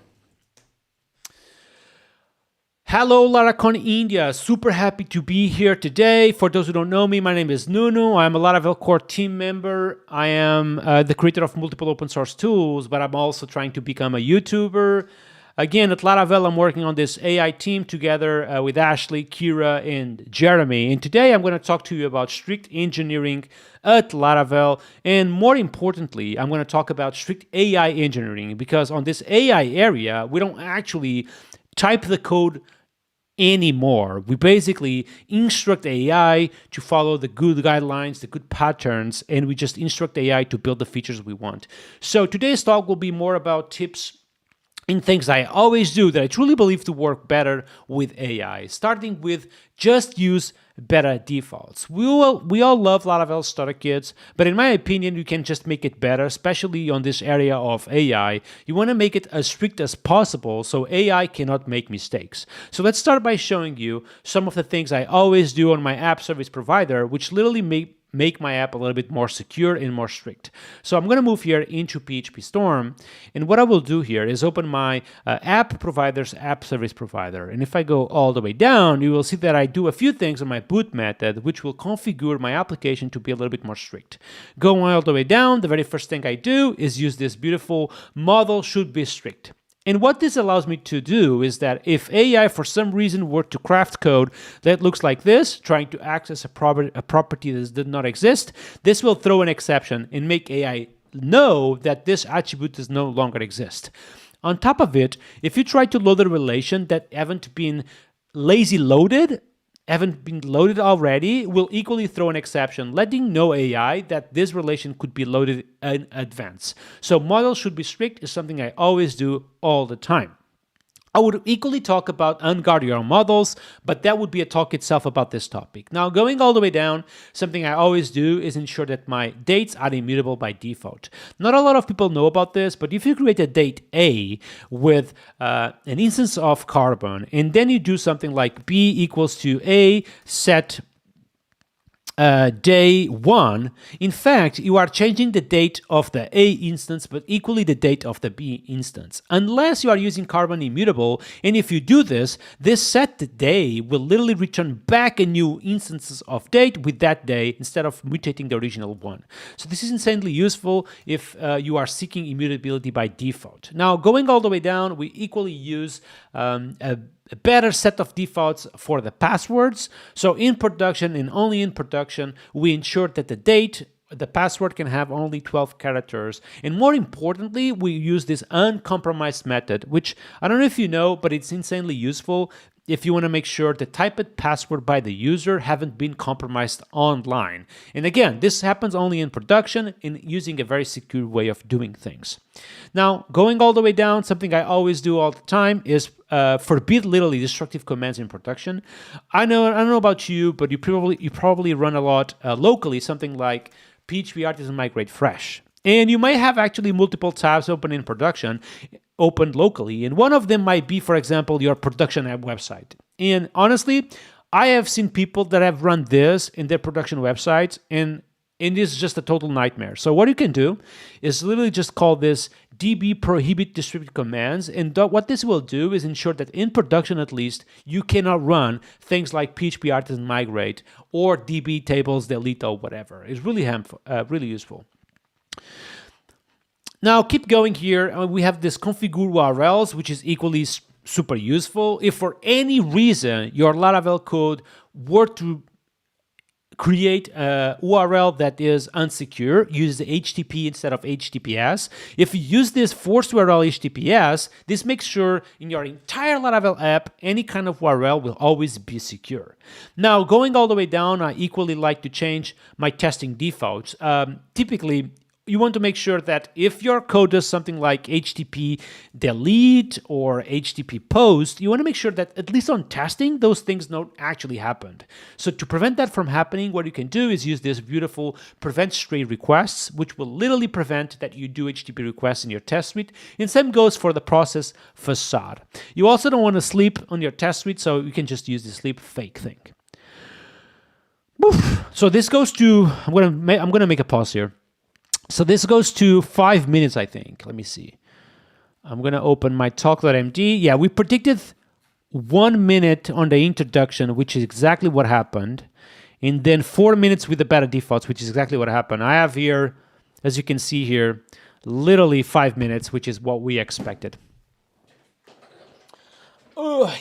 Hello, Laracon India. Super happy to be here today. For those who don't know me, my name is Nuno. I'm a Laravel core team member. I am the creator of multiple open source tools, but I'm also trying to become a YouTuber. Again, at Laravel, I'm working on this AI team together with Ashley, Kira, and Jeremy. And today I'm going to talk to you about strict engineering at Laravel. And more importantly, I'm going to talk about strict AI engineering, because on this AI area, we don't actually type the code anymore. We basically instruct AI to follow the good guidelines, the good patterns, and we just instruct AI to build the features we want. So today's talk will be more about tips in things I always do that I truly believe to work better with AI, starting with just use better defaults. We all love Laravel starter kits, but in my opinion, you can just make it better, especially on this area of AI. You want to make it as strict as possible so AI cannot make mistakes. So let's start by showing you some of the things I always do on my app service provider, which literally make my app a little bit more secure and more strict. So I'm going to move here into PHP Storm, and what I will do here is open my app provider's app service provider. And if I go all the way down, you will see that I do a few things on my boot method, which will configure my application to be a little bit more strict. Going all the way down, the very first thing I do is use this beautiful model should be strict. And what this allows me to do is that if AI for some reason were to craft code that looks like this, trying to access a property that did not exist, this will throw an exception and make AI know that this attribute does no longer exist. On top of it, if you try to load a relation that haven't been loaded already, will equally throw an exception, letting know AI that this relation could be loaded in advance. So models should be strict is something I always do all the time. I would equally talk about unguard your models, but that would be a talk itself about this topic. Now, going all the way down, something I always do is ensure that my dates are immutable by default. Not a lot of people know about this, but if you create a date A with an instance of Carbon, and then you do something like B equals to A set day 1, in fact, you are changing the date of the A instance, but equally the date of the B instance, unless you are using Carbon immutable. And if you do this, this set day will literally return back a new instances of date with that day instead of mutating the original one. So this is insanely useful if you are seeking immutability by default. Now, going all the way down, we equally use a better set of defaults for the passwords. So in production and only in production, we ensure that the password can have only 12 characters. And more importantly, we use this uncompromised method, which I don't know if you know, but it's insanely useful if you want to make sure the typed password by the user haven't been compromised online. And again, this happens only in production and using a very secure way of doing things. Now, going all the way down, something I always do all the time is forbid literally destructive commands in production. I don't know about you, but you probably run a lot locally, something like PHP Artisan Migrate Fresh. And you might have actually multiple tabs open in production, opened locally. And one of them might be, for example, your production app website. And honestly, I have seen people that have run this in their production websites, and it is just a total nightmare. So what you can do is literally just call this db prohibit distributed commands. And what this will do is ensure that in production, at least, you cannot run things like PHP Artisan Migrate or db tables delete or whatever. It's really useful. Now keep going here. We have this configure URLs, which is equally super useful. If for any reason your Laravel code were to create a URL that is unsecure, use the HTTP instead of HTTPS. If you use this forced URL HTTPS, this makes sure in your entire Laravel app, any kind of URL will always be secure. Now, going all the way down, I equally like to change my testing defaults. Typically, you want to make sure that if your code does something like HTTP delete or HTTP post, you want to make sure that at least on testing, those things don't actually happen. So to prevent that from happening, what you can do is use this beautiful prevent stray requests, which will literally prevent that you do HTTP requests in your test suite. And same goes for the process facade. You also don't want to sleep on your test suite, so you can just use the sleep fake thing. Woof. So this goes to, I'm gonna make a pause here. So this goes to 5 minutes, I think. Let me see. I'm going to open my talk.md. Yeah, we predicted 1 minute on the introduction, which is exactly what happened. And then 4 minutes with the beta defaults, which is exactly what happened. I have here, as you can see here, literally 5 minutes, which is what we expected. Ugh.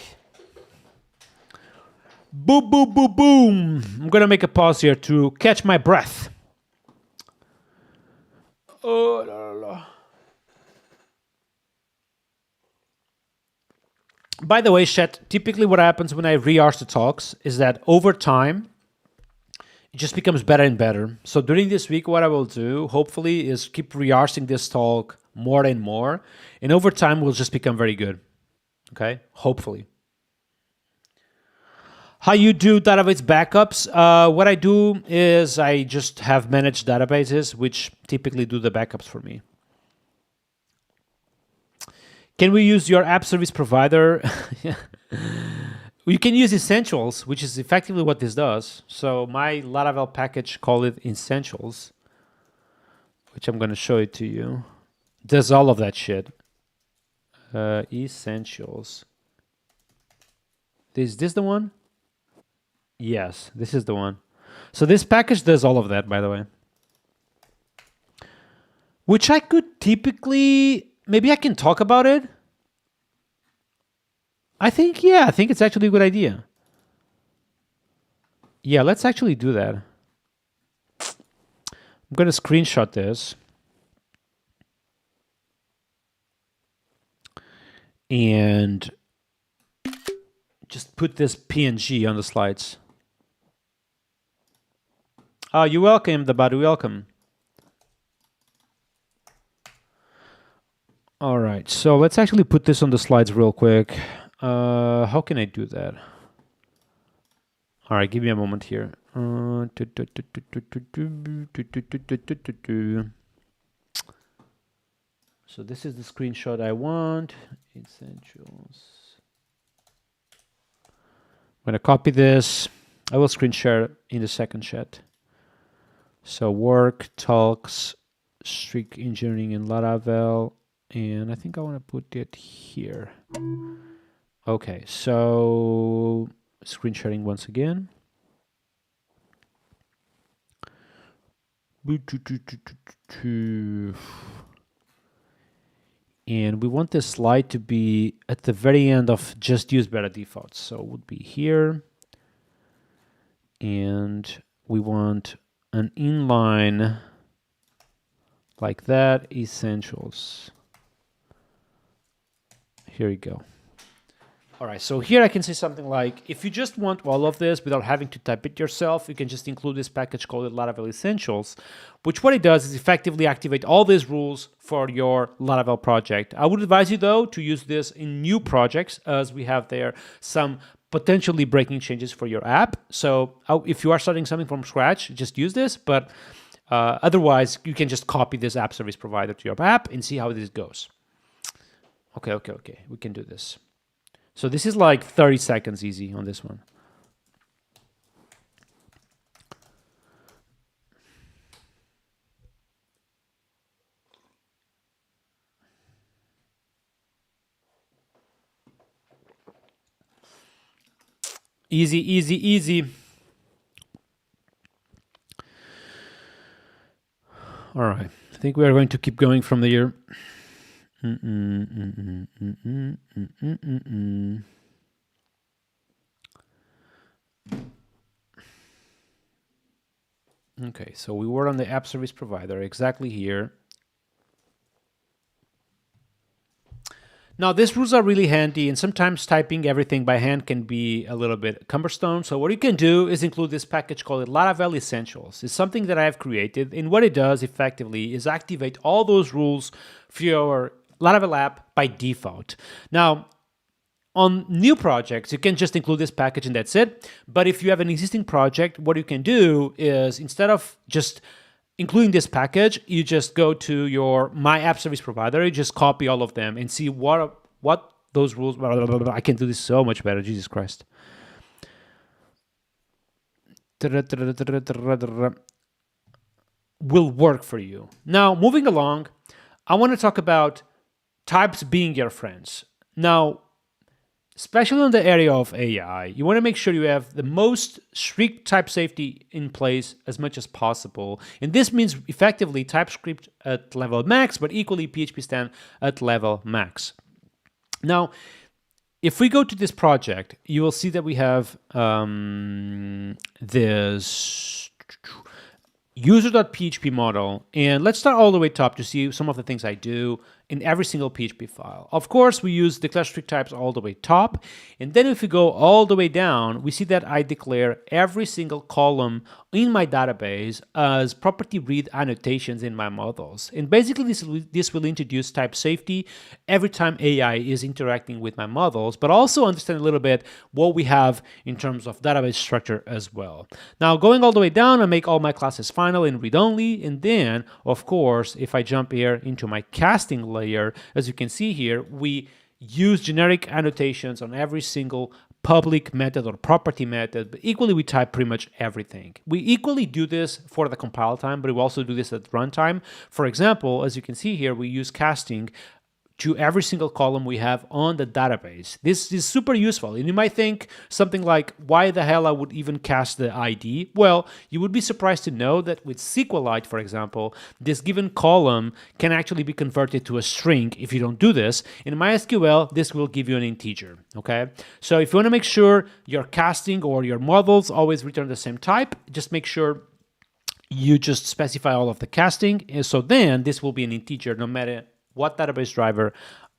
Boom, boom, boom, boom. I'm going to make a pause here to catch my breath. Oh, la, la, la. By the way, chat, typically what happens when I rehearse the talks is that over time, it just becomes better and better. So during this week, what I will do, hopefully, is keep rehearsing this talk more and more. And over time, we'll just become very good. Okay? Hopefully. How you do database backups? What I do is I just have managed databases, which typically do the backups for me. Can we use your app service provider? You can use Essentials, which is effectively what this does. So my Laravel package, call it Essentials, which I'm going to show it to you. Does all of that shit. Essentials. Is this the one? Yes, this is the one. So this package does all of that, by the way. Which I could typically, maybe I can talk about it. I think it's actually a good idea. Yeah, let's actually do that. I'm going to screenshot this. And just put this PNG on the slides. Oh, you're welcome, the buddy, welcome. All right, so let's actually put this on the slides real quick. How can I do that? All right, give me a moment here. So this is the screenshot I want. Essentials. I'm going to copy this. I will screen share in the second chat. So work, talks, strict engineering in Laravel, and I think I want to put it here. Okay, so screen sharing once again. And we want this slide to be at the very end of just use beta defaults. So it would be here. And we want an inline like that, essentials. Here we go. All right, so here I can say something like, if you just want all of this without having to type it yourself, you can just include this package called Laravel Essentials, which what it does is effectively activate all these rules for your Laravel project. I would advise you, though, to use this in new projects, as we have there some potentially breaking changes for your app. So if you are starting something from scratch, just use this, but otherwise, you can just copy this app service provider to your app and see how this goes. Okay, we can do this. So this is like 30 seconds easy on this one. Easy, easy, easy. All right, think we are going to keep going from there. Okay, so we were on the app service provider, exactly here. Now, these rules are really handy, and sometimes typing everything by hand can be a little bit cumbersome. So what you can do is include this package called Laravel Essentials. It's something that I have created, and what it does effectively is activate all those rules for your Laravel app by default. Now, on new projects, you can just include this package and that's it. But if you have an existing project, what you can do is instead of just including this package, you just go to your My App Service Provider, you just copy all of them and see what those rules, I can do this so much better, Jesus Christ. Will work for you. Now, moving along, I want to talk about types being your friends. Now, especially in the area of AI, you want to make sure you have the most strict type safety in place as much as possible. And this means effectively TypeScript at level max, but equally PHP Stan at level max. Now, if we go to this project, you will see that we have this user.php model. And let's start all the way top to see some of the things I do in every single PHP file. Of course, we use declare strict types all the way top. And then if we go all the way down, we see that I declare every single column in my database as property read annotations in my models. And basically, this will introduce type safety every time AI is interacting with my models, but also understand a little bit what we have in terms of database structure as well. Now, going all the way down, I make all my classes final and read-only. And then, of course, if I jump here into my casting layer, as you can see here, we use generic annotations on every single public method or property method, but equally we type pretty much everything. We equally do this for the compile time, but we also do this at runtime. For example, as you can see here, we use casting to every single column we have on the database. This is super useful. And you might think something like, why the hell I would even cast the ID? Well, you would be surprised to know that with SQLite, for example, this given column can actually be converted to a string if you don't do this. In MySQL, this will give you an integer, okay? So if you want to make sure your casting or your models always return the same type, just make sure you just specify all of the casting. And so then this will be an integer no matter what database driver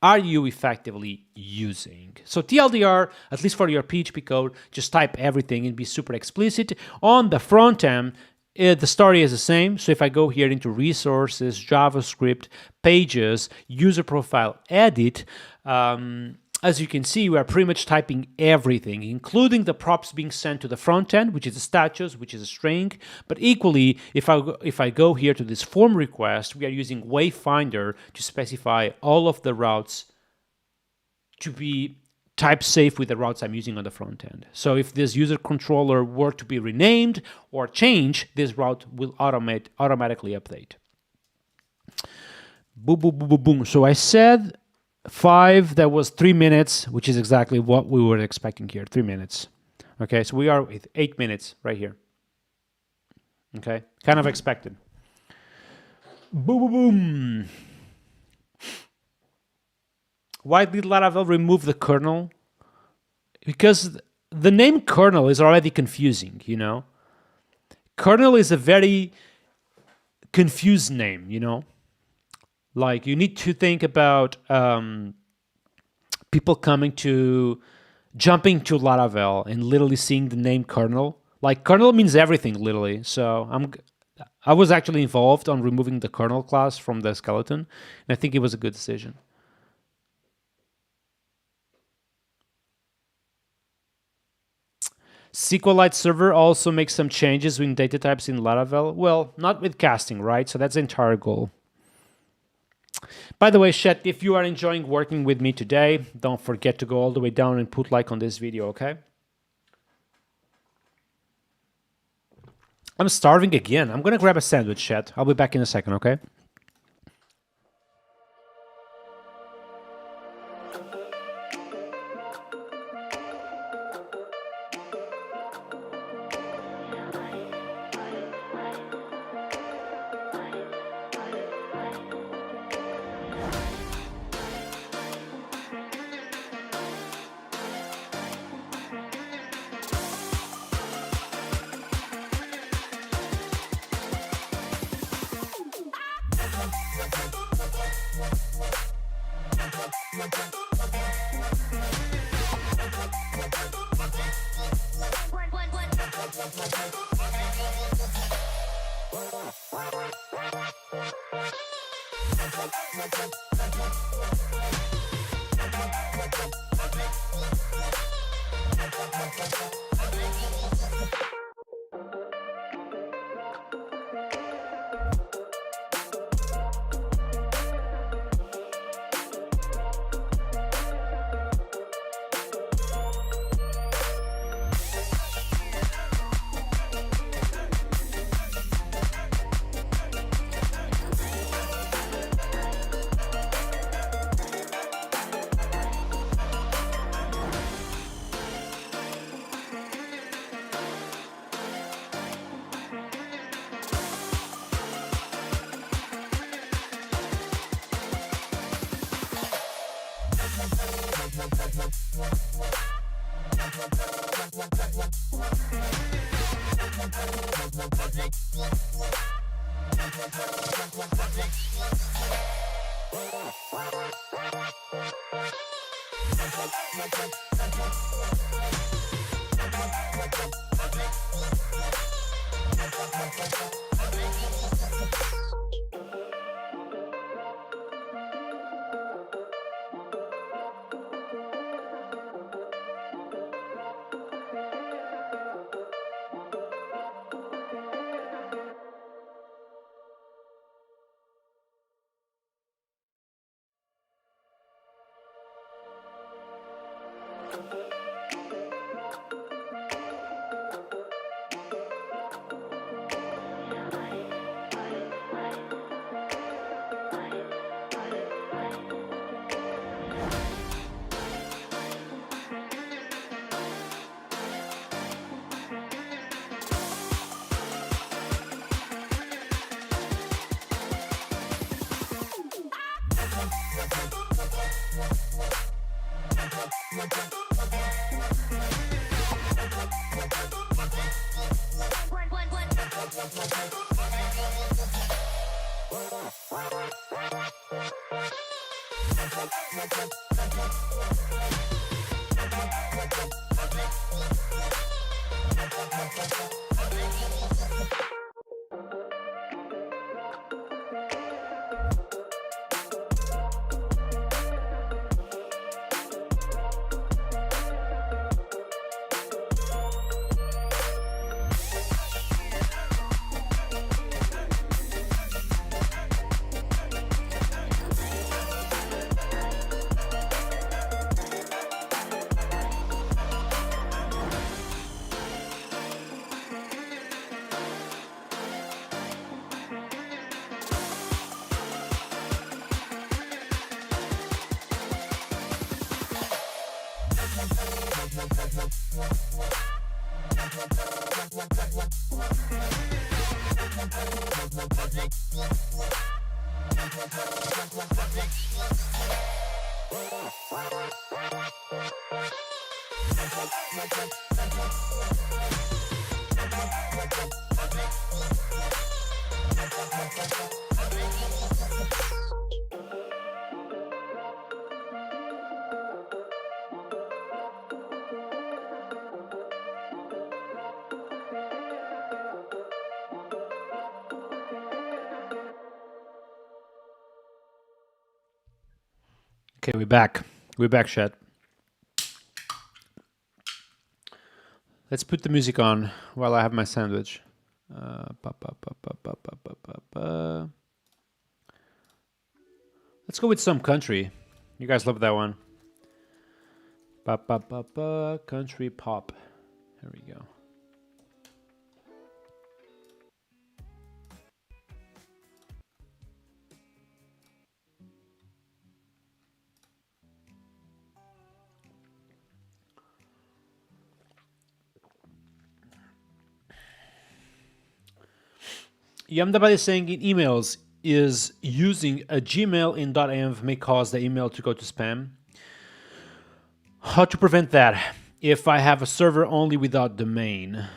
are you effectively using. So TLDR, at least for your PHP code, just type everything and be super explicit. On the front end, the story is the same. So if I go here into resources, JavaScript, pages, user profile, edit, as you can see, we are pretty much typing everything, including the props being sent to the front end, which is a status, which is a string. But equally, if I go here to this form request, we are using Wayfinder to specify all of the routes to be type safe with the routes I'm using on the front end. So if this user controller were to be renamed or changed, this route will automatically update. Boom, boom, boom, boom, boom. So I said 5, that was 3 minutes, which is exactly what we were expecting here, 3 minutes. Okay, so we are with 8 minutes right here. Okay, kind of expected. Boom, boom, boom. Why did Laravel remove the kernel? Because the name kernel is already confusing, you know? Kernel is a very confused name, you know? Like, you need to think about people jumping to Laravel and literally seeing the name kernel. Like, kernel means everything, literally. So I was actually involved on removing the kernel class from the skeleton, and I think it was a good decision. SQLite server also makes some changes with data types in Laravel. Well, not with casting, right? So that's the entire goal. By the way, chat, if you are enjoying working with me today, don't forget to go all the way down and put like on this video, okay? I'm starving again. I'm gonna grab a sandwich, chat. I'll be back in a second, okay? Okay, we're back. We're back, chat. Let's put the music on while I have my sandwich. Let's go with some country. You guys love that one. Country pop. Here we go. Yamdabad is saying in emails, is using a Gmail in .env may cause the email to go to spam. How to prevent that if I have a server only without domain?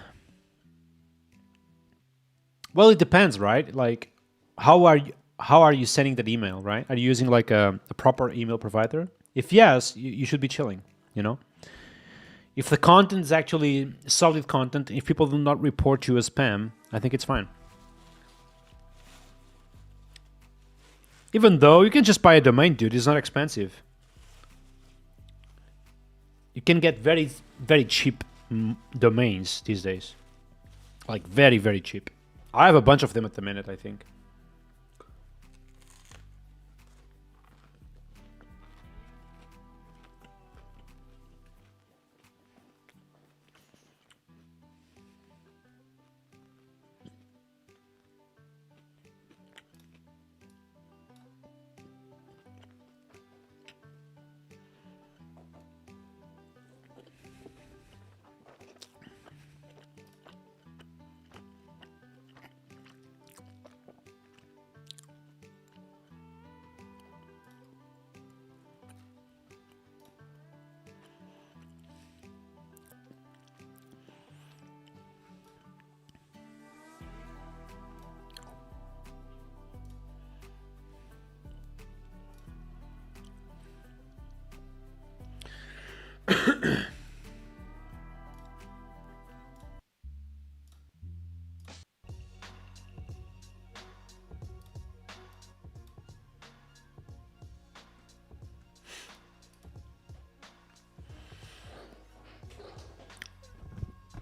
Well, it depends, right? Like, how are you? how are you sending that email, right? Are you using like a proper email provider? If yes, you should be chilling, you know? If the content is actually solid content, if people do not report you as spam, I think it's fine. Even though you can just buy a domain, dude, it's not expensive. You can get very, very cheap domains these days. Like very, very cheap. I have a bunch of them at the minute, I think.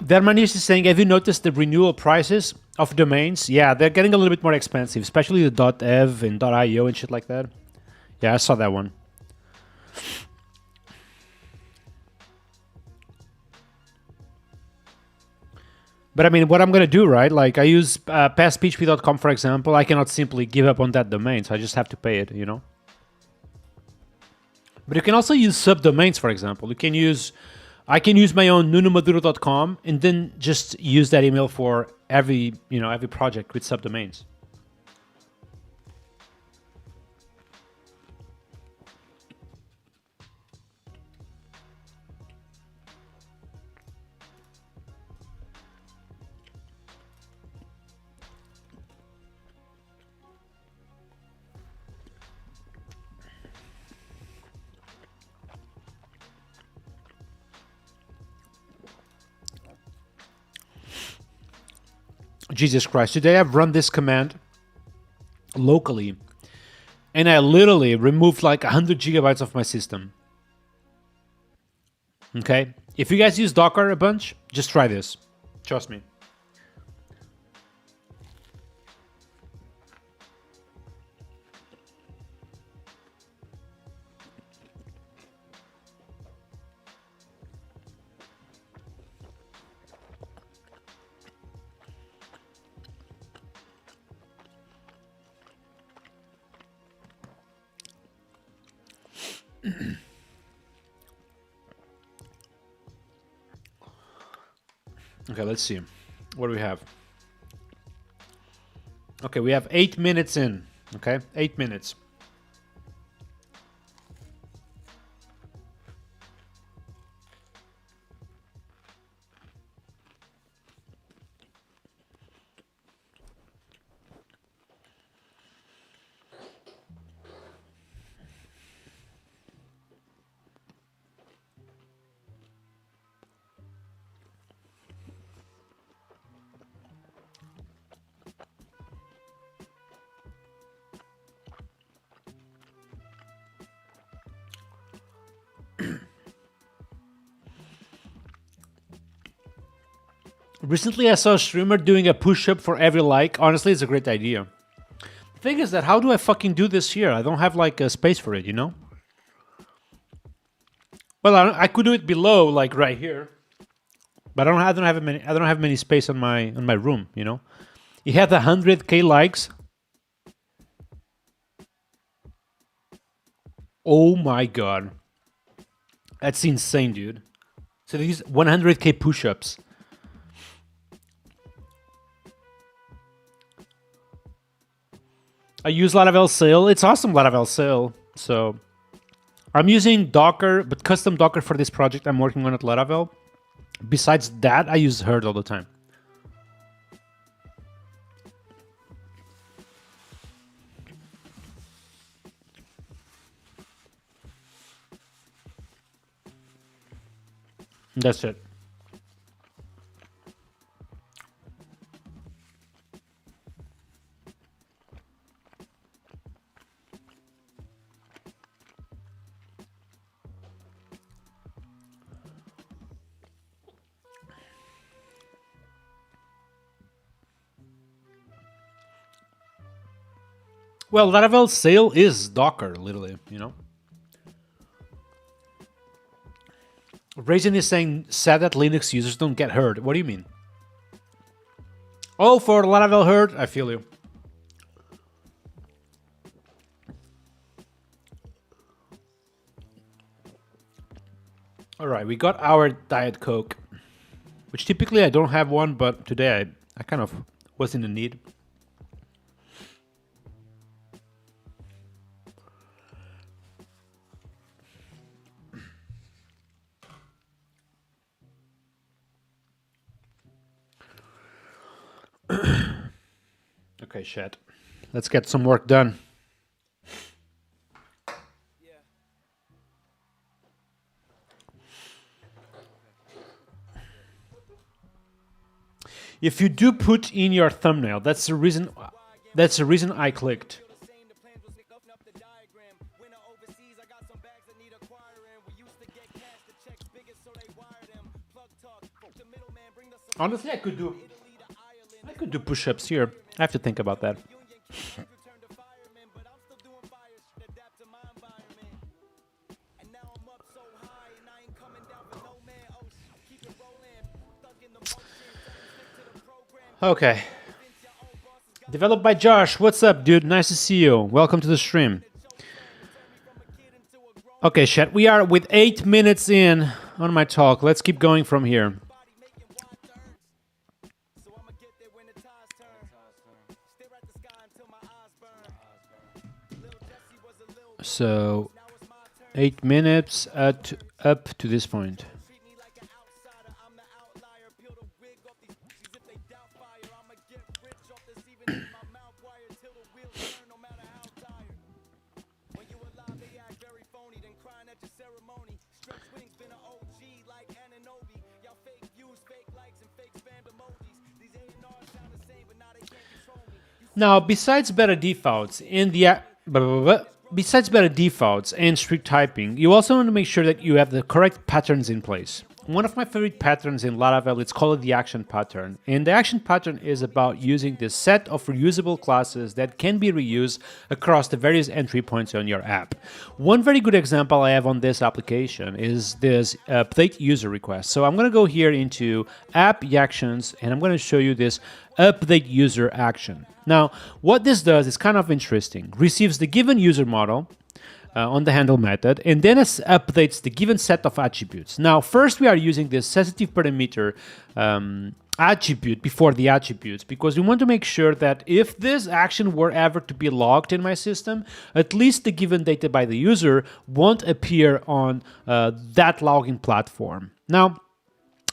Vermanius is saying, have you noticed the renewal prices of domains? Yeah, they're getting a little bit more expensive, especially the .ev and .io and shit like that. Yeah, I saw that one. But I mean, what I'm going to do, right? Like I use passphp.com, for example. I cannot simply give up on that domain, so I just have to pay it, you know? But you can also use subdomains, for example. I can use my own nunomaduro.com and then just use that email for every project with subdomains. Jesus Christ. Today I've run this command locally and I literally removed like 100 gigabytes of my system. Okay? If you guys use Docker a bunch, just try this. Trust me. Okay, let's see. What do we have? Okay, we have 8 minutes in. Okay, 8 minutes. Recently, I saw a streamer doing a push-up for every like. Honestly, it's a great idea. The thing is that how do I fucking do this here? I don't have like a space for it, you know? Well, I could do it below, like right here, but I don't have many space on my room, you know? It had 100K likes. Oh my god, that's insane, dude. So these 100K push-ups. I use Laravel Sail. It's awesome, Laravel Sail. So I'm using Docker, but custom Docker for this project I'm working on at Laravel. Besides that, I use Herd all the time. That's it. Well, Laravel Sail is Docker, literally, you know. Raisin is saying, sad that Linux users don't get hurt. What do you mean? Oh, for Laravel hurt? I feel you. All right, we got our Diet Coke, which typically I don't have one, but today I kind of was in the need. Okay, shit. Let's get some work done. If you do put in your thumbnail, that's the reason I clicked. Honestly, I could do push-ups here. I have to think about that. Okay. Developed by Josh. What's up, dude? Nice to see you. Welcome to the stream. Okay, chat. We are with 8 minutes in on my talk. Let's keep going from here. So, 8 minutes up to this point. Now, besides better defaults and strict typing, you also want to make sure that you have the correct patterns in place. One of my favorite patterns in Laravel, it's called the action pattern. And the action pattern is about using this set of reusable classes that can be reused across the various entry points on your app. One very good example I have on this application is this update user request. So I'm going to go here into app actions, and I'm going to show you this update user action. Now, what this does is kind of interesting. Receives the given user model on the handle method, and then it updates the given set of attributes. Now, first we are using this sensitive parameter attribute before the attributes, because we want to make sure that if this action were ever to be logged in my system, at least the given data by the user won't appear on that login platform. Now,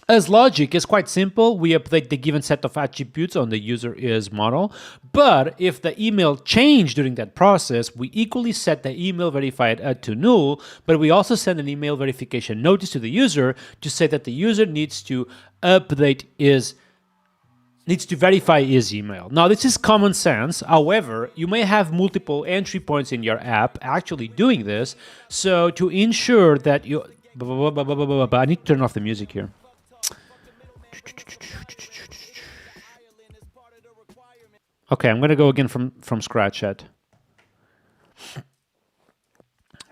as logic is quite simple. We update the given set of attributes on the user is model. But if the email changed during that process, we equally set the email verified to null, but we also send an email verification notice to the user to say that the user needs to verify his email. Now, this is common sense. However, you may have multiple entry points in your app actually doing this. So to ensure that you... I need to turn off the music here. Okay, I'm gonna go again from scratch, Ed.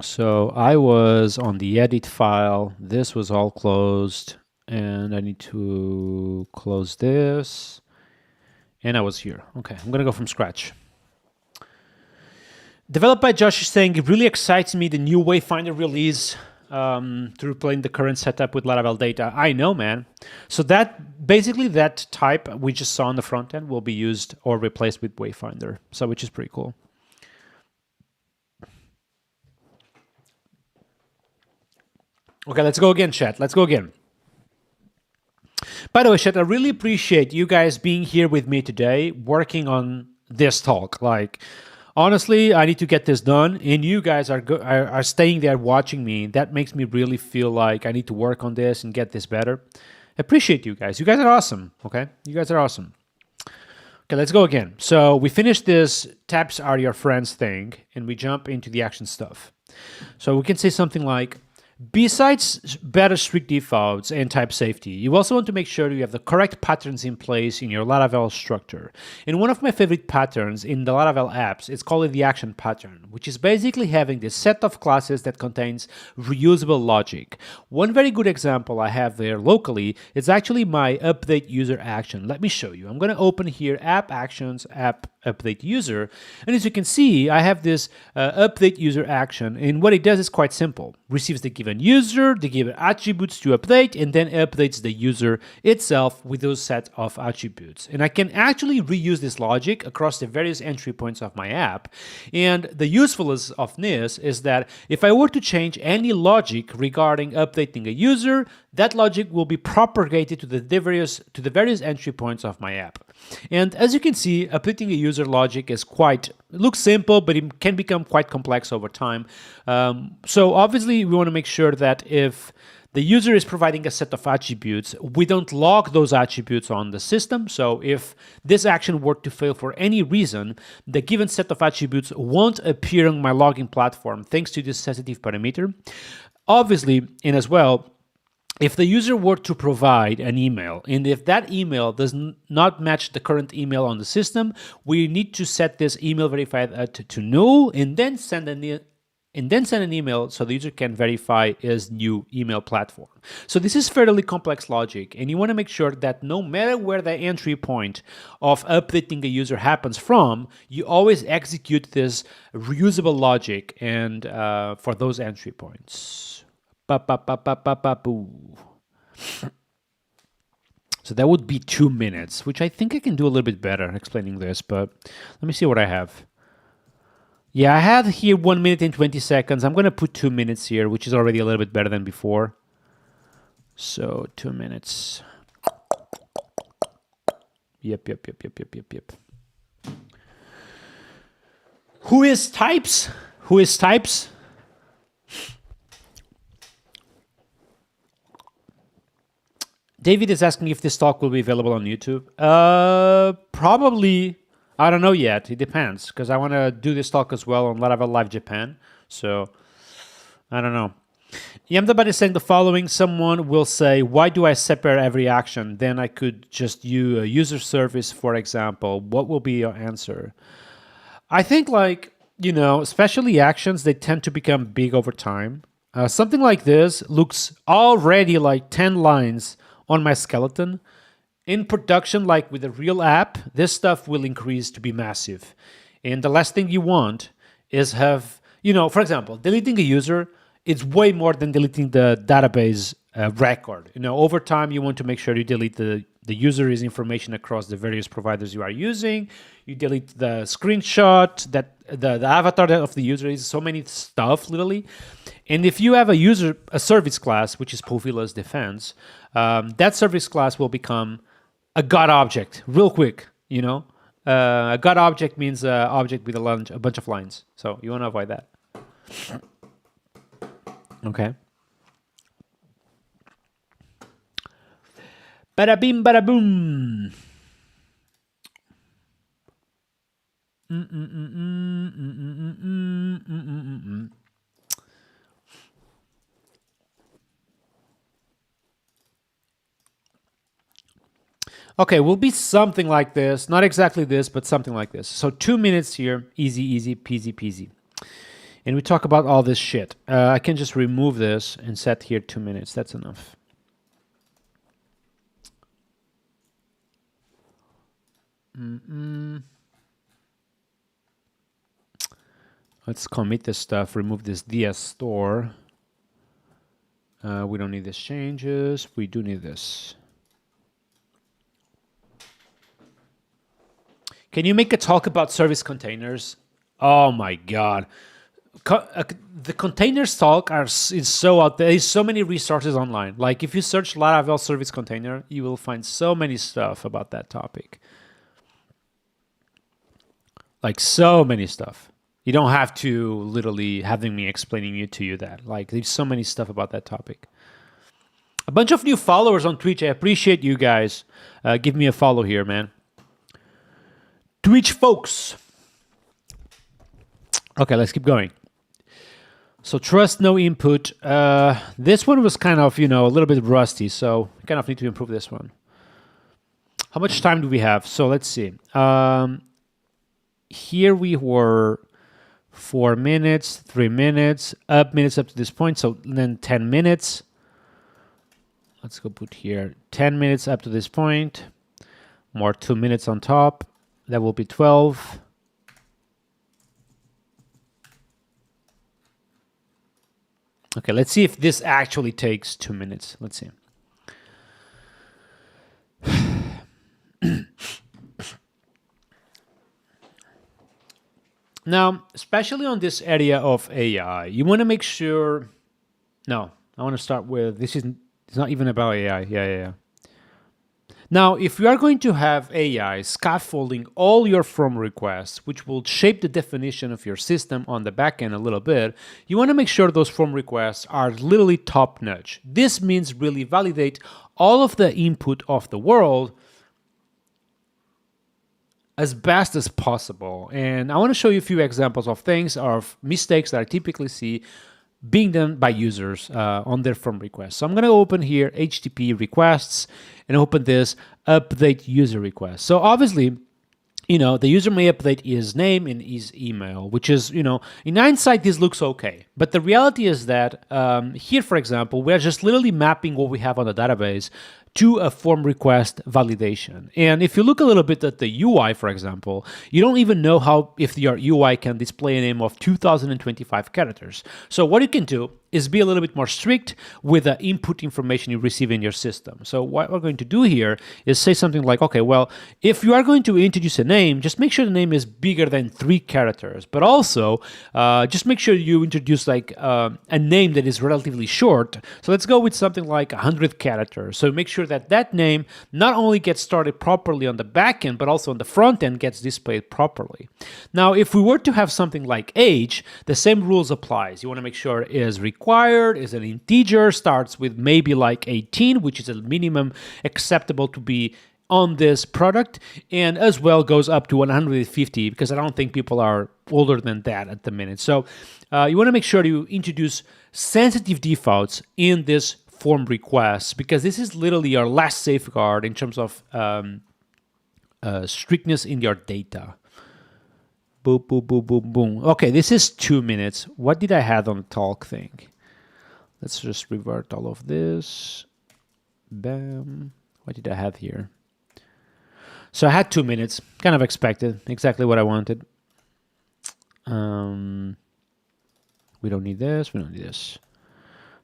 So I was on the edit file. This was all closed, and I need to close this. And I was here. Okay, I'm gonna go from scratch. Developed by Josh is saying, it really excites me, the new Wayfinder release to replace the current setup with Laravel data. I know, man. So that basically that type we just saw on the front end will be used or replaced with Wayfinder. So which is pretty cool. Okay, let's go again, chat. Let's go again. By the way, chat, I really appreciate you guys being here with me today, working on this talk. Like, Honestly, I need to get this done, and you guys are staying there watching me. That makes me really feel like I need to work on this and get this better. Appreciate you guys. You guys are awesome, okay? You guys are awesome. Okay, let's go again. So we finished this tabs are your friends thing, and we jump into the action stuff. So we can say something like, besides better strict defaults and type safety, you also want to make sure you have the correct patterns in place in your Laravel structure. And one of my favorite patterns in the Laravel apps is called the action pattern, which is basically having this set of classes that contains reusable logic. One very good example I have there locally is actually my update user action. Let me show you. I'm going to open here app actions, app update user, and as you can see, I have this update user action, and what it does is quite simple. Receives the given user, the given attributes to update, and then updates the user itself with those set of attributes. And I can actually reuse this logic across the various entry points of my app. And the usefulness of this is that if I were to change any logic regarding updating a user, that logic will be propagated to the various entry points of my app. And as you can see, updating a user logic is looks simple, but it can become quite complex over time. So obviously, we want to make sure that if the user is providing a set of attributes, we don't log those attributes on the system. So if this action were to fail for any reason, the given set of attributes won't appear on my logging platform thanks to this sensitive parameter. Obviously, and as well, if the user were to provide an email, and if that email does not match the current email on the system, we need to set this email verified to null, and then send an email so the user can verify his new email platform. So this is fairly complex logic, and you want to make sure that no matter where the entry point of updating a user happens from, you always execute this reusable logic and for those entry points. So that would be 2 minutes, which I think I can do a little bit better explaining this, but let me see what I have. Yeah, I had here 1 minute and 20 seconds. I'm going to put 2 minutes here, which is already a little bit better than before. So 2 minutes. Yep. Who is types? David is asking if this talk will be available on YouTube. Probably. I don't know yet. It depends, because I want to do this talk as well on Laravel Live Japan. So, I don't know. Yamdabat is saying the following. Someone will say, why do I separate every action? Then I could just use a user service, for example. What will be your answer? I think, especially actions, they tend to become big over time. Something like this looks already like 10 lines on my skeleton. In production, like with a real app, this stuff will increase to be massive. And the last thing you want is have, for example, deleting a user, it's way more than deleting the database record. Over time, you want to make sure you delete the user's information across the various providers you are using. You delete the screenshot, that the avatar of the user is so many stuff, literally. And if you have a service class, which is Povila's defense, that service class will become a God object real quick. A God object means an object with a bunch of lines. So you want to avoid that. Okay. Bada bim, bada boom. Okay, will be something like this. Not exactly this, but something like this. So 2 minutes here, easy, peasy, peasy. And we talk about all this shit. I can just remove this and set here 2 minutes. That's enough. Let's commit this stuff, remove this DS store. We don't need these changes. We do need this. Can you make a talk about service containers? Oh my God. The containers talk is so out there. There's so many resources online. Like if you search Laravel service container, you will find so many stuff about that topic. Like so many stuff. You don't have to literally having me explaining it to you that. Like there's so many stuff about that topic. A bunch of new followers on Twitch. I appreciate you guys. Give me a follow here, man. Twitch folks. Okay, let's keep going. So trust no input. This one was kind of, a little bit rusty, so I kind of need to improve this one. How much time do we have? So let's see. Here we were 4 minutes, 3 minutes, minutes up to this point. So then 10 minutes. Let's go put here 10 minutes up to this point. More 2 minutes on top. That will be 12. Okay, let's see if this actually takes 2 minutes. Let's see. Now, especially on this area of AI, you want to make sure... No, I want to start with... It's not even about AI. Yeah. Now, if you are going to have AI scaffolding all your from requests, which will shape the definition of your system on the back end a little bit, you want to make sure those from requests are literally top-notch. This means really validate all of the input of the world as best as possible. And I want to show you a few examples of things, of mistakes that I typically see being done by users on their from requests. So I'm going to open here HTTP requests and open this update user request. So obviously, the user may update his name and his email, which is, in hindsight, this looks okay. But the reality is that here, for example, we're just literally mapping what we have on the database to a form request validation. And if you look a little bit at the UI, for example, you don't even know if your UI can display a name of 2025 characters. So what you can do is be a little bit more strict with the input information you receive in your system. So what we're going to do here is say something like, okay, well, if you are going to introduce a name, just make sure the name is bigger than 3 characters, but also just make sure you introduce like a name that is relatively short. So let's go with something like 100 characters. So make sure that name not only gets started properly on the back end, but also on the front end gets displayed properly. Now, if we were to have something like age, the same rules applies. You want to make sure it is required, is an integer, starts with maybe like 18, which is a minimum acceptable to be on this product, and as well goes up to 150, because I don't think people are older than that at the minute. So you want to make sure you introduce sensitive defaults in this form requests, because this is literally your last safeguard in terms of strictness in your data. Boom, boom, boom, boom, boom. Okay, this is 2 minutes. What did I have on the talk thing? Let's just revert all of this. Bam. What did I have here? So I had 2 minutes. Kind of expected. Exactly what I wanted. We don't need this. We don't need this.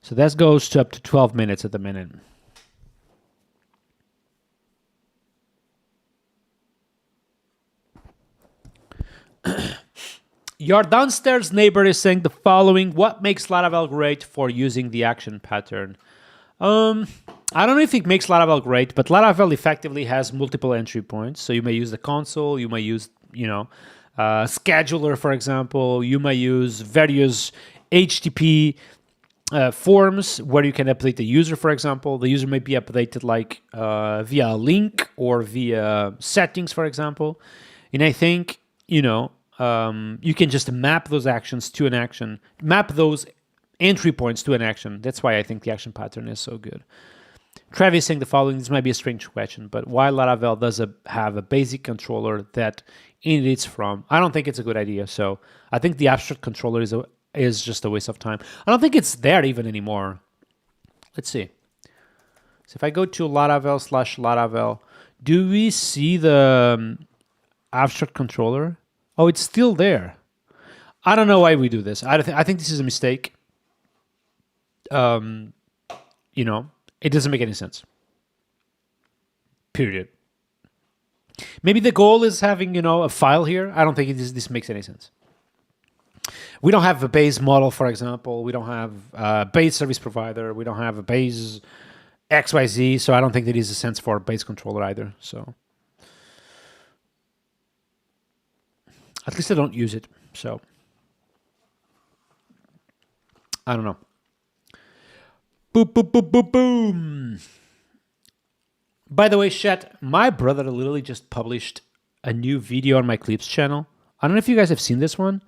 So that goes to up to 12 minutes at the minute. Your downstairs neighbor is saying the following: what makes Laravel great for using the action pattern? I don't know if it makes Laravel great, but Laravel effectively has multiple entry points. So you may use the console, you may use, scheduler, for example. You may use various HTTP forms where you can update the user, for example. The user may be updated like via a link or via settings, for example. And I think, you can just map those actions to an action, map those entry points to an action. That's why I think the action pattern is so good. Travis saying the following: this might be a strange question, but why Laravel does have a basic controller that inits from? I don't think it's a good idea. So I think the abstract controller is just a waste of time. I don't think it's there even anymore. Let's see. So if I go to Laravel/Laravel, do we see the abstract controller? Oh, it's still there. I don't know why we do this. I think this is a mistake. It doesn't make any sense. Period. Maybe the goal is having, a file here. I don't think this makes any sense. We don't have a base model, for example. We don't have a base service provider. We don't have a base XYZ. So I don't think there is a sense for a base controller either. So At least I don't use it, so I don't know. Boop, boop, boop, boop, boom. By the way, chat, my brother literally just published a new video on my Clips channel. I don't know if you guys have seen this one.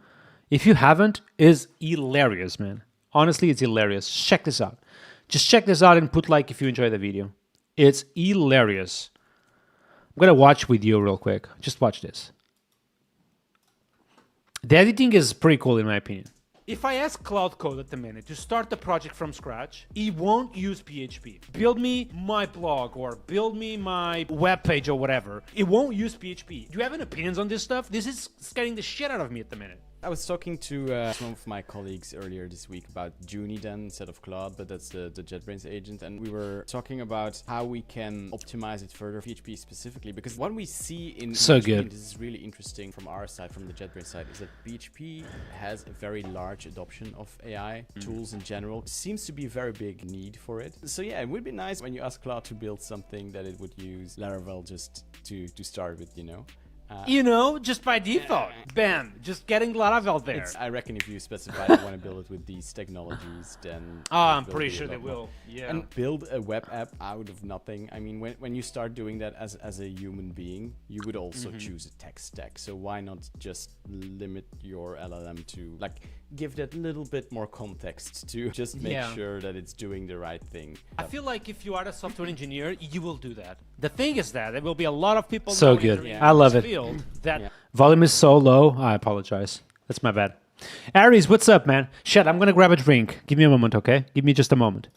If you haven't, it's hilarious, man. Honestly, it's hilarious. Check this out. Just check this out and put like if you enjoy the video. It's hilarious. I'm gonna watch with you real quick. Just watch this. The editing is pretty cool in my opinion. If I ask Cloud Code at the minute to start the project from scratch, he won't use PHP. Build me my blog or build me my web page or whatever. It won't use PHP. Do you have any opinions on this stuff? This is scaring the shit out of me at the minute. I was talking to some of my colleagues earlier this week about Juni then instead of Claude, but that's the JetBrains agent. And we were talking about how we can optimize it further, PHP specifically, because what we see in So PHP, good. and this is really interesting from our side, from the JetBrains side, is that PHP has a very large adoption of AI tools in general. Seems to be a very big need for it. So yeah, it would be nice when you ask Claude to build something that it would use Laravel just to start with, you know. Just by default. Bam. Just getting Laravel there. I reckon if you specify you want to build it with these technologies, then I'm it will pretty be a sure they lot more. will. Yeah. And build a web app out of nothing. I mean, when you start doing that as a human being, you would also choose a tech stack. So why not just limit your LLM to like give that little bit more context to just make sure that it's doing the right thing. I feel like if you are a software engineer, you will do that. The thing is that there will be a lot of people So now good. entering I love this it. field that Volume is so low. I apologize. That's my bad. Aries, what's up, man? Shit, I'm gonna grab a drink. Give me a moment, okay? Give me just a moment.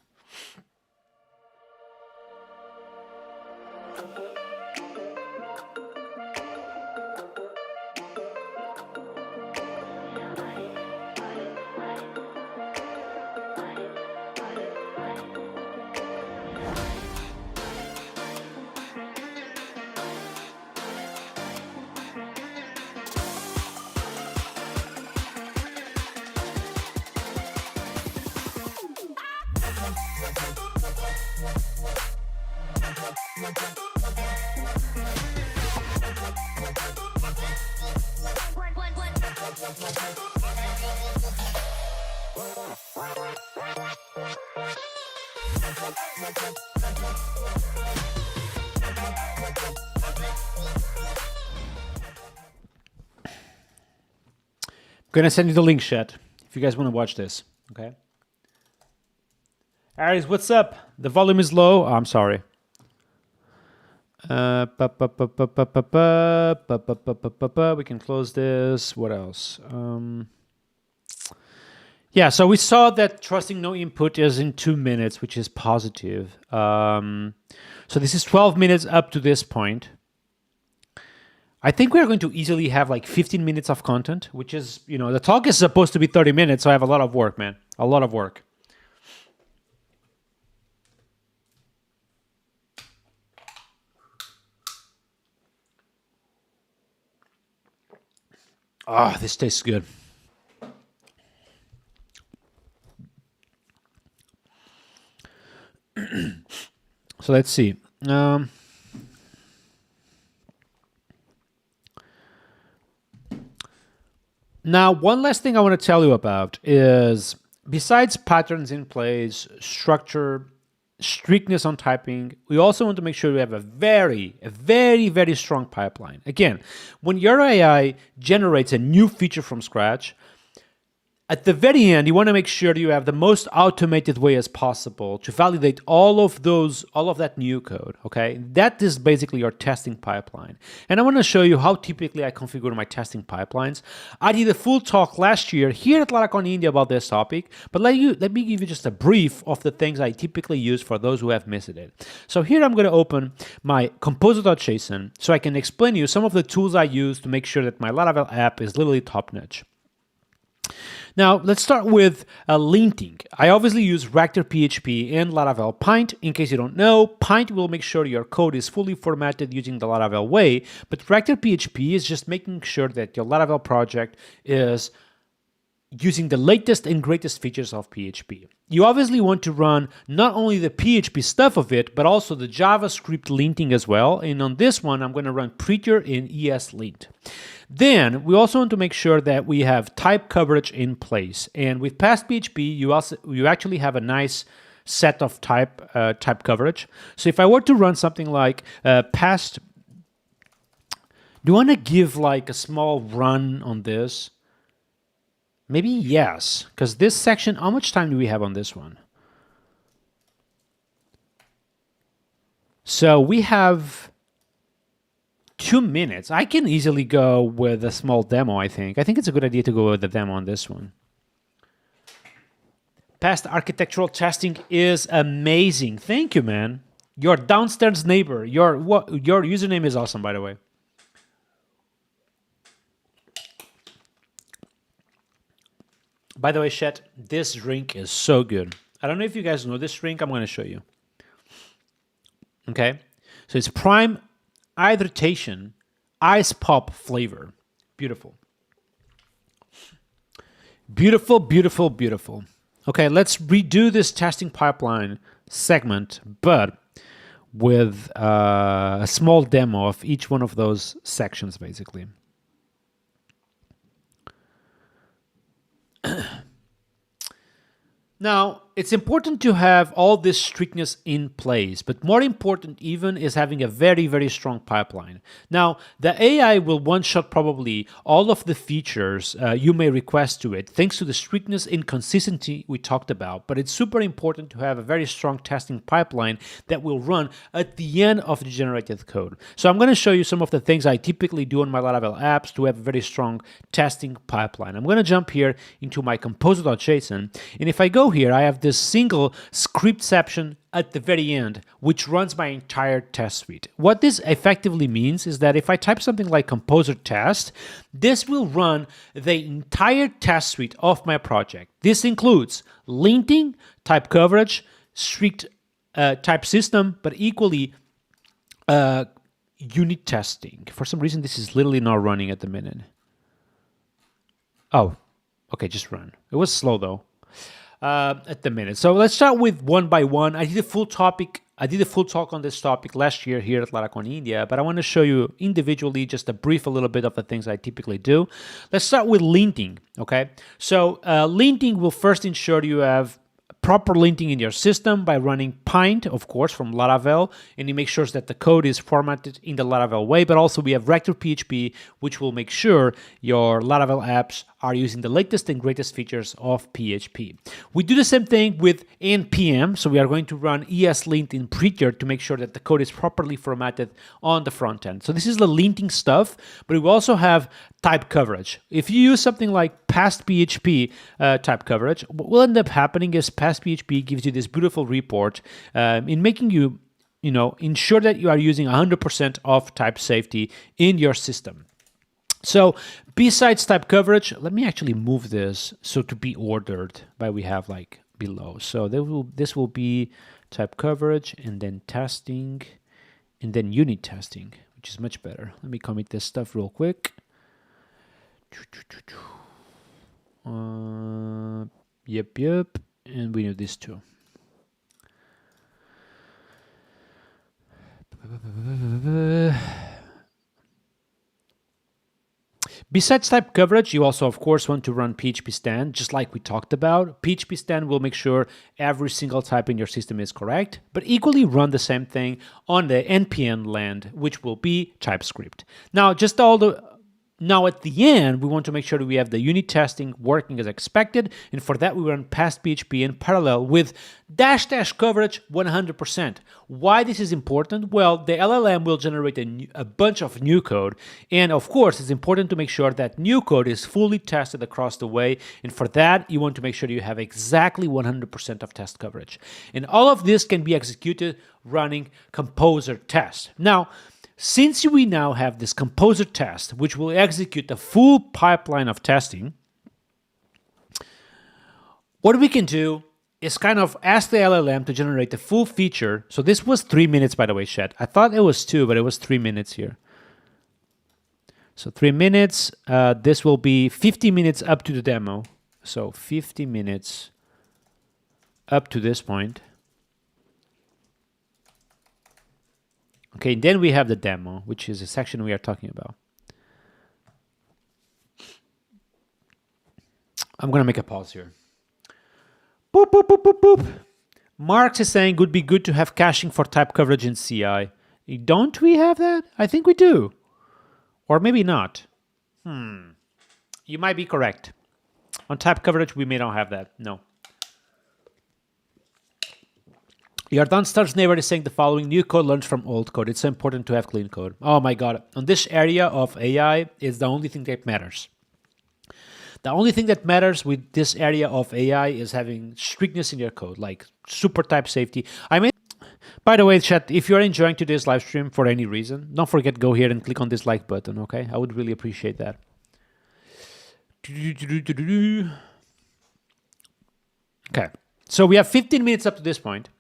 I'm gonna send you the link, chat, if you guys want to watch this. Okay. Aries, what's up? The volume is low. Oh, I'm sorry. We can close this. What else? Yeah, so we saw that trusting no input is in 2 minutes, which is positive. So this is 12 minutes up to this point. I think we're going to easily have like 15 minutes of content, which is, the talk is supposed to be 30 minutes, so I have a lot of work, man. A lot of work. Ah, this tastes good. So let's see. Now, one last thing I want to tell you about is, besides patterns in place, structure, strictness on typing, we also want to make sure we have a very, very strong pipeline. Again, when your AI generates a new feature from scratch, at the very end, you want to make sure you have the most automated way as possible to validate all of that new code, okay? That is basically your testing pipeline. And I want to show you how typically I configure my testing pipelines. I did a full talk last year here at Laracon India about this topic, but let me give you just a brief of the things I typically use for those who have missed it. So here I'm going to open my composer.json so I can explain to you some of the tools I use to make sure that my Laravel app is literally top-notch. Now, let's start with linting. I obviously use Rector PHP and Laravel Pint. In case you don't know, Pint will make sure your code is fully formatted using the Laravel way, but Rector PHP is just making sure that your Laravel project is using the latest and greatest features of PHP. you obviously want to run not only the PHP stuff of it, but also the JavaScript linting as well. And on this one, I'm going to run Prettier in ESLint. Then we also want to make sure that we have type coverage in place. And with past PHP, you actually have a nice set of type coverage. So if I were to run something like past, do you want to give like a small run on this? Maybe yes, because this section, how much time do we have on this one? So we have 2 minutes. I can easily go with a small demo, I think. I think it's a good idea to go with the demo on this one. Past architectural testing is amazing. Thank you, man. Your downstairs neighbor. Your username is awesome, by the way. By the way, chat, this drink is so good. I don't know if you guys know this drink. I'm going to show you. Okay. So it's Prime Hydration Ice Pop flavor. Beautiful. Beautiful, beautiful, beautiful. Okay, let's redo this testing pipeline segment, but with a small demo of each one of those sections, basically. Now, it's important to have all this strictness in place, but more important even is having a very, very strong pipeline. Now, the AI will one-shot probably all of the features you may request to it, thanks to the strictness and consistency we talked about, but it's super important to have a very strong testing pipeline that will run at the end of the generated code. So I'm going to show you some of the things I typically do on my Laravel apps to have a very strong testing pipeline. I'm going to jump here into my composer.json, and if I go here, I have this single scriptception at the very end, which runs my entire test suite. What this effectively means is that if I type something like composer test, this will run the entire test suite of my project. This includes linting, type coverage, strict type system, but equally unit testing. For some reason, this is literally not running at the minute. Oh, okay, just run. It was slow though. At the minute. So let's start with one by one. I did a full talk on this topic last year here at Laracon India, but I want to show you individually just a little bit of the things I typically do. Let's start with linting, okay? So linting will first ensure you have proper linting in your system by running Pint, of course, from Laravel, and it makes sure that the code is formatted in the Laravel way, but also we have Rector PHP, which will make sure your Laravel apps are using the latest and greatest features of PHP. We do the same thing with npm, so we are going to run ESLint in Prettier to make sure that the code is properly formatted on the front end. So this is the linting stuff, but we also have type coverage. If you use something like past PHP type coverage, what will end up happening is past PHP gives you this beautiful report in making you, ensure that you are using 100% of type safety in your system. So besides type coverage, let me actually move this so to be ordered by we have like below. So this will be type coverage and then testing and then unit testing, which is much better. Let me commit this stuff real quick. Yep. And we need this too. Besides type coverage, you also, of course, want to run PHP stand, just like we talked about. PHP stand will make sure every single type in your system is correct, but equally run the same thing on the npm land, which will be TypeScript. Now, Now at the end, we want to make sure that we have the unit testing working as expected, and for that we run past PHP in parallel with -- coverage 100%. Why this is important? Well, the LLM will generate a bunch of new code, and of course it's important to make sure that new code is fully tested across the way, and for that you want to make sure you have exactly 100% of test coverage. And all of this can be executed running composer test. Now, since we now have this composer test, which will execute the full pipeline of testing, what we can do is kind of ask the LLM to generate the full feature. So this was 3 minutes, by the way, chat. I thought it was 2, but it was 3 minutes here. So 3 minutes, this will be 50 minutes up to the demo. So 50 minutes up to this point. Okay, then we have the demo, which is a section we are talking about. I'm gonna make a pause here. Boop, boop, boop, boop, boop. Marx is saying would be good to have caching for type coverage in CI. Don't we have that? I think we do. Or maybe not. You might be correct. On type coverage, we may not have that. No. Yardan starts neighbor is saying the following: new code learns from old code. It's so important to have clean code. Oh my God. On this area of AI is the only thing that matters. The only thing that matters with this area of AI is having strictness in your code, like super type safety. By the way, chat, if you're enjoying today's live stream for any reason, don't forget go here and click on this like button, okay? I would really appreciate that. Okay, so we have 15 minutes up to this point,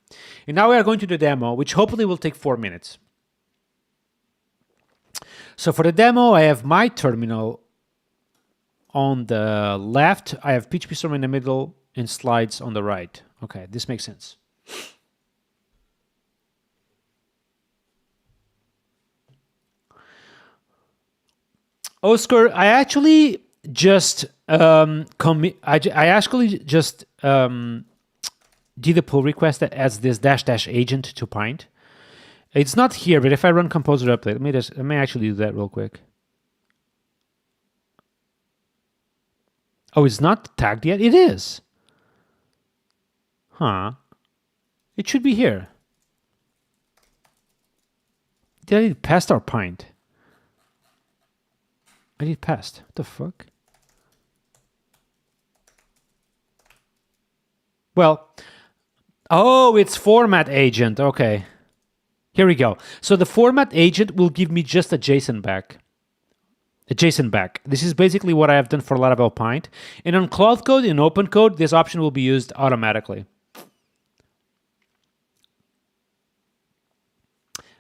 and now we are going to the demo, which hopefully will take 4 minutes. So for the demo, I have my terminal on the left, I have PHP Storm in the middle, and slides on the right. Okay, this makes sense. Oscar, I actually just did a pull request that adds this -- agent to Pint. It's not here, but if I run Composer update, let me actually do that real quick. Oh, it's not tagged yet? It is. Huh. It should be here. Did I need past or Pint? I need past. What the fuck? Well, oh, it's format agent. Okay. Here we go. So the format agent will give me just a JSON back. A JSON back. This is basically what I have done for Laravel Pint. And on Cloud Code, in Open Code, this option will be used automatically.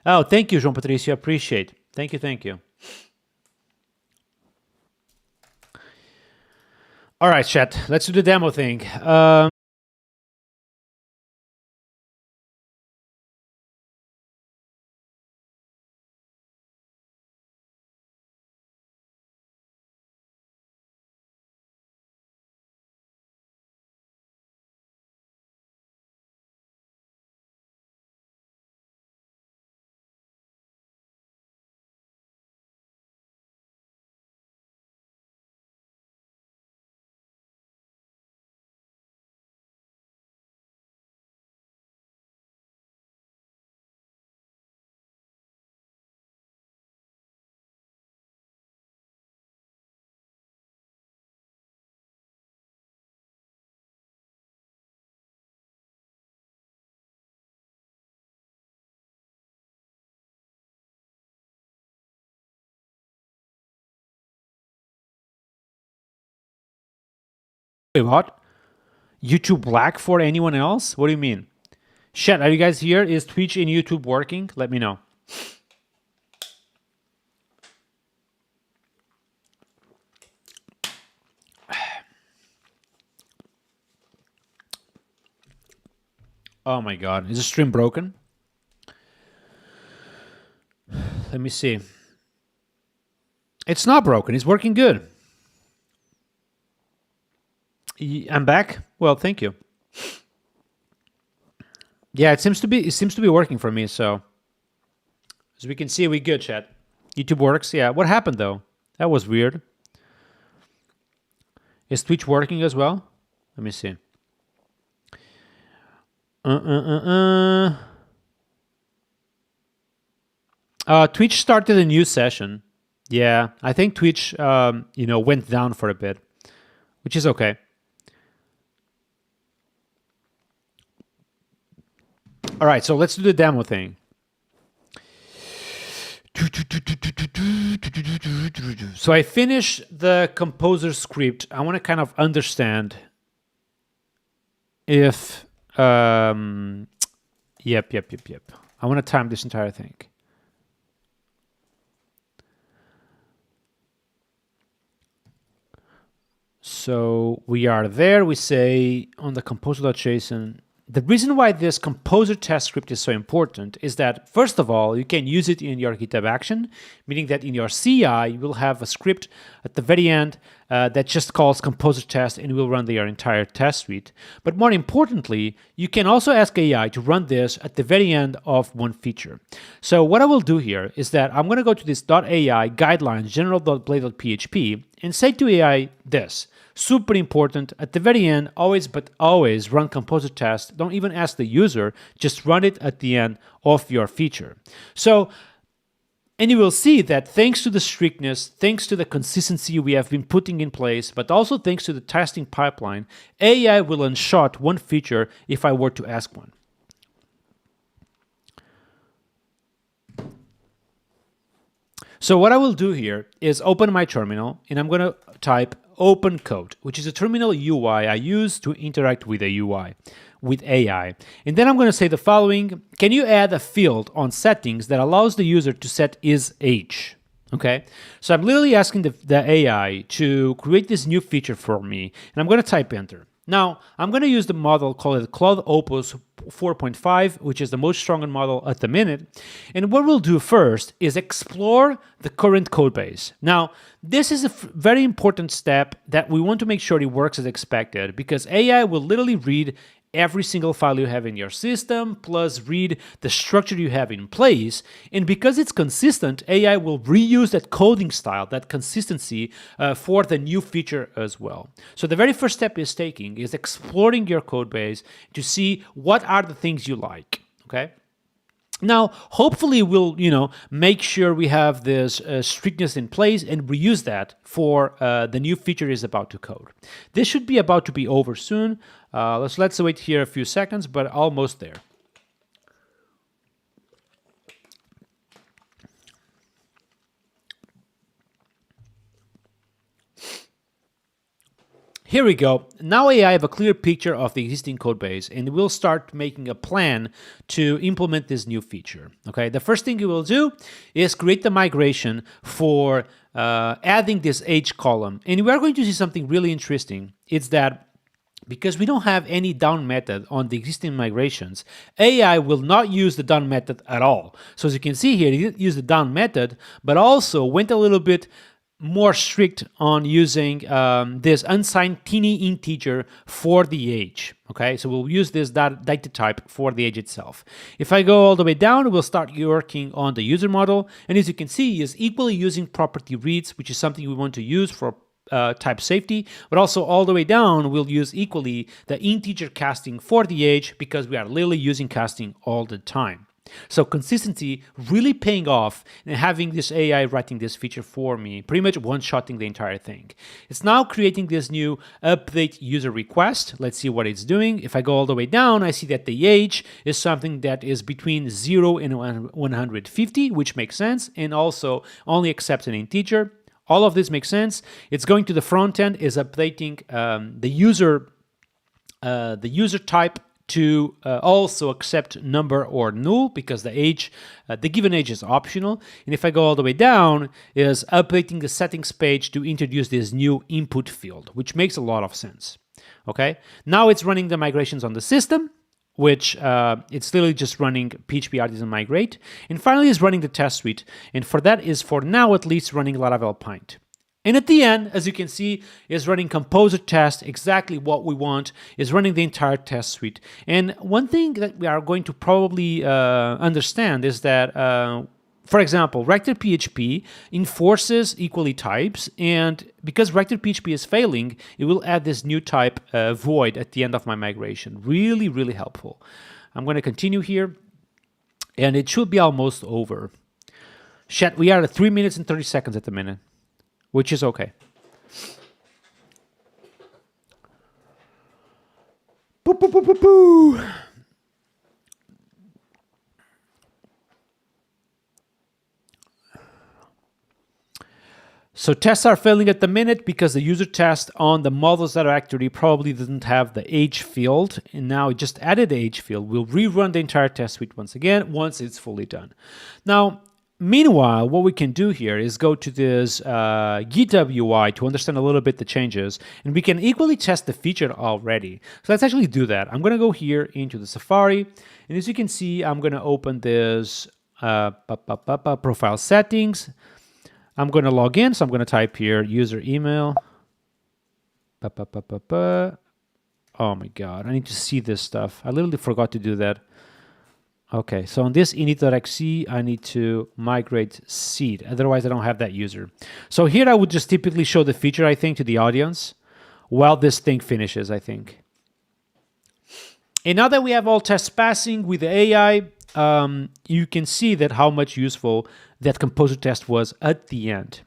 Oh, thank you, João Patricio. Appreciate. Thank you, thank you. All right, chat. Let's do the demo thing. Wait, what? YouTube Black for anyone else? What do you mean? Chat, are you guys here? Is Twitch and YouTube working? Let me know. Oh my God. Is the stream broken? Let me see. It's not broken. It's working good. I'm back. Well, thank you. Yeah, it seems to be working for me. So as we can see, we good, chat. YouTube works. Yeah. What happened though? That was weird. Is Twitch working as well? Let me see. Twitch started a new session. Yeah, I think Twitch, went down for a bit, which is okay. All right, so let's do the demo thing. So I finished the Composer script. I want to kind of understand if, yep. I want to time this entire thing. So we are there. We say on the composer.json, the reason why this composer test script is so important is that, first of all, you can use it in your GitHub action, meaning that in your CI, you will have a script at the very end that just calls composer test and will run your entire test suite. But more importantly, you can also ask AI to run this at the very end of one feature. So what I will do here is that I'm going to go to this .ai guidelines general.play.php and say to AI this. Super important, at the very end, always but always run composer test. Don't even ask the user, just run it at the end of your feature. And you will see that thanks to the strictness, thanks to the consistency we have been putting in place, but also thanks to the testing pipeline, AI will unshot one feature if I were to ask one. So what I will do here is open my terminal, and I'm going to type open code, which is a terminal UI I use to interact with a UI, with AI. And then I'm going to say the following: can you add a field on settings that allows the user to set his age? Okay, so I'm literally asking the AI to create this new feature for me, and I'm going to type enter. Now, I'm going to use the model called Cloud Opus 4.5, which is the most stronger model at the minute. And what we'll do first is explore the current code base. Now, this is a very important step that we want to make sure it works as expected, because AI will literally read every single file you have in your system, plus read the structure you have in place. And because it's consistent, AI will reuse that coding style, that consistency for the new feature as well. So the very first step is exploring your code base to see what are the things you like, okay? Now, hopefully we'll, make sure we have this strictness in place and reuse that for the new feature is about to code. This should be about to be over soon. Let's wait here a few seconds, but almost there. Here we go. Now I have a clear picture of the existing code base, and we'll start making a plan to implement this new feature. Okay, the first thing we will do is create the migration for adding this age column. And we are going to see something really interesting. It's that because we don't have any down method on the existing migrations, AI will not use the down method at all. So as you can see here, it didn't use the down method, but also went a little bit more strict on using this unsigned teeny integer for the age. Okay, so we'll use this data type for the age itself. If I go all the way down, we'll start working on the user model. And as you can see, is equally using property reads, which is something we want to use for type safety, but also all the way down, we'll use equally the integer casting for the age, because we are literally using casting all the time. So consistency really paying off and having this AI writing this feature for me, pretty much one-shotting the entire thing. It's now creating this new update user request. Let's see what it's doing. If I go all the way down, I see that the age is something that is between 0 and 150, which makes sense, and also only accepts an integer. All of this makes sense. It's going to the front end, is updating the user type to also accept number or null, because the given age is optional. And if I go all the way down, is updating the settings page to introduce this new input field, which makes a lot of sense. Okay, now it's running the migrations on the system, which it's literally just running PHP artisan migrate. And finally is running the test suite. And for that is, for now at least, running Laravel Pint. And at the end, as you can see, is running composer test, exactly what we want, is running the entire test suite. And one thing that we are going to probably understand is that, for example, Rector PHP enforces equally types, and because Rector PHP is failing, it will add this new type void at the end of my migration. Really, really helpful. I'm going to continue here, and it should be almost over. Chat, we are at 3 minutes and 30 seconds at the minute, which is okay. Boo, boo, boo, boo, boo. So tests are failing at the minute because the user test on the models that are actually probably doesn't have the age field, and now it just added the age field. We'll rerun the entire test suite once again once it's fully done. Now, Meanwhile, what we can do here is go to this GitHub UI to understand a little bit the changes, and we can equally test the feature already. So let's actually do that. I'm going to go here into the Safari, and as you can see, I'm going to open this profile settings. I'm going to log in, so I'm going to type here user email. Oh my God, I need to see this stuff. I literally forgot to do that. Okay, so on this init.exe, I need to migrate seed. Otherwise, I don't have that user. So here I would just typically show the feature, I think, to the audience while this thing finishes, I think. And now that we have all tests passing with the AI, you can see that how much useful that composer test was at the end.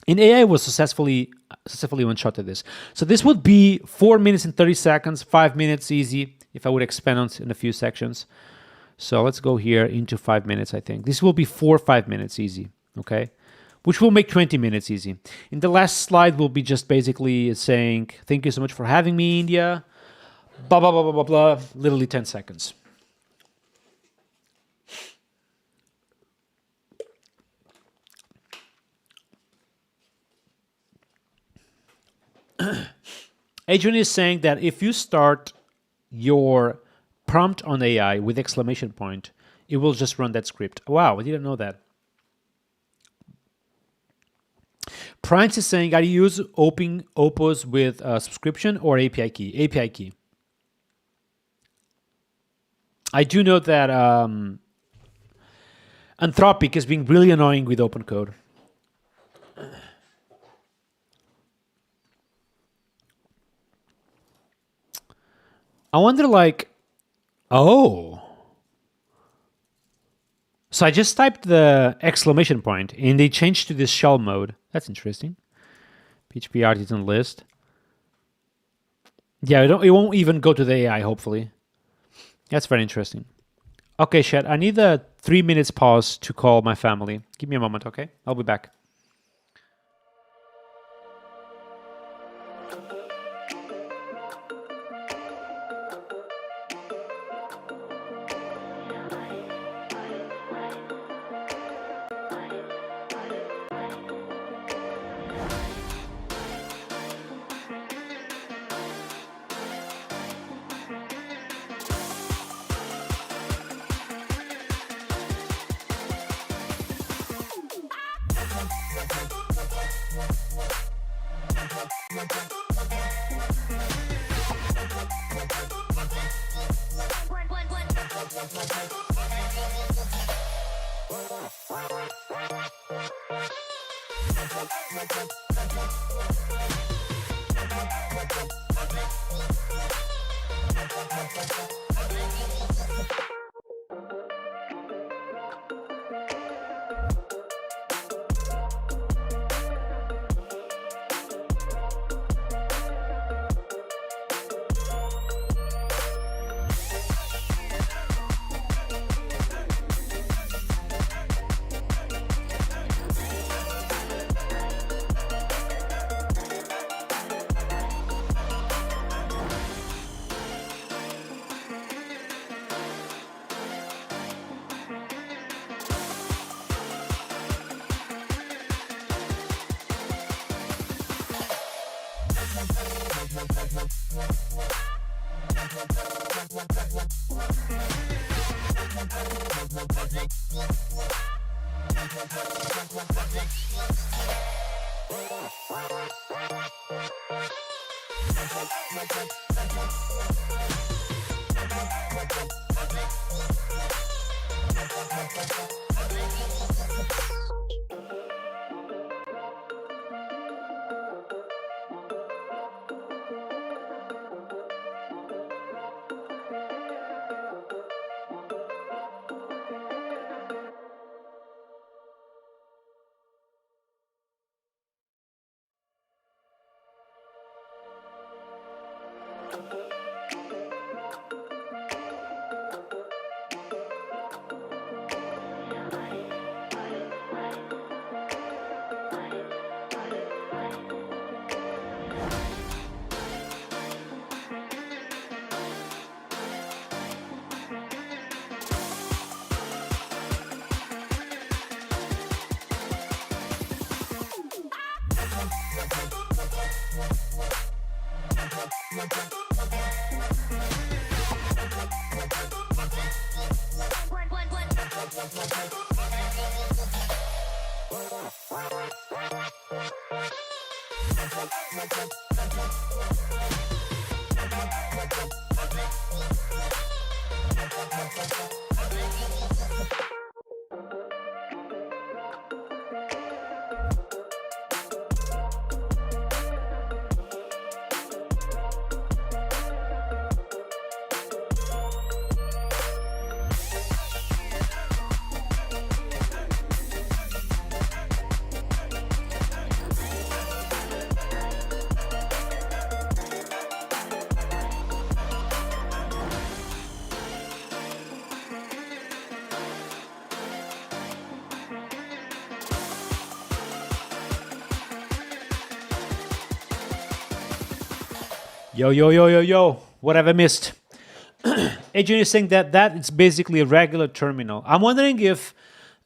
And AI was successfully one-shot at this. So this would be 4 minutes and 30 seconds, 5 minutes easy, if I would expand on it in a few sections. So let's go here into 5 minutes, I think. This will be 4 or 5 minutes easy, okay? Which will make 20 minutes easy. In the last slide will be just basically saying, thank you so much for having me, India. Blah, blah, blah, blah, blah, blah. Literally 10 seconds. Adrian is saying that if you start your prompt on AI with exclamation point, it will just run that script. Wow, I didn't know that. Prince is saying, I use Opus with subscription or API key? API key. I do know that Anthropic is being really annoying with open code. I wonder, like, oh. So I just typed the exclamation point and they changed to this shell mode. That's interesting. PHP artisan list. Yeah, it won't even go to the AI, hopefully. That's very interesting. Okay, Shed, I need a 3 minutes pause to call my family. Give me a moment, okay? I'll be back. Yo, yo, yo, yo, yo. What have I missed? Agent is saying that it's basically a regular terminal. I'm wondering if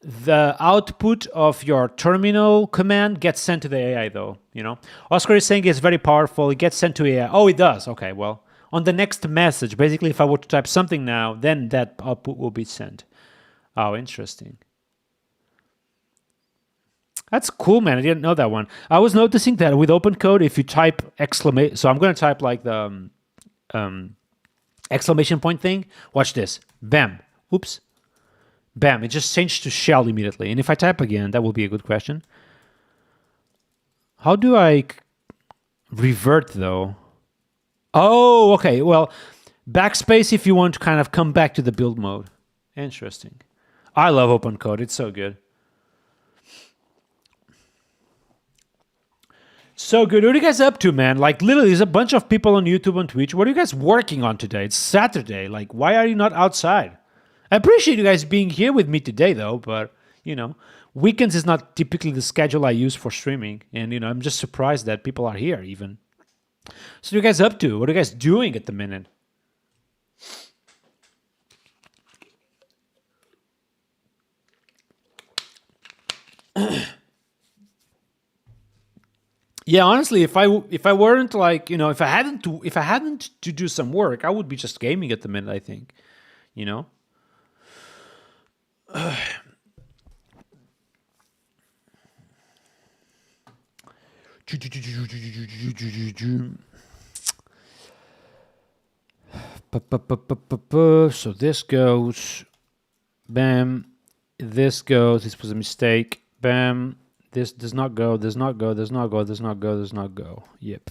the output of your terminal command gets sent to the AI, though. You know, Oscar is saying it's very powerful. It gets sent to AI. Oh, it does. Okay, well, on the next message, basically, if I were to type something now, then that output will be sent. Oh, interesting. That's cool, man. I didn't know that one. I was noticing that with open code, if you type exclamation, so I'm going to type like the exclamation point thing. Watch this. Bam. Oops. Bam. It just changed to shell immediately. And if I type again, that will be a good question. How do I revert though? Oh, okay. Well, backspace if you want to kind of come back to the build mode. Interesting. I love open code. It's so good. So good. What are you guys up to, man? Like, literally, there's a bunch of people on YouTube and Twitch. What are you guys working on today? It's Saturday. Like, why are you not outside? I appreciate you guys being here with me today, though. But, you know, weekends is not typically the schedule I use for streaming. And, you know, I'm just surprised that people are here, even. So what are you guys up to? What are you guys doing at the minute? Yeah, honestly, if I weren't like, you know, if I hadn't to do some work, I would be just gaming at the minute, I think. You know? So this goes, bam, this goes, this was a mistake, bam. This does not go, does not go, does not go, does not go, does not go. Yep.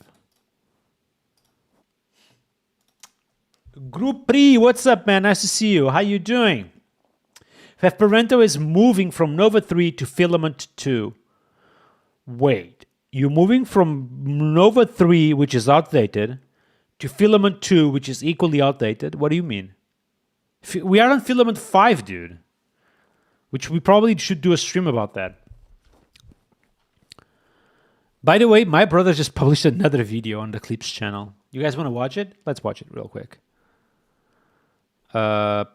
Group Pri, what's up, man? Nice to see you. How you doing? Fefperento is moving from Nova 3 to Filament 2. Wait, you're moving from Nova 3, which is outdated, to Filament 2, which is equally outdated? What do you mean? We are on Filament 5, dude. Which we probably should do a stream about that. By the way, my brother just published another video on the Clips channel. You guys want to watch it? Let's watch it real quick. So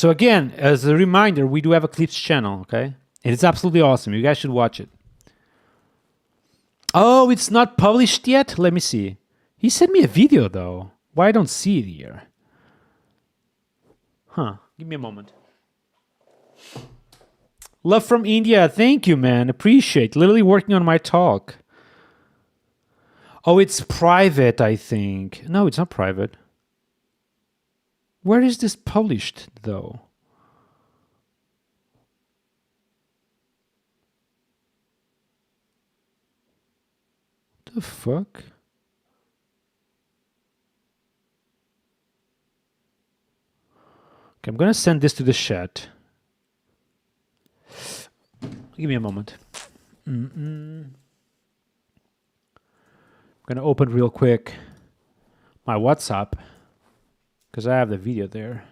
again, as a reminder, we do have a Clips channel, okay? And it's absolutely awesome. You guys should watch it. Oh, it's not published yet? Let me see. He sent me a video, though. Why I don't see it here? Huh. Give me a moment. Love from India. Thank you, man. Appreciate. Literally working on my talk. Oh, it's private, I think. No, it's not private. Where is this published, though? The fuck? Okay, I'm gonna send this to the chat. Give me a moment. I'm gonna open real quick my WhatsApp because I have the video there.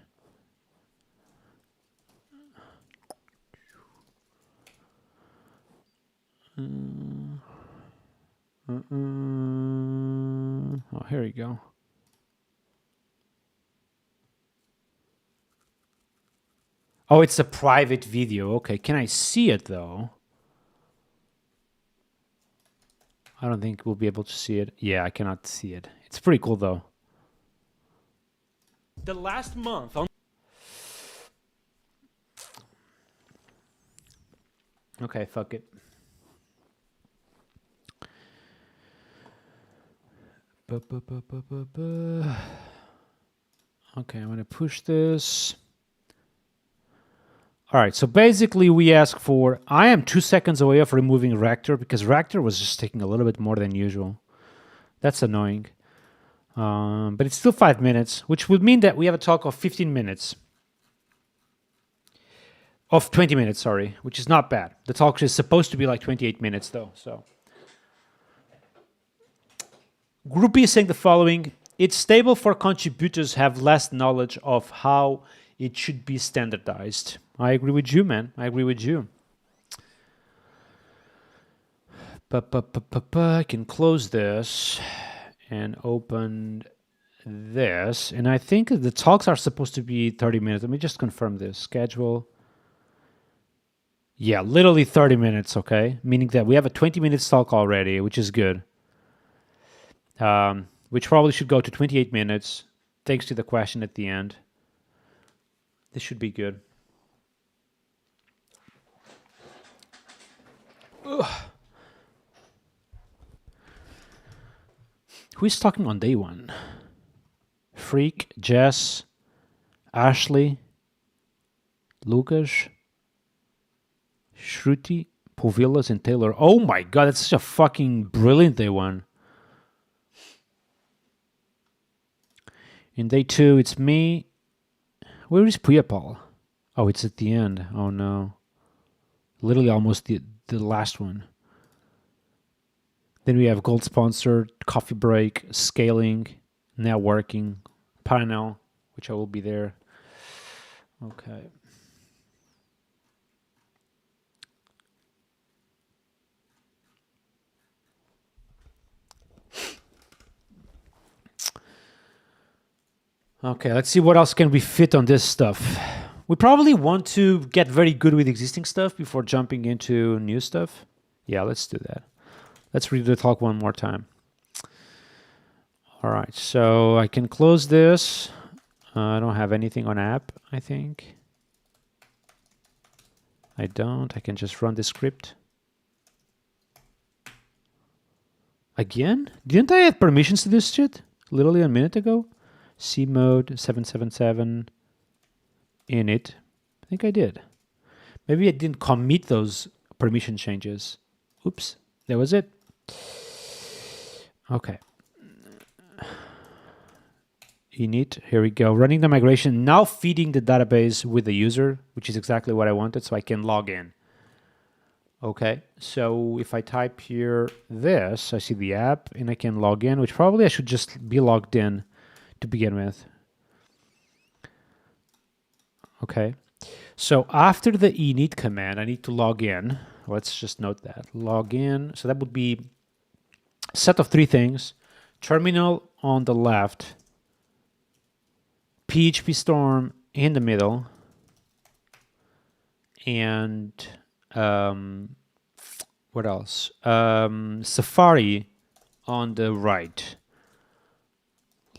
Oh, here we go. Oh, it's a private video. Okay, can I see it though? I don't think we'll be able to see it. Yeah, I cannot see it. It's pretty cool though. The last month on. Okay, fuck it. Okay, I'm gonna push this. All right, so basically we ask for, I am 2 seconds away of removing Rector because Rector was just taking a little bit more than usual. That's annoying. But it's still 5 minutes, which would mean that we have a talk of 15 minutes. Of 20 minutes, sorry, which is not bad. The talk is supposed to be like 28 minutes though, so. Groupie is saying the following: it's stable for contributors have less knowledge of how it should be standardized. I agree with you, man. I agree with you. I can close this and open this. And I think the talks are supposed to be 30 minutes. Let me just confirm this. Schedule. Yeah, literally 30 minutes, okay? Meaning that we have a 20 minutes talk already, which is good. Which probably should go to 28 minutes, thanks to the question at the end. This should be good. Ugh. Who is talking on day one? Freak, Jess, Ashley, Lucas, Shruti, Povilas, and Taylor. Oh my god, that's such a fucking brilliant day one. In day two, it's me. Where is Puyapal? Oh, it's at the end. Oh no. Literally almost the last one. Then we have gold sponsored, coffee break, scaling, networking, panel, which I will be there. Okay. Okay, let's see what else can we fit on this stuff. We probably want to get very good with existing stuff before jumping into new stuff. Yeah, let's do that. Let's read the talk one more time. All right, so I can close this. I don't have anything on app, I think. I don't. I can just run the script. Again? Didn't I add permissions to this shit? Literally a minute ago? C mode 777 init. I think I did. Maybe I didn't commit those permission changes. Oops, that was it. Okay. Init, here we go. Running the migration, now feeding the database with the user, which is exactly what I wanted, so I can log in. Okay, so if I type here this, I see the app, and I can log in, which probably I should just be logged in to begin with. Okay, so after the init command, I need to log in. Let's just note that. Log in, so that would be a set of 3 things. Terminal on the left, PHP Storm in the middle, and what else? Safari on the right.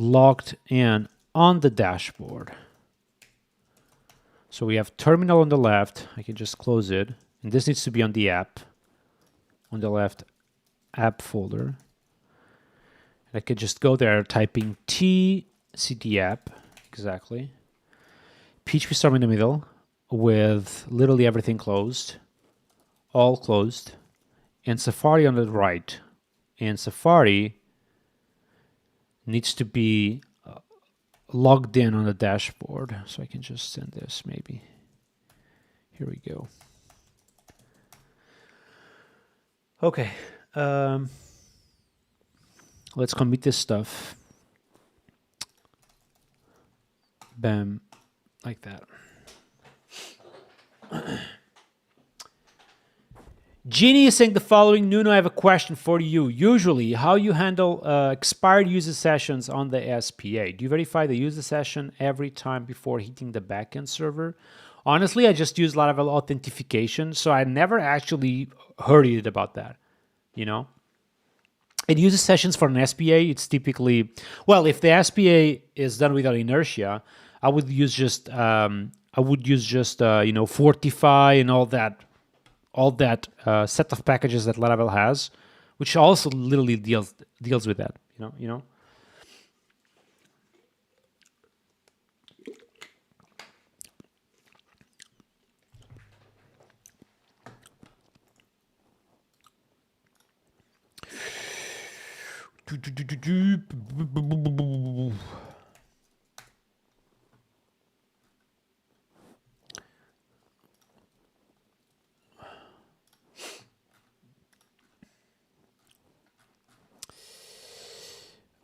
Logged in on the dashboard. So we have terminal on the left. I can just close it. And this needs to be on the app. On the left app folder. And I could just go there typing tcd app. Exactly. PHP Storm in the middle with literally everything closed. All closed. And Safari on the right. And Safari needs to be logged in on the dashboard. So I can just send this maybe. Here we go. Okay. Let's commit this stuff. Bam. Like that. Jeannie is saying the following. Nuno, I have a question for you. Usually, how you handle expired user sessions on the SPA? Do you verify the user session every time before hitting the backend server? Honestly, I just use a lot of authentication, so I never actually heard it about that, you know? It uses sessions for an SPA. It's typically, well, if the SPA is done without inertia, I would use just Fortify and all that set of packages that Laravel has, which also literally deals with that. You know.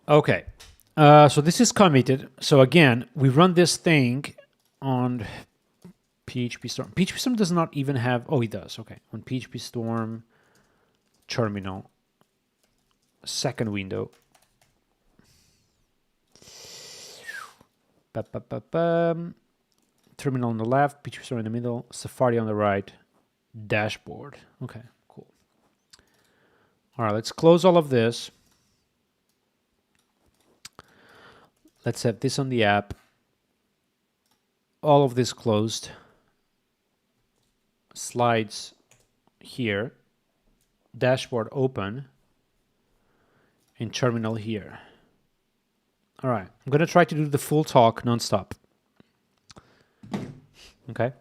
Okay, so this is committed. So again, we run this thing on PHP Storm. PHP Storm does not even have, oh, it does, okay. On PHP Storm terminal, second window. Terminal on the left, PHP Storm in the middle, Safari on the right, dashboard. Okay, cool. All right, let's close all of this. Let's have this on the app. All of this closed. Slides here. Dashboard open. And terminal here. All right. I'm going to try to do the full talk nonstop. Okay.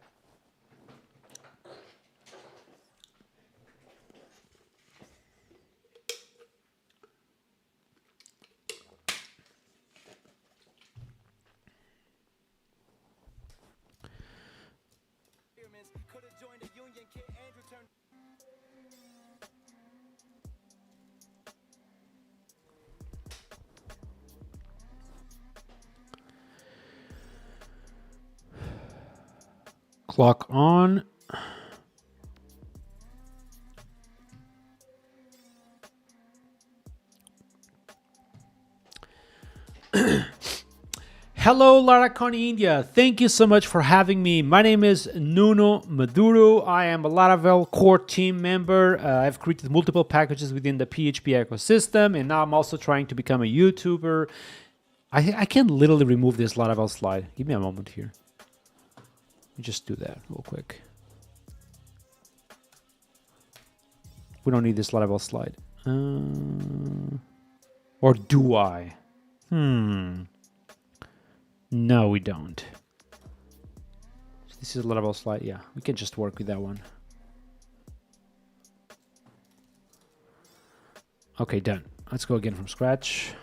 Clock on. Hello, Laracon India. Thank you so much for having me. My name is Nuno Maduro. I am a Laravel core team member. I've created multiple packages within the PHP ecosystem, and now I'm also trying to become a YouTuber. I can literally remove this Laravel slide. Give me a moment here. Let me just do that real quick. We don't need this Laravel slide. Or do I? No, we don't. This is a Laravel slide. Yeah, we can just work with that one. Okay, done. Let's go again from scratch.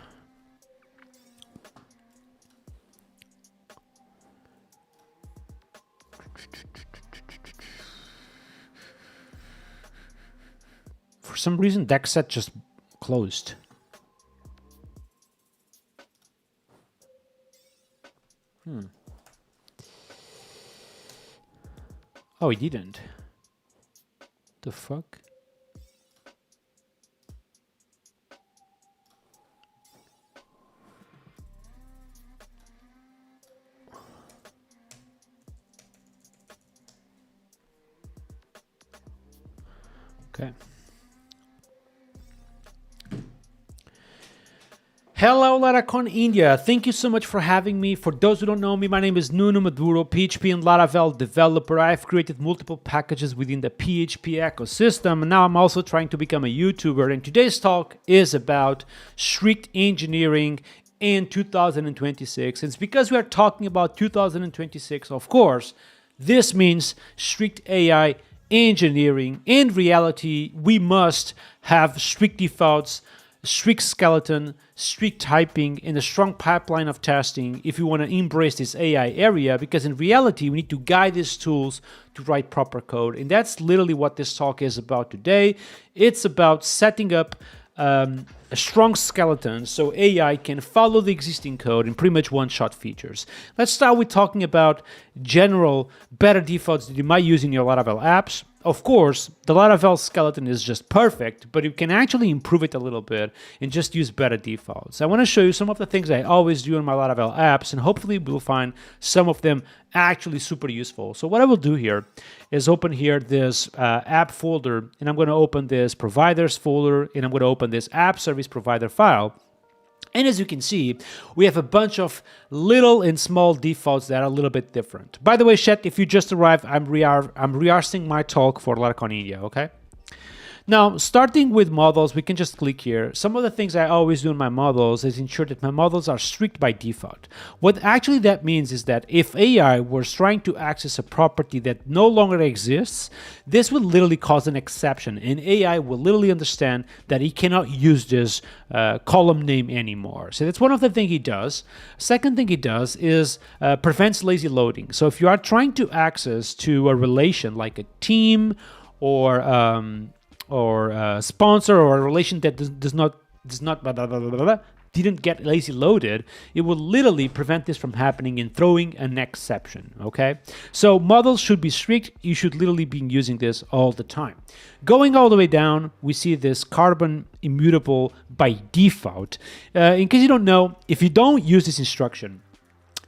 For some reason, DexSet just closed. Oh, he didn't. The fuck? Okay. Hello, Laracon India. Thank you so much for having me. For those who don't know me, my name is Nuno Maduro, PHP and Laravel developer. I've created multiple packages within the PHP ecosystem, and now I'm also trying to become a YouTuber. And today's talk is about strict engineering in 2026. It's because we are talking about 2026, of course. This means strict AI engineering. In reality, we must have strict defaults, strict skeleton, strict typing, and a strong pipeline of testing if you want to embrace this AI area, because in reality, we need to guide these tools to write proper code. And that's literally what this talk is about today. It's about setting up a strong skeleton so AI can follow the existing code and pretty much one-shot features. Let's start with talking about general better defaults that you might use in your Laravel apps. Of course, the Laravel skeleton is just perfect, but you can actually improve it a little bit and just use better defaults. I want to show you some of the things I always do in my Laravel apps, and hopefully we'll find some of them actually super useful. So what I will do here is open here this app folder, and I'm going to open this providers folder, and I'm going to open this app service provider file. And as you can see, we have a bunch of little and small defaults that are a little bit different. By the way, chat, if you just arrived, I'm rehearsing my talk for LaraCon India, okay? Now, starting with models, we can just click here. Some of the things I always do in my models is ensure that my models are strict by default. What actually that means is that if AI was trying to access a property that no longer exists, this will literally cause an exception, and AI will literally understand that he cannot use this column name anymore. So that's one of the things he does. Second thing he does is prevents lazy loading. So if you are trying to access to a relation like a team or a sponsor or a relation that does not blah, blah, blah, blah, blah, didn't get lazy loaded, it will literally prevent this from happening and throwing an exception, okay? So models should be strict. You should literally be using this all the time. Going all the way down, we see this carbon immutable by default. In case you don't know, if you don't use this instruction,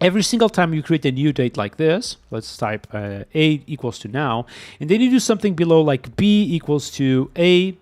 every single time you create a new date like this, let's type A equals to now, and then you do something below like B equals to A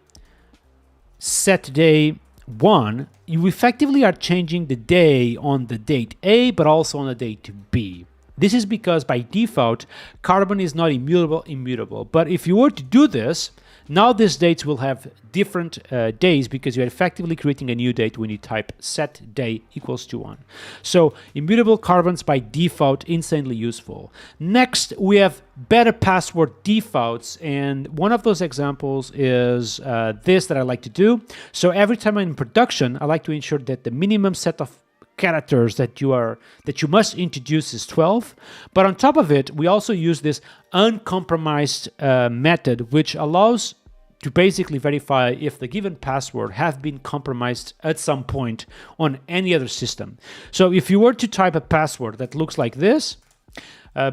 set day 1, you effectively are changing the day on the date A, but also on the date B. This is because by default, carbon is not immutable. But if you were to do this, now these dates will have different days because you're effectively creating a new date when you type set day equals to 1. So immutable carbons by default, insanely useful. Next, we have better password defaults. And one of those examples is this that I like to do. So every time I'm in production, I like to ensure that the minimum set of characters that you must introduce is 12. But on top of it, we also use this uncompromised method, which allows to basically verify if the given password have been compromised at some point on any other system. So if you were to type a password that looks like this,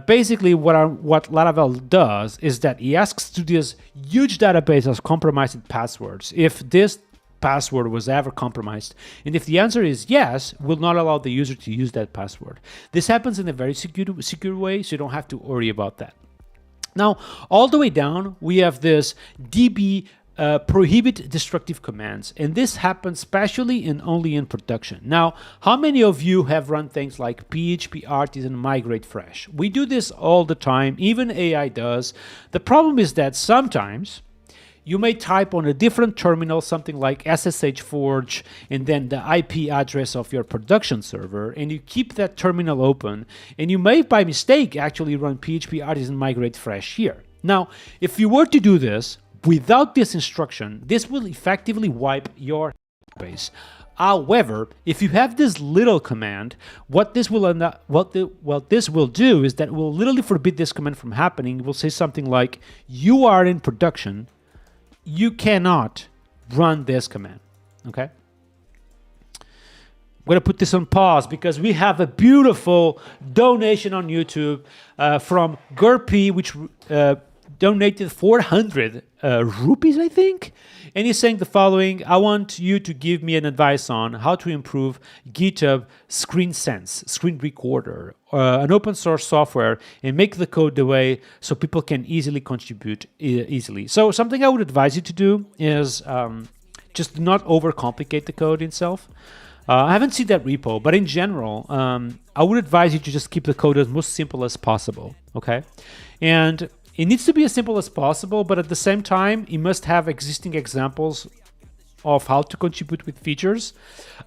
basically what Laravel does is that he asks to this huge database of compromised passwords if this password was ever compromised, and if the answer is yes, will not allow the user to use that password. This happens in a very secure way, so you don't have to worry about that. Now, all the way down, we have this DB prohibit destructive commands, and this happens especially and only in production. Now, how many of you have run things like PHP artisan migrate fresh? We do this all the time, even AI does. The problem is that sometimes you may type on a different terminal something like SSH Forge and then the IP address of your production server, and you keep that terminal open, and you may by mistake actually run PHP artisan migrate fresh here. Now, if you were to do this without this instruction, this will effectively wipe your base. However, if you have this little command, what this will do is that it will literally forbid this command from happening. It will say something like, you are in production, you cannot run this command, okay? I'm gonna put this on pause because we have a beautiful donation on YouTube from Gurpi, which donated 400 rupees, I think. And he's saying the following: I want you to give me an advice on how to improve GitHub Screen Sense, screen recorder, an open source software, and make the code the way so people can easily contribute easily. So something I would advise you to do is just not overcomplicate the code itself. I haven't seen that repo, but in general, I would advise you to just keep the code as most simple as possible, okay? And it needs to be as simple as possible, but at the same time, it must have existing examples of how to contribute with features.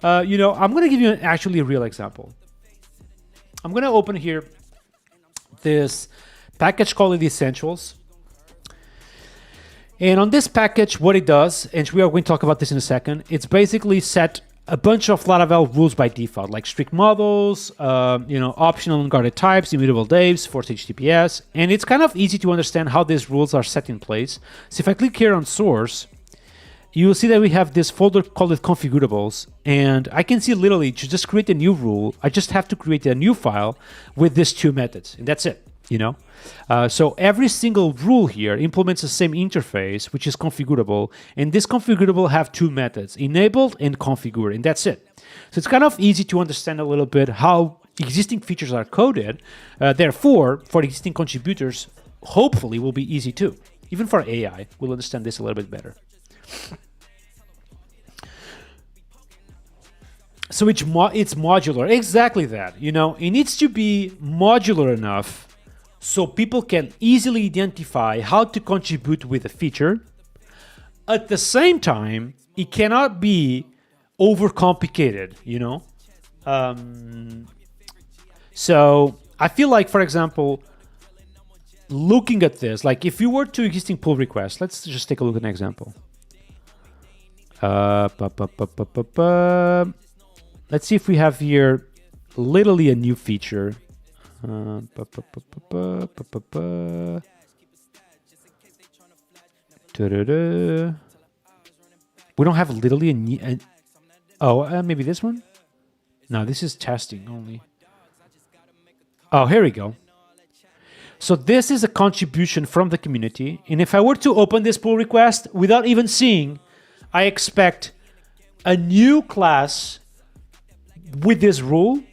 I'm going to give you actually a real example. I'm going to open here this package called the Essentials. And on this package, what it does, and we are going to talk about this in a second, it's basically set a bunch of Laravel rules by default, like strict models, optional unguarded types, immutable dates, forced HTTPS, and it's kind of easy to understand how these rules are set in place. So if I click here on source, you will see that we have this folder called configurables, and I can see literally to just create a new rule, I just have to create a new file with these two methods, and that's it. you know. So every single rule here implements the same interface, which is configurable, and this configurable have two methods, enabled and configure, and that's it. So it's kind of easy to understand a little bit how existing features are coded. Therefore, for existing contributors, hopefully will be easy too. Even for AI, we'll understand this a little bit better. So it's modular, exactly that. You know, it needs to be modular enough so people can easily identify how to contribute with a feature. At the same time, it cannot be overcomplicated, you know? So I feel like, for example, looking at this, like if you were to existing pull requests, let's just take a look at an example. Let's see if we have here literally a new feature. We don't have literally a new... maybe this one? No, this is testing only. Oh, here we go. So this is a contribution from the community. And if I were to open this pull request without even seeing, I expect a new class with this rule,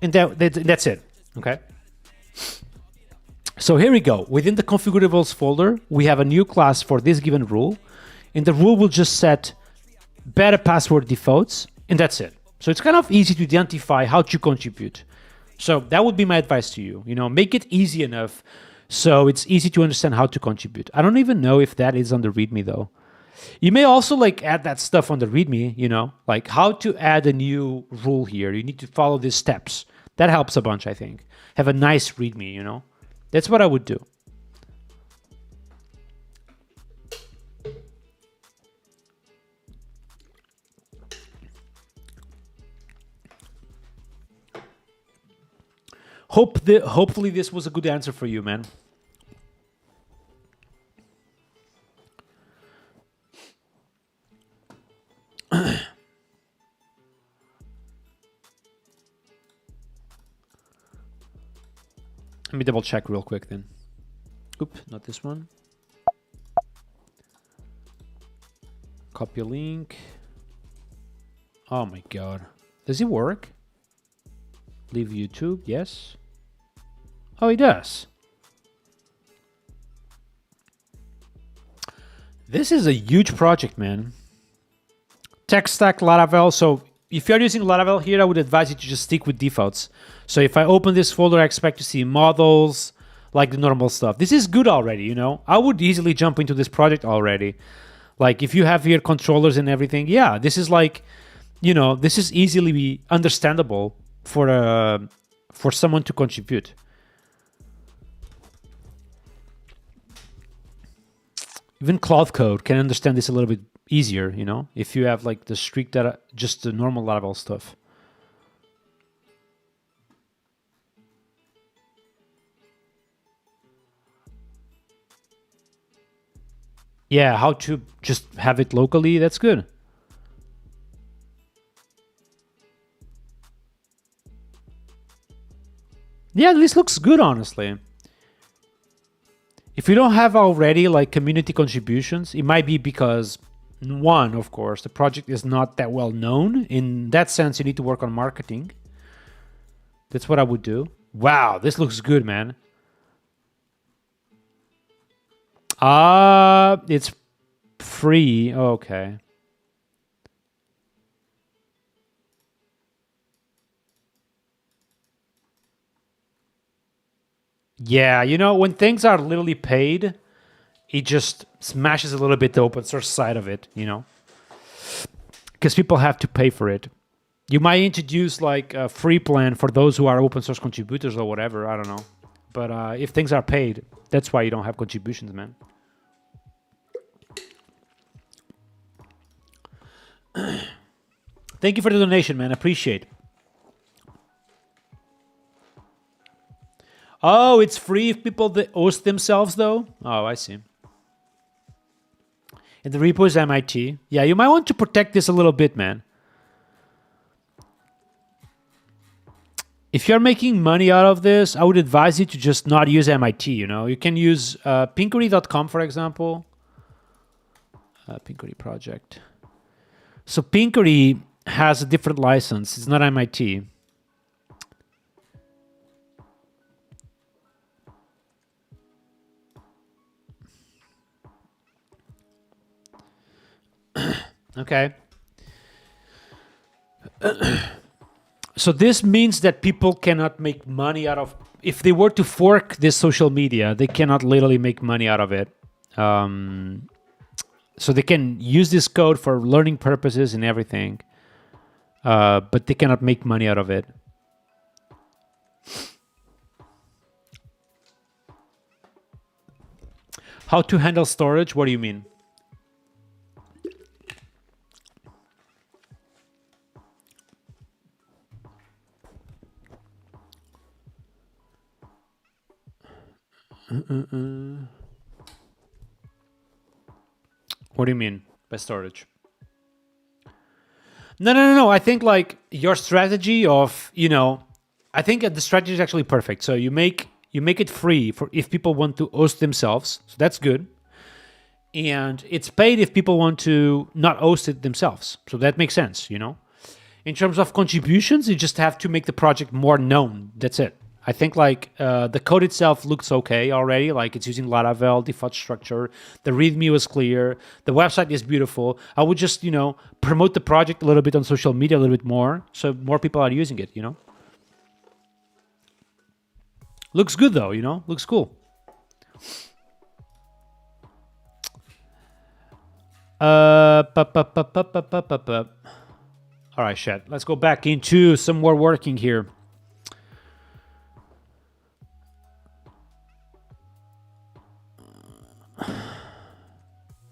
and that's it. Okay. So here we go. Within the configurables folder, we have a new class for this given rule, and the rule will just set better password defaults, and that's it. So it's kind of easy to identify how to contribute. So that would be my advice to you. You know, make it easy enough so it's easy to understand how to contribute. I don't even know if that is on the README though. You may also like add that stuff on the README, you know, like how to add a new rule here. You need to follow these steps. That helps a bunch, I think. Have a nice README, you know. That's what I would do. Hopefully this was a good answer for you, man. Let me double check real quick then. Oop, not this one. Copy a link. Oh my god. Does it work? Leave YouTube, yes. Oh, it does. This is a huge project, man. Tech stack Laravel. So if you're using Laravel here, I would advise you to just stick with defaults. So if I open this folder, I expect to see models, like the normal stuff. This is good already, you know. I would easily jump into this project already. Like if you have here controllers and everything, yeah, this is like, you know, this is easily understandable for someone to contribute. Even Cloud Code can understand this a little bit easier, you know, if you have like the strict data, just the normal Laravel stuff. Yeah, how to just have it locally, that's good. Yeah, this looks good, honestly. If you don't have already like community contributions, it might be because one, of course, the project is not that well known. In that sense, you need to work on marketing. That's what I would do. Wow, this looks good, man. It's free. Okay. Yeah, you know, when things are literally paid, it just smashes a little bit the open source side of it, you know, because people have to pay for it. You might introduce like a free plan for those who are open source contributors or whatever. I don't know. But if things are paid, that's why you don't have contributions, man. Thank you for the donation, man. Appreciate. Oh, it's free if people host themselves, though? Oh, I see. And the repo is MIT. Yeah, you might want to protect this a little bit, man. if you're making money out of this, I would advise you to just not use MIT. You can use Pinkery.com, for example. Pinkery project. So Pinkery has a different license. It's not MIT. Okay. So this means that people cannot make money out of, if they were to fork this social media, they cannot literally make money out of it. So they can use this code for learning purposes and everything, but they cannot make money out of it. How to handle storage? What do you mean? What do you mean by storage? No. I think like your strategy of, I think the strategy is actually perfect. So you make it free for if people want to host themselves. So that's good. And it's paid if people want to not host it themselves. So that makes sense, In terms of contributions, you just have to make the project more known. That's it. I think like the code itself looks okay already. Like it's using Laravel default structure. The README was clear. The website is beautiful. I would just promote the project a little bit on social media a little bit more, so more people are using it. Looks good though. Looks cool. All right, chat. Let's go back into some more working here.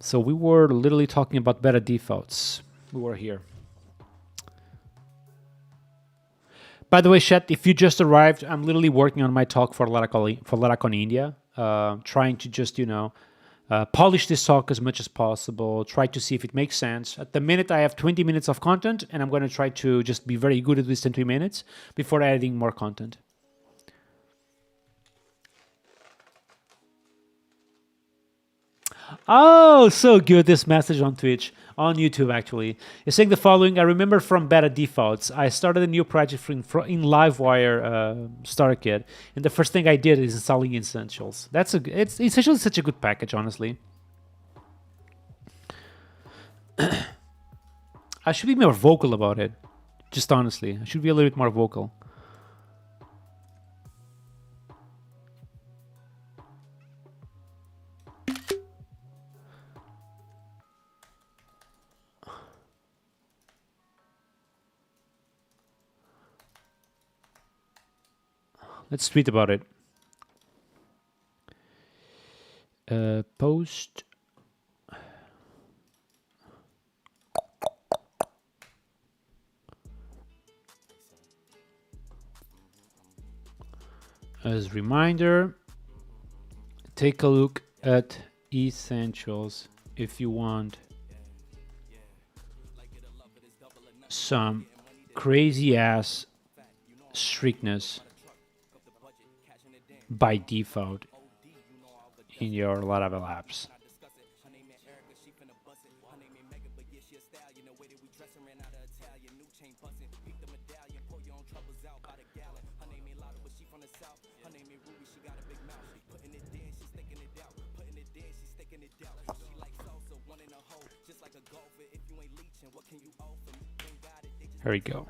So we were literally talking about beta defaults. We were here. By the way, chat, if you just arrived, I'm literally working on my talk for Laracon India, trying to just, polish this talk as much as possible, try to see if it makes sense. At the minute, I have 20 minutes of content, and I'm going to try to just be very good at this 20 minutes before adding more content. Oh, so good, this message on Twitch, on YouTube actually. It's saying the following: I remember from beta defaults, I started a new project in Livewire Starter Kit, and the first thing I did is installing Essentials. It's Essentials is such a good package, honestly. I should be more vocal about it, just honestly. I should be a little bit more vocal. Let's tweet about it. Post. As a reminder, take a look at Essentials if you want some crazy ass strictness by default in your Laravel apps. Here we go.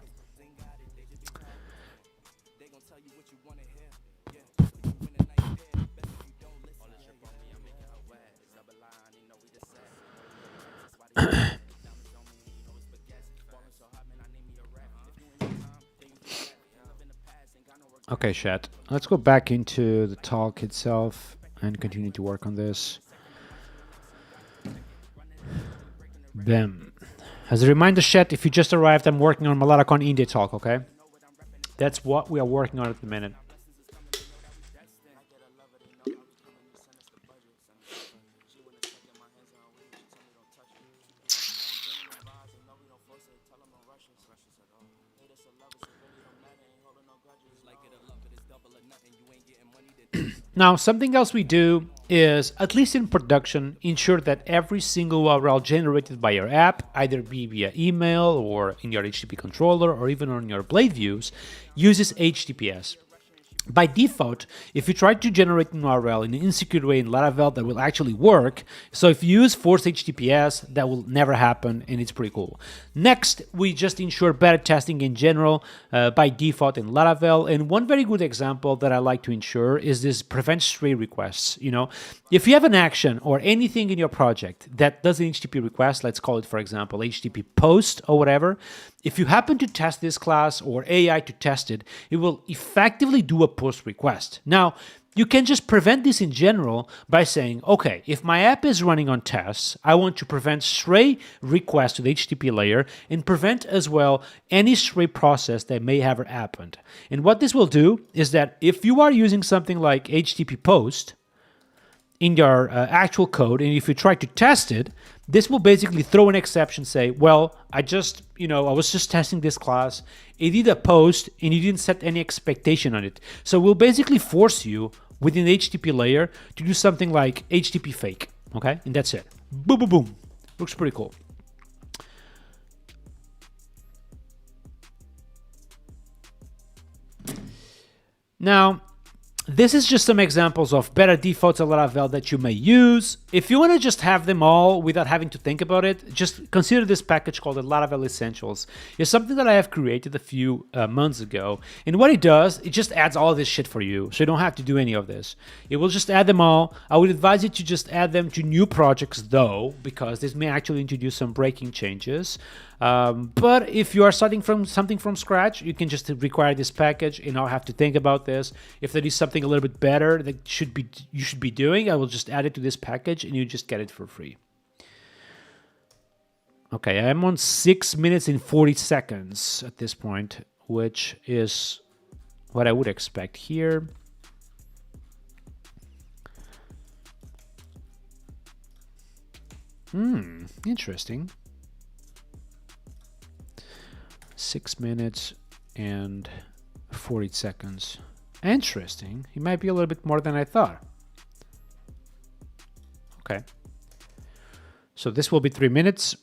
Okay, chat. Let's go back into the talk itself and continue to work on this. Bam. As a reminder, chat, if you just arrived, I'm working on Laracon India talk, okay? That's what we are working on at the minute. Now, something else we do is, at least in production, ensure that every single URL generated by your app, either be via email or in your HTTP controller or even on your Blade views, uses HTTPS. By default, if you try to generate an URL in an insecure way in Laravel, that will actually work. So if you use forced HTTPS, that will never happen, and it's pretty cool. Next, we just ensure beta testing in general by default in Laravel. And one very good example that I like to ensure is this prevent stray requests. You know, if you have an action or anything in your project that does an HTTP request, let's call it, for example, HTTP post or whatever, if you happen to test this class or AI to test it, it will effectively do a post request. Now, you can just prevent this in general by saying, okay, if my app is running on tests, I want to prevent stray requests to the HTTP layer and prevent as well any stray process that may have happened. And what this will do is that if you are using something like HTTP post in your actual code, and if you try to test it, this will basically throw an exception, say, well, I was just testing this class, it did a post, and you didn't set any expectation on it. So we'll basically force you within the HTTP layer to do something like HTTP fake, okay? And that's it. Boom, boom, boom. Looks pretty cool. Now, this is just some examples of better defaults of Laravel that you may use. If you want to just have them all without having to think about it, just consider this package called the Laravel Essentials. It's something that I have created a few months ago. And what it does, it just adds all this shit for you. So you don't have to do any of this. It will just add them all. I would advise you to just add them to new projects though, because this may actually introduce some breaking changes. But if you are starting from something from scratch, you can just require this package and not have to think about this. If there is something a little bit better that you should be doing, I will just add it to this package and you just get it for free. Okay, I'm on 6 minutes and 40 seconds at this point, which is what I would expect here. Interesting. 6 minutes and 40 seconds. Interesting. It might be a little bit more than I thought. Okay. So this will be 3 minutes.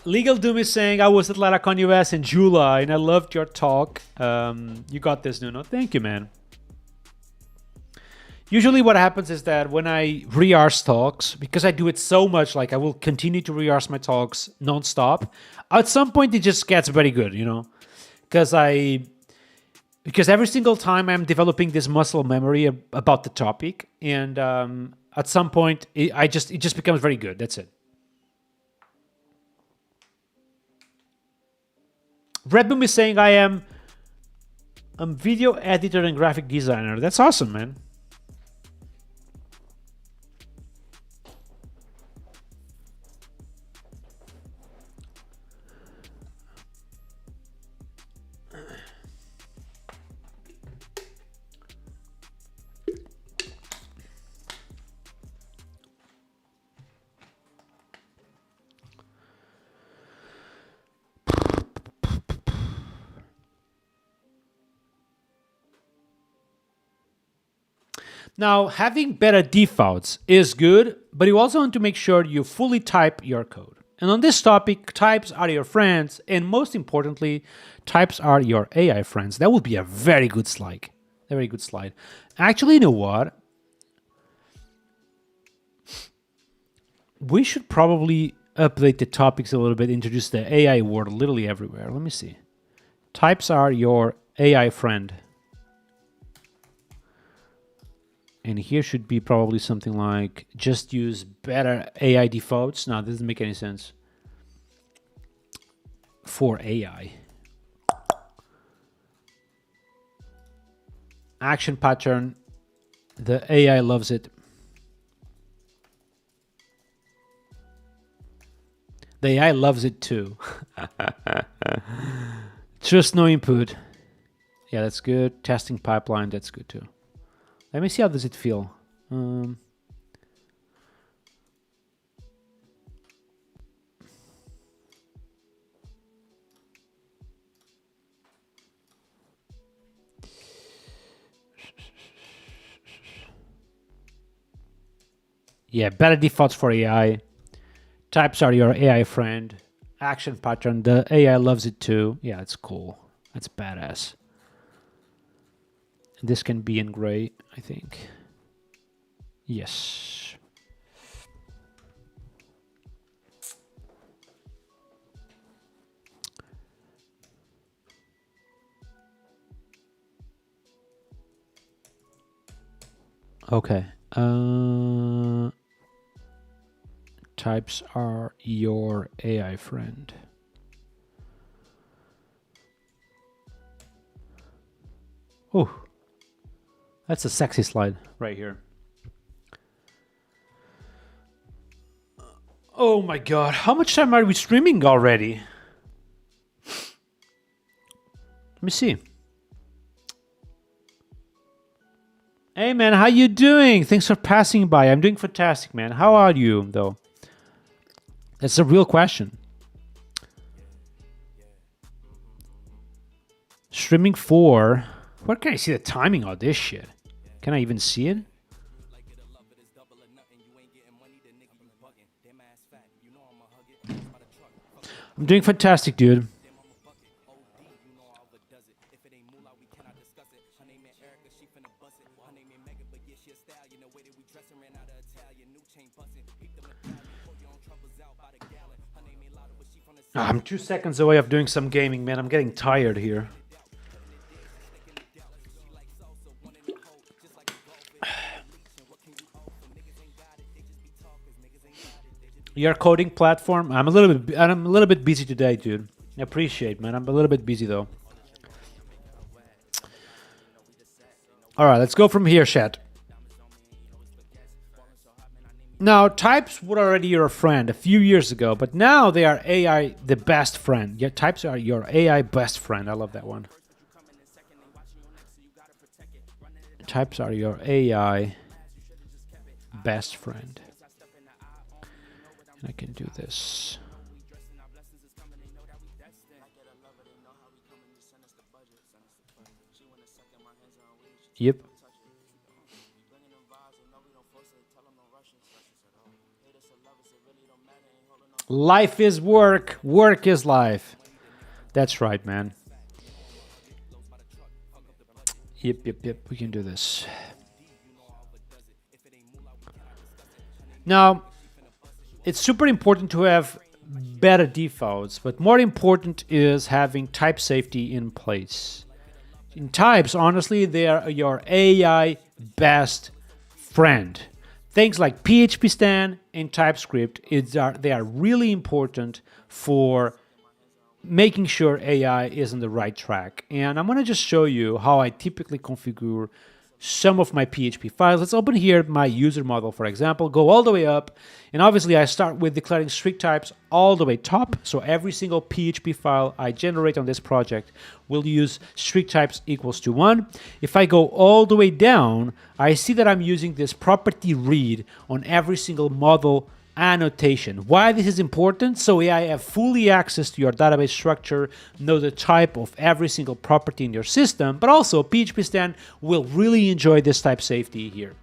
Legal Doom is saying, I was at LaraCon US in July and I loved your talk. You got this, Nuno. Thank you, man. Usually what happens is that when I rehearse talks, because I do it so much, like I will continue to rehearse my talks nonstop, at some point it just gets very good, you know? Because every single time I'm developing this muscle memory about the topic, and at some point it just becomes very good. That's it. Red Boom is saying I'm video editor and graphic designer. That's awesome, man. Now, having better defaults is good, but you also want to make sure you fully type your code. And on this topic, types are your friends, and most importantly, types are your AI friends. That would be a very good slide. A very good slide. Actually, you know what? We should probably update the topics a little bit, introduce the AI word literally everywhere. Let me see. Types are your AI friend. And here should be probably something like, just use better AI defaults. No, this doesn't make any sense. For AI. Action pattern. The AI loves it. The AI loves it too. Just no input. Yeah, that's good. Testing pipeline, that's good too. Let me see how does it feel. Yeah, better defaults for AI. Types are your AI friend. Action pattern, the AI loves it too. Yeah, it's cool. That's badass. This can be in gray, I think. Yes. Okay. Types are your AI friend. Oh, that's a sexy slide right here. Oh my god, how much time are we streaming already? Let me see. Hey man, how you doing? Thanks for passing by. I'm doing fantastic, man. How are you, though? That's a real question. Streaming for... Where can I see the timing of this shit? Can I even see it? I'm doing fantastic, dude. I'm 2 seconds away of doing some gaming, man. I'm getting tired here. Your coding platform? I'm a little bit busy today, dude. I appreciate, man. I'm a little bit busy though. All right, let's go from here, chat. Now, types were already your friend a few years ago, but now they are AI the best friend. Yeah, types are your AI best friend. I love that one. Types are your AI best friend. And I can do this. Yep. Life is work. Work is life. That's right, man. Yep. We can do this. Now, it's super important to have better defaults, but more important is having type safety in place. In types, honestly, they are your AI best friend. Things like PHP Stan and TypeScript, they are really important for making sure AI is on the right track. And I'm going to just show you how I typically configure some of my PHP files. Let's open here my user model, for example, go all the way up. And obviously I start with declaring strict types all the way top. So every single PHP file I generate on this project will use strict types equals to 1. If I go all the way down, I see that I'm using this property read on every single model annotation. Why this is important? So I have fully access to your database structure, know the type of every single property in your system, but also PHP Stan will really enjoy this type safety here.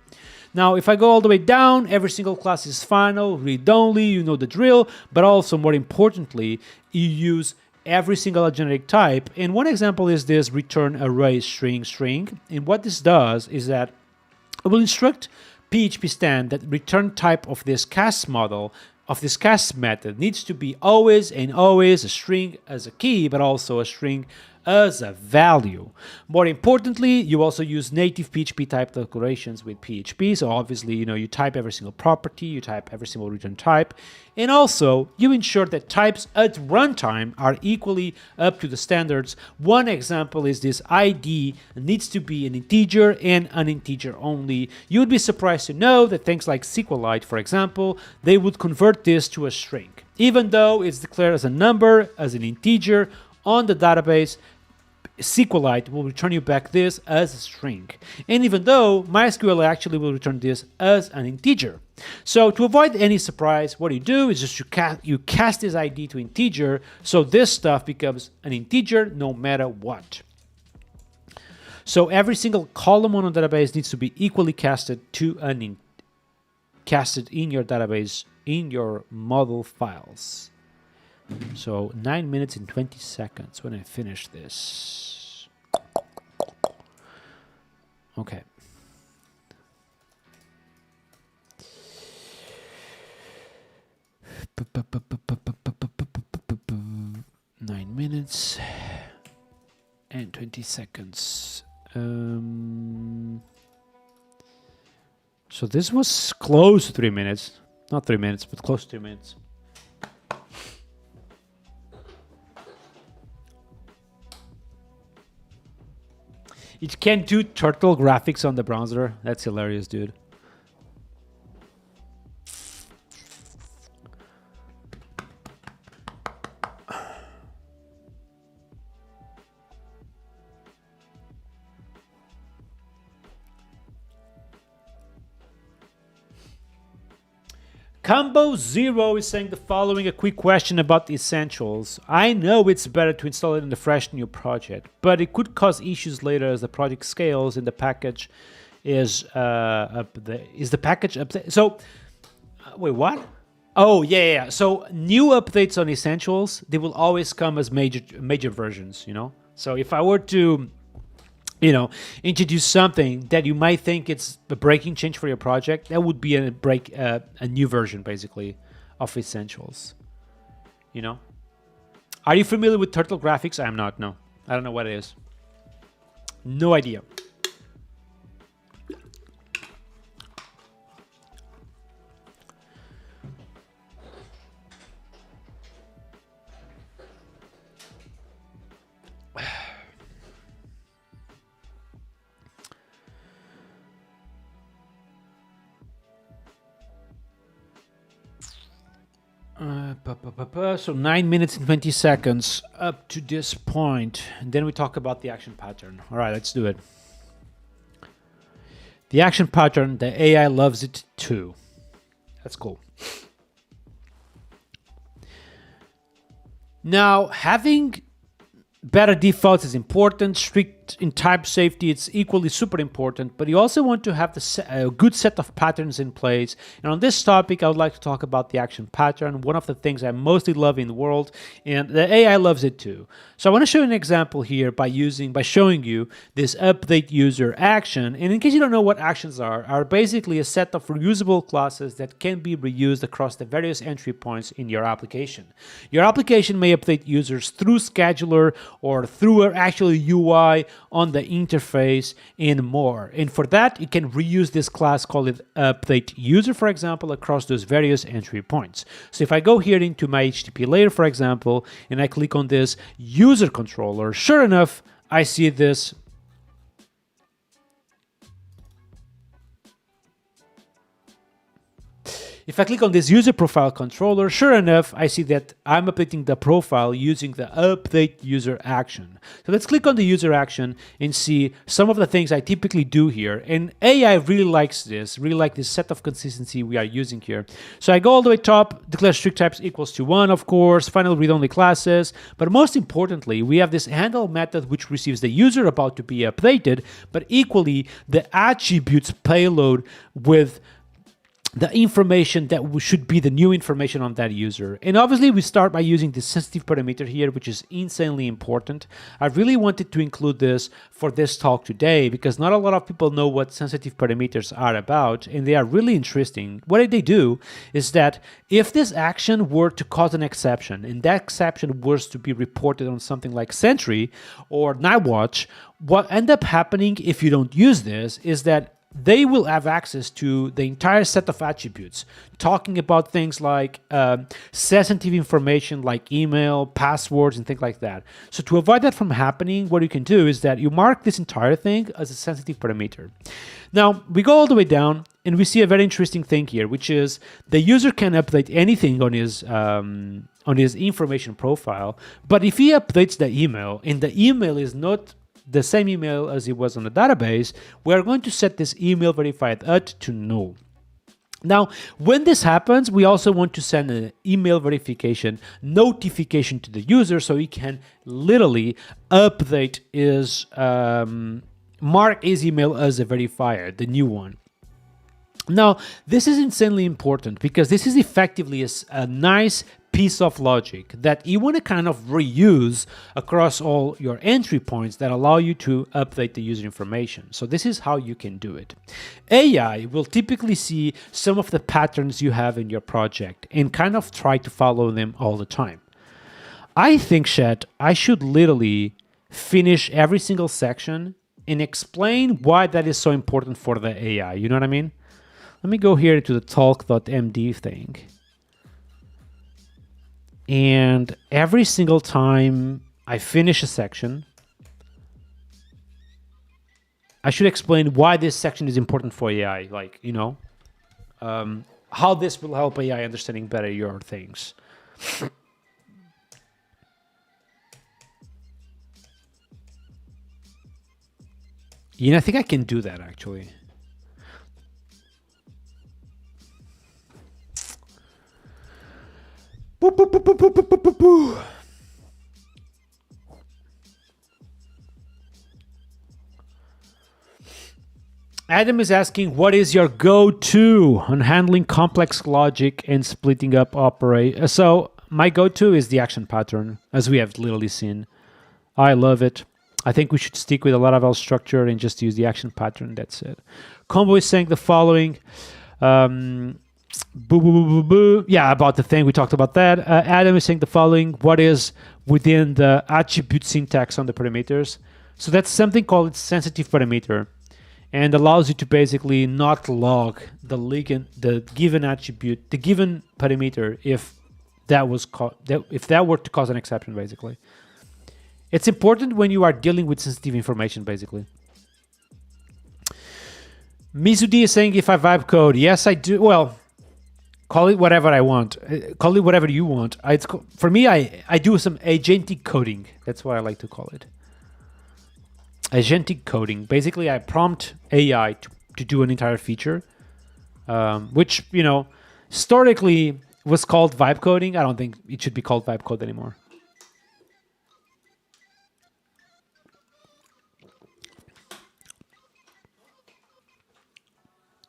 Now, if I go all the way down, every single class is final, read-only, you know the drill, but also more importantly, you use every single agentic type. And one example is this return array string. And what this does is that it will instruct PHP Stan that return type of this cast model, of this cast method, needs to be always a string as a key, but also a string as a value. More importantly, you also use native PHP type declarations with PHP. So obviously, you type every single property, you type every single return type, and also you ensure that types at runtime are equally up to the standards. One example is this ID needs to be an integer and an integer only. You would be surprised to know that things like SQLite, for example, they would convert this to a string. Even though it's declared as a number, as an integer on the database, SQLite will return you back this as a string. And even though MySQL actually will return this as an integer. So to avoid any surprise, what you do is just you cast this ID to integer, so this stuff becomes an integer no matter what. So every single column on a database needs to be equally casted to an casted in your database in your model files. So 9 minutes and 20 seconds when I finish this. Okay. Nine minutes and 20 seconds. So this was close to 3 minutes. Not 3 minutes, but close to 3 minutes. It can do turtle graphics on the browser. That's hilarious, dude. Combo Zero is saying the following: a quick question about the essentials. I know it's better to install it in the fresh new project, but it could cause issues later as the project scales and the package is the package update. So, wait, what? Oh, yeah. So new updates on essentials, they will always come as major versions, you know? So if I were to introduce something that you might think it's a breaking change for your project, that would be a new version, basically, of Essentials. You know? Are you familiar with Turtle Graphics? I'm not, no. I don't know what it is. No idea. So 9 minutes and 20 seconds up to this point. And then we talk about the action pattern. All right, let's do it. The action pattern, the AI loves it too. That's cool. Now, having better defaults is important. Strict in type safety, it's equally super important, but you also want to have a good set of patterns in place. And on this topic, I would like to talk about the action pattern, one of the things I mostly love in the world, and the AI loves it too. So I want to show you an example here by showing you this update user action. And in case you don't know what actions are basically a set of reusable classes that can be reused across the various entry points in your application. Your application may update users through scheduler or through an actual UI on the interface and more. And for that, you can reuse this class, call it update user, for example, across those various entry points. So if I go here into my HTTP layer, for example, and I click on this user controller, sure enough, I see this. If I click on this user profile controller, sure enough, I see that I'm updating the profile using the update user action. So let's click on the user action and see some of the things I typically do here. And AI really likes this, set of consistency we are using here. So I go all the way top, declare strict types equals to 1, of course, final read-only classes. But most importantly, we have this handle method which receives the user about to be updated, but equally the attributes payload with the information that should be the new information on that user. And obviously we start by using the sensitive parameter here, which is insanely important. I really wanted to include this for this talk today because not a lot of people know what sensitive parameters are about, and they are really interesting. What they do is that if this action were to cause an exception, and that exception was to be reported on something like Sentry or Nightwatch, what ends up happening if you don't use this is that they will have access to the entire set of attributes, talking about things like sensitive information like email, passwords, and things like that. So to avoid that from happening, what you can do is that you mark this entire thing as a sensitive parameter. Now, we go all the way down, and we see a very interesting thing here, which is the user can update anything on his information profile, but if he updates the email, and the email is not the same email as it was on the database, we are going to set this email verified at to null. Now, when this happens, we also want to send an email verification notification to the user so he can literally update his, mark his email as a verifier, the new one. Now, this is insanely important because this is effectively a nice piece of logic that you want to kind of reuse across all your entry points that allow you to update the user information. So this is how you can do it. AI will typically see some of the patterns you have in your project and kind of try to follow them all the time. I think, Chet, I should literally finish every single section and explain why that is so important for the AI. You know what I mean? Let me go here to the talk.md thing. And every single time I finish a section, I should explain why this section is important for AI. Like, you know, how this will help AI understanding better your things. You know, I think I can do that actually. Adam is asking, what is your go-to on handling complex logic and splitting up operate? So my go-to is the action pattern, as we have literally seen. I love it. I think we should stick with a lot of else structure and just use the action pattern. That's it. Combo is saying the following. Boo, boo, boo, boo, boo. Yeah, about the thing. We talked about that. Adam is saying the following. What is within the attribute syntax on the parameters? So that's something called its sensitive parameter and allows you to basically not log the given attribute, the given parameter if that were to cause an exception, basically. It's important when you are dealing with sensitive information, basically. Mizudi is saying if I vibe code. Yes, I do. Well, call it whatever I want. Call it whatever you want. For me, I do some agentic coding. That's what I like to call it. Agentic coding. Basically, I prompt AI to do an entire feature, which, you know, historically was called vibe coding. I don't think it should be called vibe code anymore.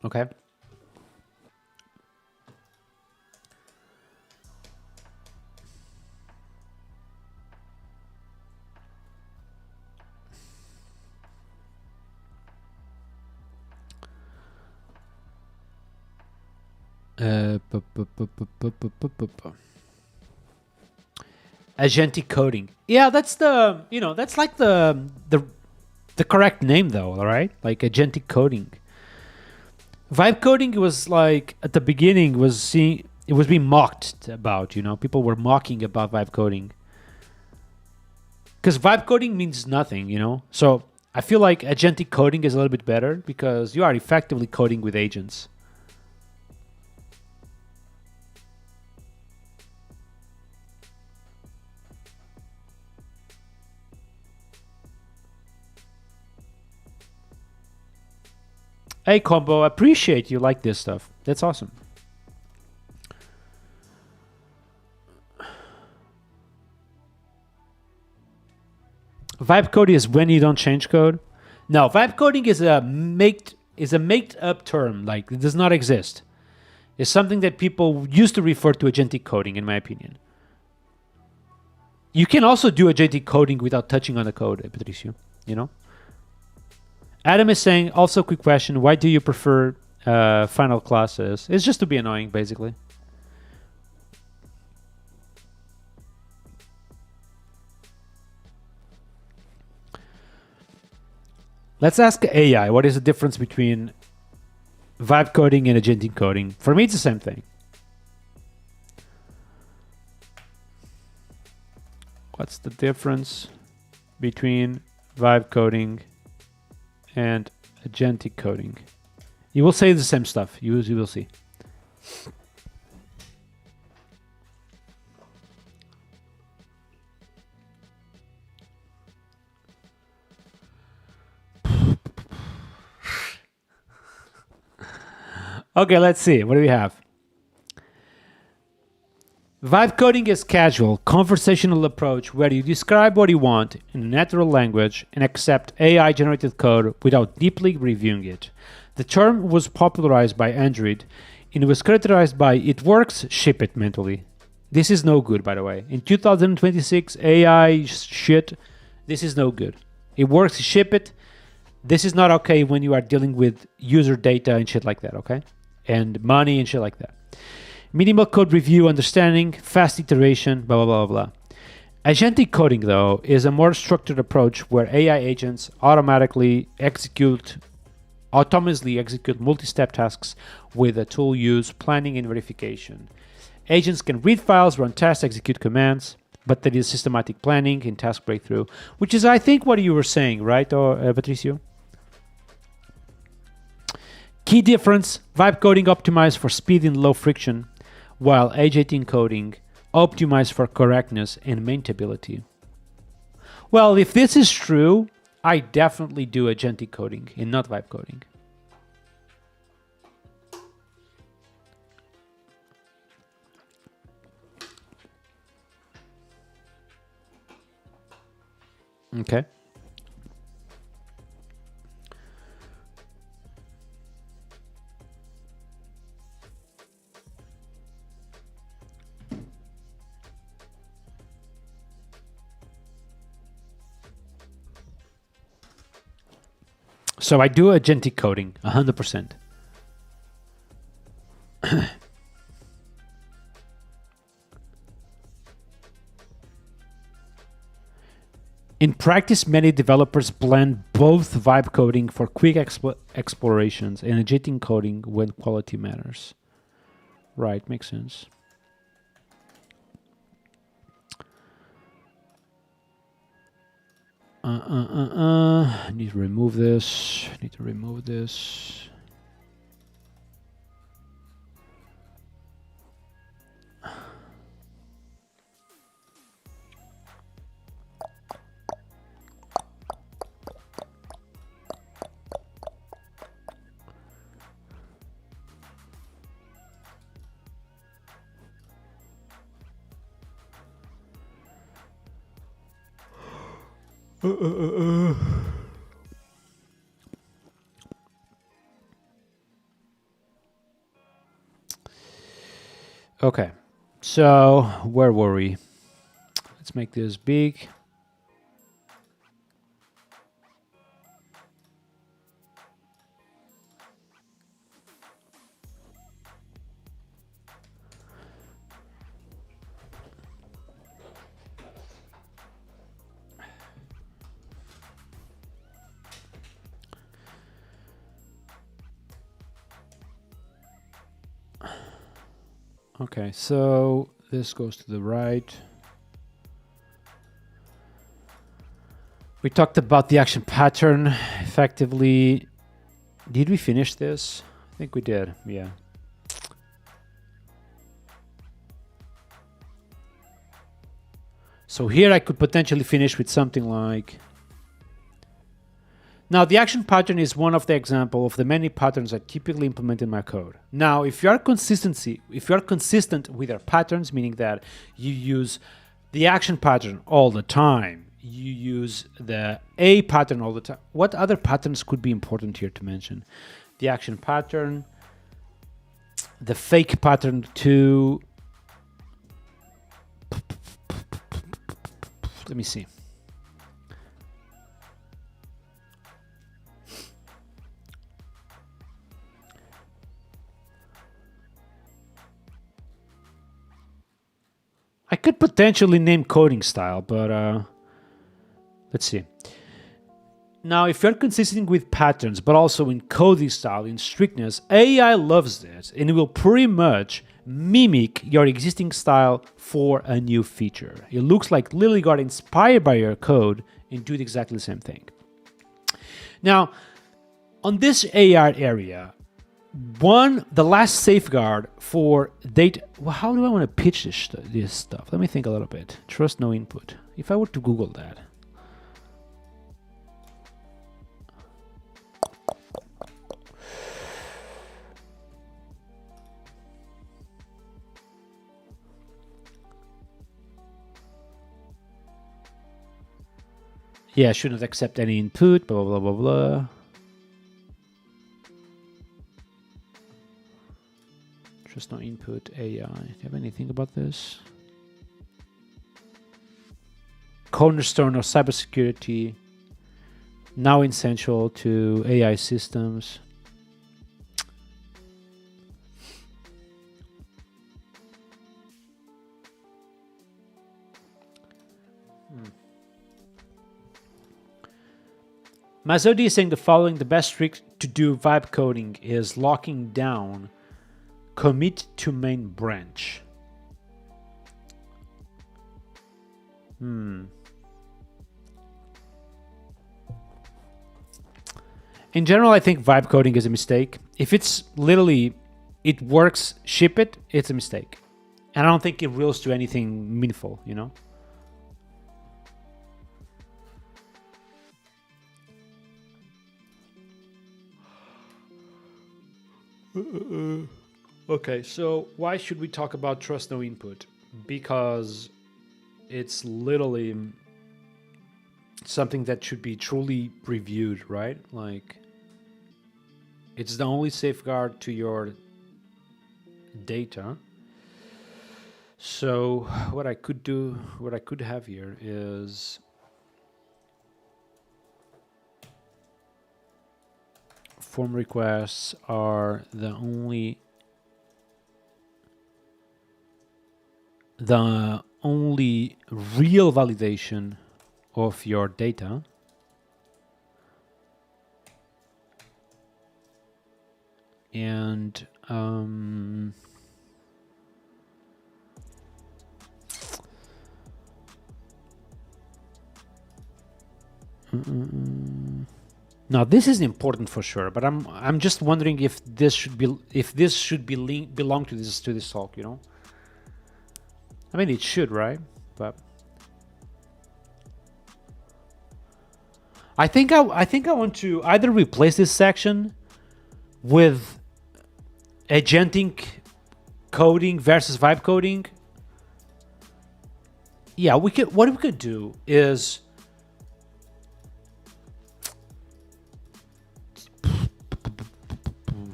Okay. Agentic coding. Yeah, that's that's like the correct name though, all right? Like agentic coding. Vibe coding was like at the beginning it was being mocked about, you know, people were mocking about vibe coding. Because vibe coding means nothing, you know? So I feel like agentic coding is a little bit better because you are effectively coding with agents. Hey, Combo, appreciate you like this stuff. That's awesome. Vibe coding is when you don't change code. No, vibe coding is a made up term. Like, it does not exist. It's something that people used to refer to agentic coding, in my opinion. You can also do agentic coding without touching on the code, Patricio. You know. Adam is saying, also quick question, why do you prefer final classes? It's just to be annoying, basically. Let's ask AI, what is the difference between vibe coding and agentic coding? For me, it's the same thing. What's the difference between vibe coding and agentic coding? You will say the same stuff. You will see. Okay, let's see. What do we have? Vibe coding is casual, conversational approach where you describe what you want in a natural language and accept AI-generated code without deeply reviewing it. The term was popularized by Android and it was characterized by it works, ship it mentally. This is no good, by the way. In 2026, AI shit, this is no good. It works, ship it. This is not okay when you are dealing with user data and shit like that, okay? And money and shit like that. Minimal code review, understanding, fast iteration, blah, blah, blah, blah. Agentic coding, though, is a more structured approach where AI agents autonomously execute multi-step tasks with a tool use, planning, and verification. Agents can read files, run tests, execute commands, but there is systematic planning and task breakthrough, which is, I think, what you were saying, right, Patricio? Key difference, vibe coding optimized for speed and low friction, while agentic coding optimized for correctness and maintainability. Well, if this is true, I definitely do agentic coding and not vibe coding. Okay. So I do agentic coding, 100%. In practice, many developers blend both vibe coding for quick explorations and agentic coding when quality matters. Right, makes sense. I need to remove this. Okay, so where were we? Let's make this big. Okay, so this goes to the right. We talked about the action pattern effectively. Did we finish this? I think we did, yeah. So here I could potentially finish with something like... Now, the action pattern is one of the example of the many patterns I typically implement in my code. Now, if you are consistent with your patterns, meaning that you use the action pattern all the time, you use the A pattern all the time. What other patterns could be important here to mention? The action pattern, the fake pattern too. Let me see. I could potentially name coding style, but let's see. Now, if you're consistent with patterns, but also in coding style, in strictness, AI loves this, and it will pretty much mimic your existing style for a new feature. It looks like Lily got inspired by your code and did exactly the same thing. Now, on this AR area, the last safeguard for data. Well, how do I want to pitch this stuff? Let me think a little bit. Trust no input. If I were to Google that. Yeah, shouldn't accept any input, blah, blah, blah, blah, blah. Just no input AI. Do you have anything about this? Cornerstone of cybersecurity, now essential to AI systems. Mazodi is saying the following: the best trick to do vibe coding is locking down commit to main branch. In general, I think vibe coding is a mistake. If it's literally, it works, ship it, it's a mistake. And I don't think it rules to anything meaningful, you know? Okay, so why should we talk about trust no input? Because it's literally something that should be truly reviewed, right? Like, it's the only safeguard to your data. So what I could do, what I could have here is form requests are the only real validation of your data. And now this is important for sure, but I'm just wondering if this should belong to this talk, you know? I mean, it should, right? But I think I want to either replace this section with agentic coding versus vibe coding. Yeah, what we could do is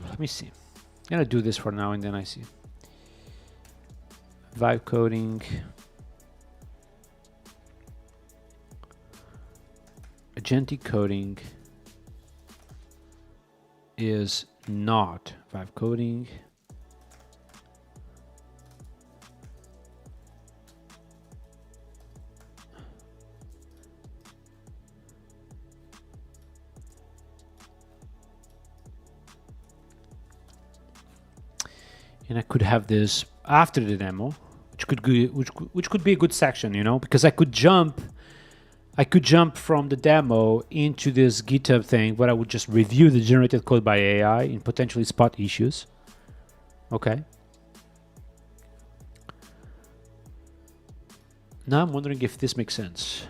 let me see. I'm gonna do this for now and then I see. Vibe coding. Agentic coding is not vibe coding. And I could have this after the demo, which could be a good section, you know, because I could jump from the demo into this GitHub thing where I would just review the generated code by AI and potentially spot issues. Okay. Now I'm wondering if this makes sense.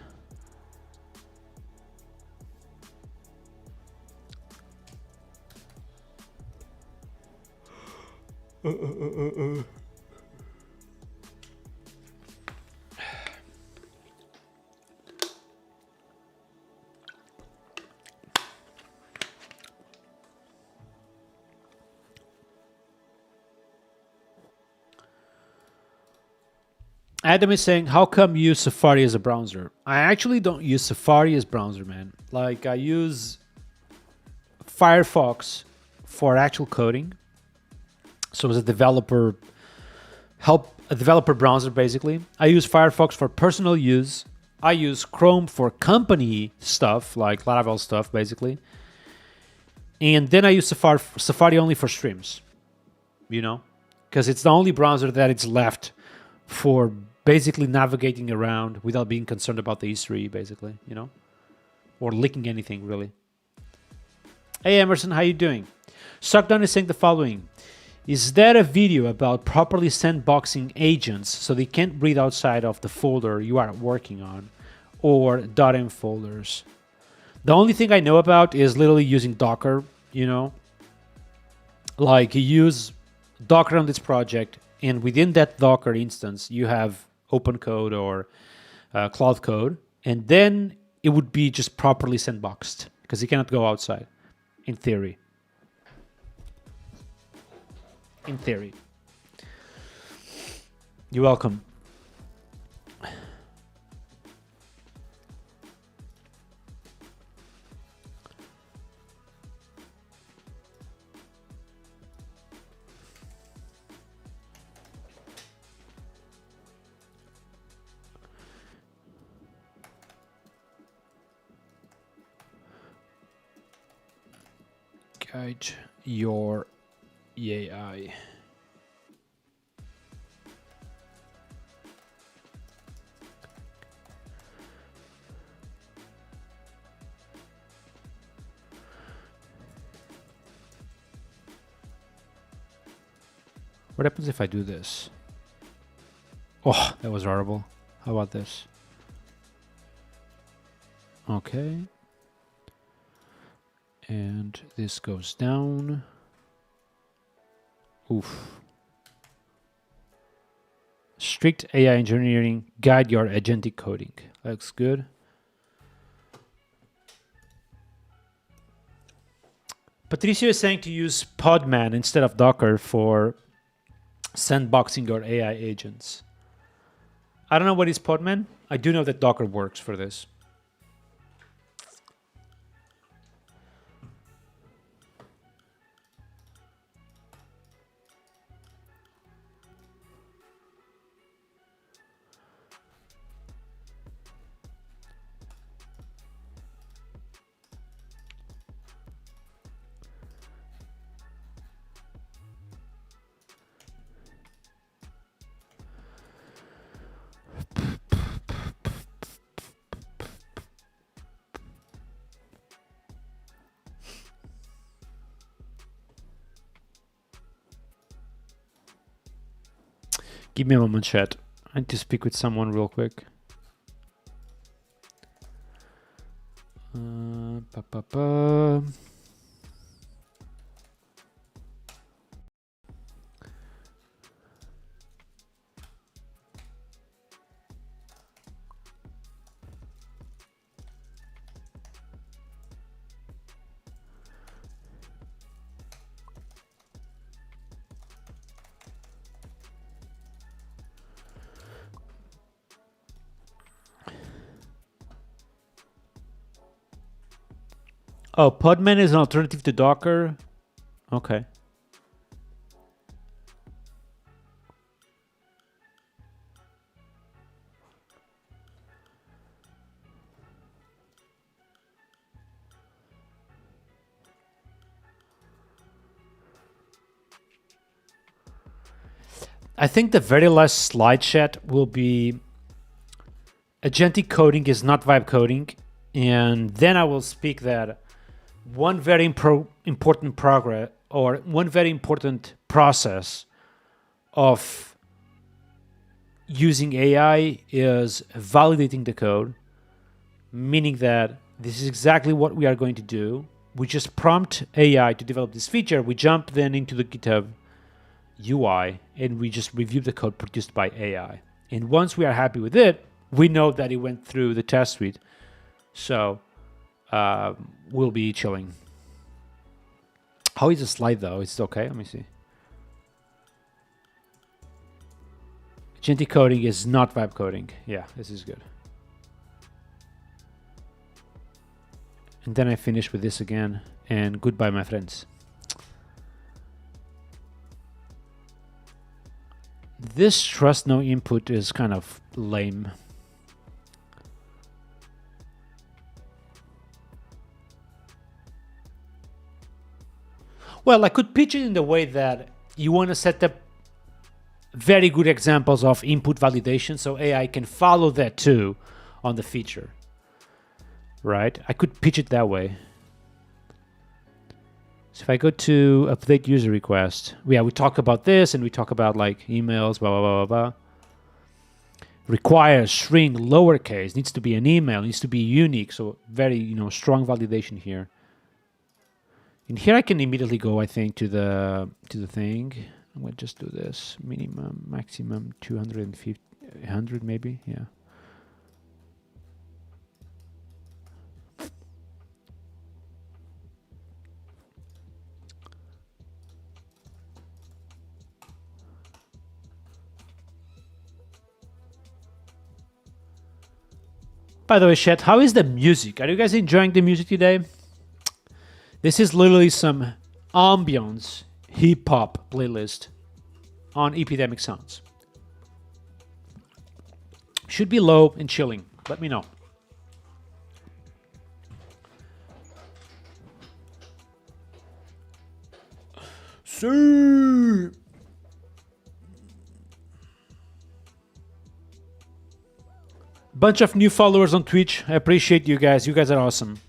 Adam is saying, how come you use Safari as a browser? I actually don't use Safari as browser, man. Like, I use Firefox for actual coding. So as a developer browser, basically. I use Firefox for personal use. I use Chrome for company stuff, like Laravel stuff, basically. And then I use Safari only for streams, you know? Because it's the only browser that it's left for basically navigating around without being concerned about the history, basically, you know? Or leaking anything, really. Hey, Emerson, how you doing? Suckdown is saying the following. Is there a video about properly sandboxing agents so they can't read outside of the folder you are working on or .m folders? The only thing I know about is literally using Docker, you know? Like, you use Docker on this project, and within that Docker instance, you have open code or cloud code, and then it would be just properly sandboxed because you cannot go outside, in theory. In theory. You're welcome. Guide your AI. What happens if I do this? Oh, that was horrible. How about this? Okay. And this goes down. Oof. Strict AI engineering, guide your agentic coding. Looks good. Patricio is saying to use Podman instead of Docker for sandboxing your AI agents. I don't know what is Podman. I do know that Docker works for this. Give me a moment, chat. I need to speak with someone real quick. Oh, Podman is an alternative to Docker. Okay. I think the very last slide chat will be agentic coding is not vibe coding. And then I will speak that one very important progress or one very important process of using AI is validating the code, meaning that this is exactly what we are going to do. We just prompt AI to develop this feature. We jump then into the GitHub UI and we just review the code produced by AI. And once we are happy with it, we know that it went through the test suite. So we'll be chilling. How is the slide though? Is it okay? Let me see. Agentic coding is not vibe coding. Yeah, this is good. And then I finish with this again. And goodbye, my friends. This trust no input is kind of lame. Well, I could pitch it in the way that you want to set up very good examples of input validation so AI can follow that too on the feature, right? I could pitch it that way. So if I go to update user request, we talk about this and we talk about like emails, blah, blah, blah, blah, blah. Requires string lowercase, needs to be an email, needs to be unique. So very, strong validation here. And here I can immediately go, I think, to the thing. I'm going to just do this. Minimum, maximum, 250, 100 maybe, yeah. By the way, chat, how is the music? Are you guys enjoying the music today? This is literally some ambience hip-hop playlist on Epidemic Sounds. Should be low and chilling. Let me know. See. Bunch of new followers on Twitch. I appreciate you guys. You guys are awesome.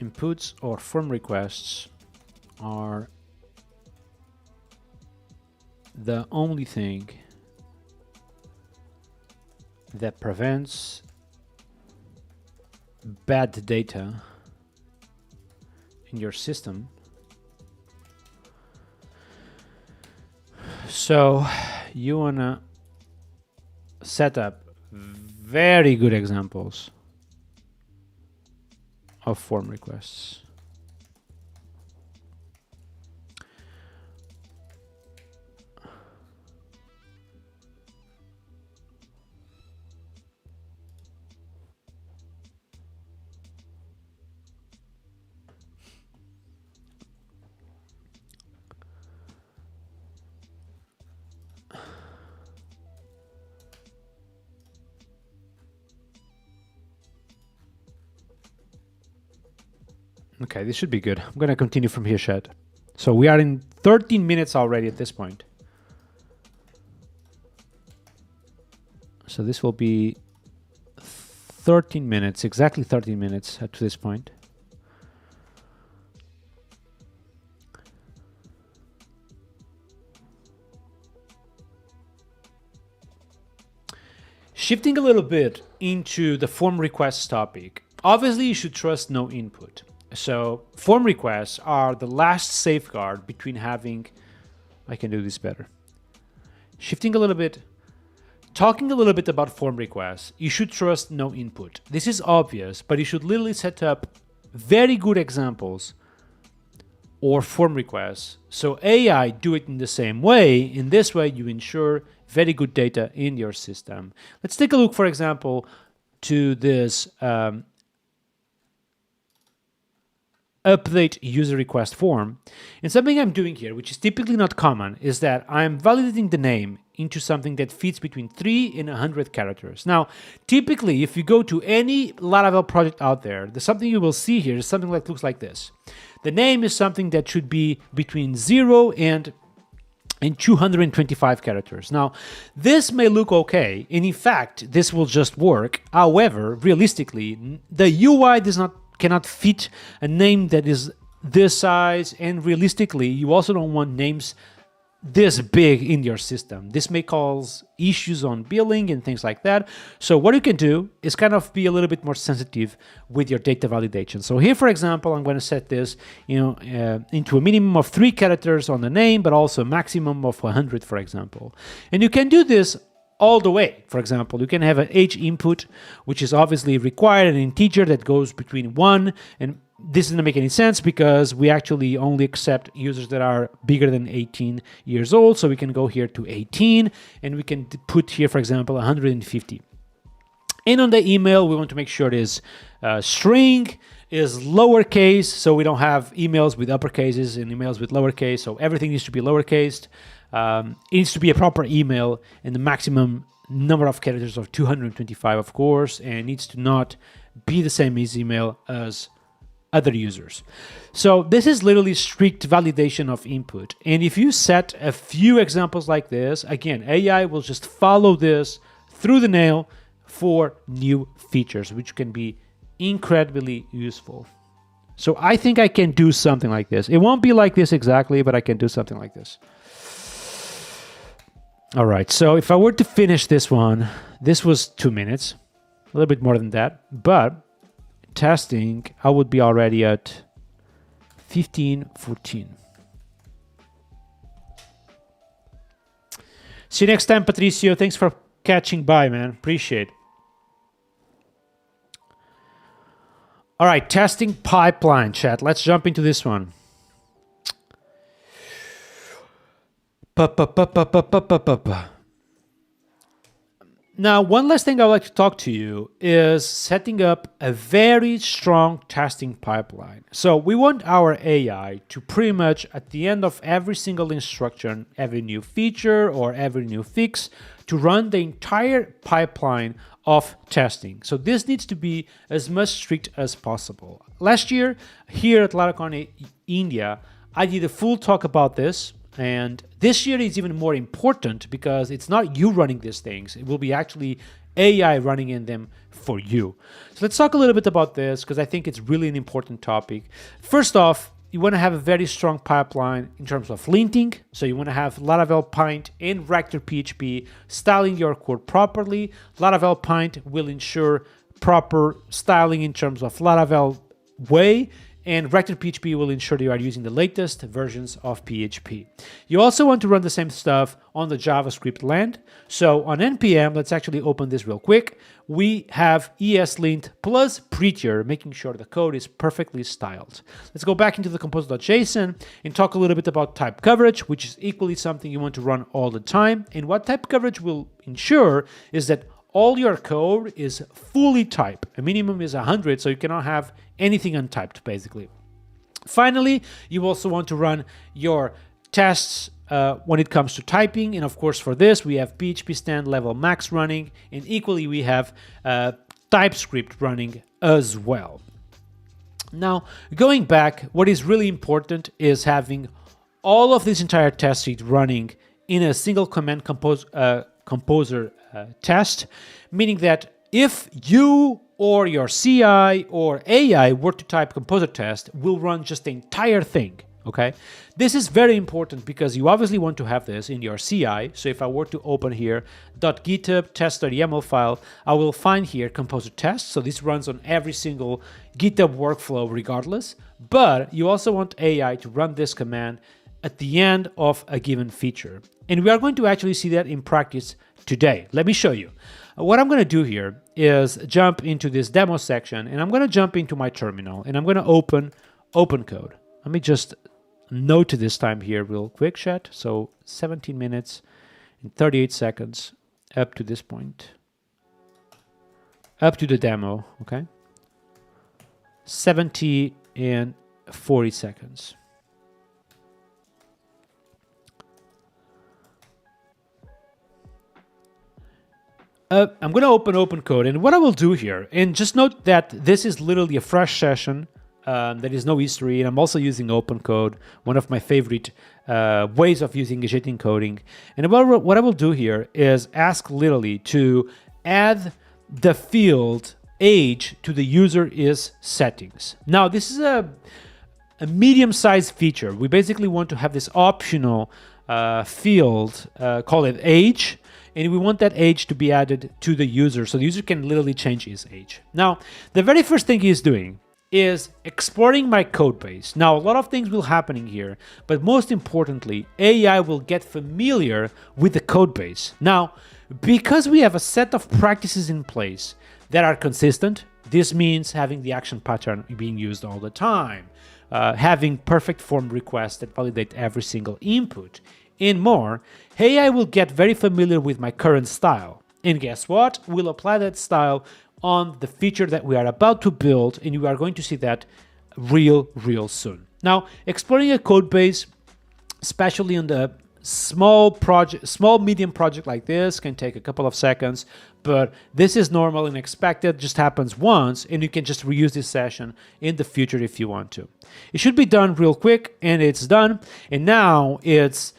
Inputs or form requests are the only thing that prevents bad data in your system. So you wanna set up very good examples of form requests. Okay, this should be good. I'm going to continue from here, chat. So we are in 13 minutes already at this point. So this will be 13 minutes, exactly 13 minutes to this point. Shifting a little bit into the form requests topic. Obviously, you should trust no input. So form requests are the last safeguard between having, I can do this better. Shifting a little bit, talking a little bit about form requests, you should trust no input. This is obvious, but you should literally set up very good examples or form requests. So AI do it in the same way. In this way, you ensure very good data in your system. Let's take a look, for example, to this update user request form. And something I'm doing here, which is typically not common, is that I'm validating the name into something that fits between 3 and 100 characters. Now, typically, if you go to any Laravel project out there, the something you will see here is something that looks like this. The name is something that should be between 0 and 225 characters. Now, this may look okay, and in fact, this will just work. However, realistically, the UI cannot fit a name that is this size, and realistically, you also don't want names this big in your system. This may cause issues on billing and things like that. So what you can do is kind of be a little bit more sensitive with your data validation. So here, for example, I'm going to set this, into a minimum of 3 characters on the name, but also a maximum of 100, for example. And you can do this all the way. For example, you can have an age input, which is obviously required, an integer that goes between 1 and this doesn't make any sense because we actually only accept users that are bigger than 18 years old. So we can go here to 18 and we can put here, for example, 150. And on the email, we want to make sure this string is lowercase, so we don't have emails with uppercases and emails with lowercase. So everything needs to be lowercase. It needs to be a proper email and the maximum number of characters of 225, of course, and it needs to not be the same as email as other users. So this is literally strict validation of input. And if you set a few examples like this, again, AI will just follow this through the nail for new features, which can be incredibly useful. So I think I can do something like this. It won't be like this exactly, but I can do something like this. All right, so if I were to finish this one, this was 2 minutes, a little bit more than that, but testing, I would be already at 15:14. See you next time, Patricio. Thanks for catching by, man. Appreciate it. All right, testing pipeline, chat. Let's jump into this one. Now, one last thing I would like to talk to you is setting up a very strong testing pipeline. So we want our AI to pretty much at the end of every single instruction, every new feature or every new fix, to run the entire pipeline of testing. So this needs to be as much strict as possible. Last year, here at Laracon India, I did a full talk about this. And this year is even more important because it's not you running these things. It will be actually AI running in them for you. So let's talk a little bit about this because I think it's really an important topic. First off, you want to have a very strong pipeline in terms of linting. So you want to have Laravel Paint and Rector PHP styling your code properly. Laravel Paint will ensure proper styling in terms of Laravel way, and Rector PHP will ensure that you are using the latest versions of PHP. You also want to run the same stuff on the JavaScript land. So on NPM, let's actually open this real quick. We have ESLint plus Prettier, making sure the code is perfectly styled. Let's go back into the composer.json and talk a little bit about type coverage, which is equally something you want to run all the time. And what type coverage will ensure is that all your code is fully typed. A minimum is 100, so you cannot have anything untyped, basically. Finally, you also want to run your tests when it comes to typing. And of course, for this, we have PHP stand level max running, and equally, we have TypeScript running as well. Now, going back, what is really important is having all of this entire test suite running in a single command composer test, meaning that if you or your CI or AI were to type composer test, will run just the entire thing, okay? This is very important because you obviously want to have this in your CI. So if I were to open here .github test.yaml file, I will find here composer test. So this runs on every single GitHub workflow regardless, but you also want AI to run this command at the end of a given feature. And we are going to actually see that in practice today. Let me show you. What I'm going to do here is jump into this demo section, and I'm going to jump into my terminal, and I'm going to open code. Let me just note this time here real quick, chat. So 17 minutes and 38 seconds up to this point. Up to the demo, okay? 70 and 40 seconds. I'm going to open code, and what I will do here, and just note that this is literally a fresh session. There is no history, and I'm also using open code, one of my favorite ways of using agentic coding. And what I will do here is ask literally to add the field age to the user is settings. Now, this is a medium-sized feature. We basically want to have this optional field, call it age, and we want that age to be added to the user, so the user can literally change his age. Now, the very first thing he's doing is exporting my code base. Now, a lot of things will happen here, but most importantly, AI will get familiar with the code base. Now, because we have a set of practices in place that are consistent, this means having the action pattern being used all the time, having perfect form requests that validate every single input, and more, AI will get very familiar with my current style. And guess what? We'll apply that style on the feature that we are about to build, and you are going to see that real soon. Now, exploring a code base, especially on the small medium project like this can take a couple of seconds, but this is normal and expected, just happens once, and you can just reuse this session in the future if you want to. It should be done real quick, and it's done. And now it's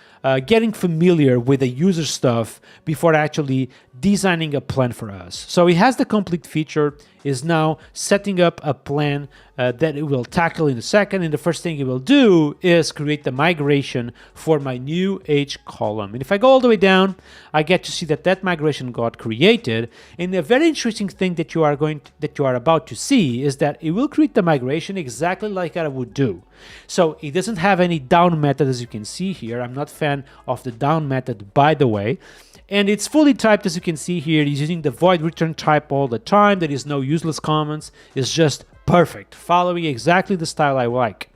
getting familiar with the user stuff before actually designing a plan for us. So it has the complete feature, is now setting up a plan that it will tackle in a second. And the first thing it will do is create the migration for my new age column. And if I go all the way down, I get to see that migration got created. And a very interesting thing that you are about to see is that it will create the migration exactly like I would do. So it doesn't have any down method, as you can see here. I'm not a fan of the down method, by the way. And it's fully typed, as you can see here. It's using the void return type all the time. There is no useless comments. It's just perfect, following exactly the style I like.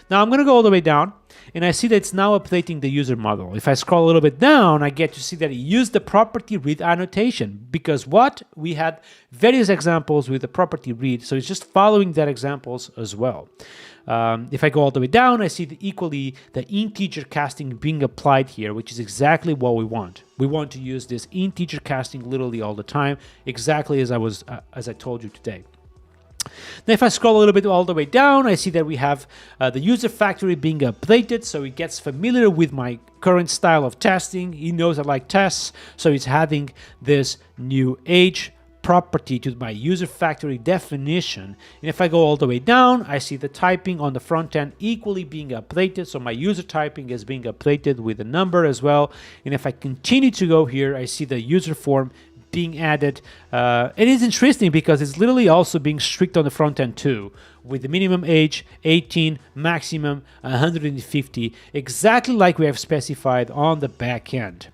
Now I'm going to go all the way down, and I see that it's now updating the user model. If I scroll a little bit down, I get to see that it used the property read annotation, because we had various examples with the property read, so it's just following that examples as well. If I go all the way down, I see the integer casting being applied here, which is exactly what we want. We want to use this integer casting literally all the time, exactly as I told you today. Now, if I scroll a little bit all the way down, I see that we have the user factory being updated, so it gets familiar with my current style of testing. He knows I like tests, so it's adding this new age property to my user factory definition. And if I go all the way down, I see the typing on the front end equally being updated, so my user typing is being updated with a number as well. And if I continue to go here, I see the user form being added. It is interesting because it's literally also being strict on the front end too, with the minimum age 18, maximum 150, exactly like we have specified on the back end.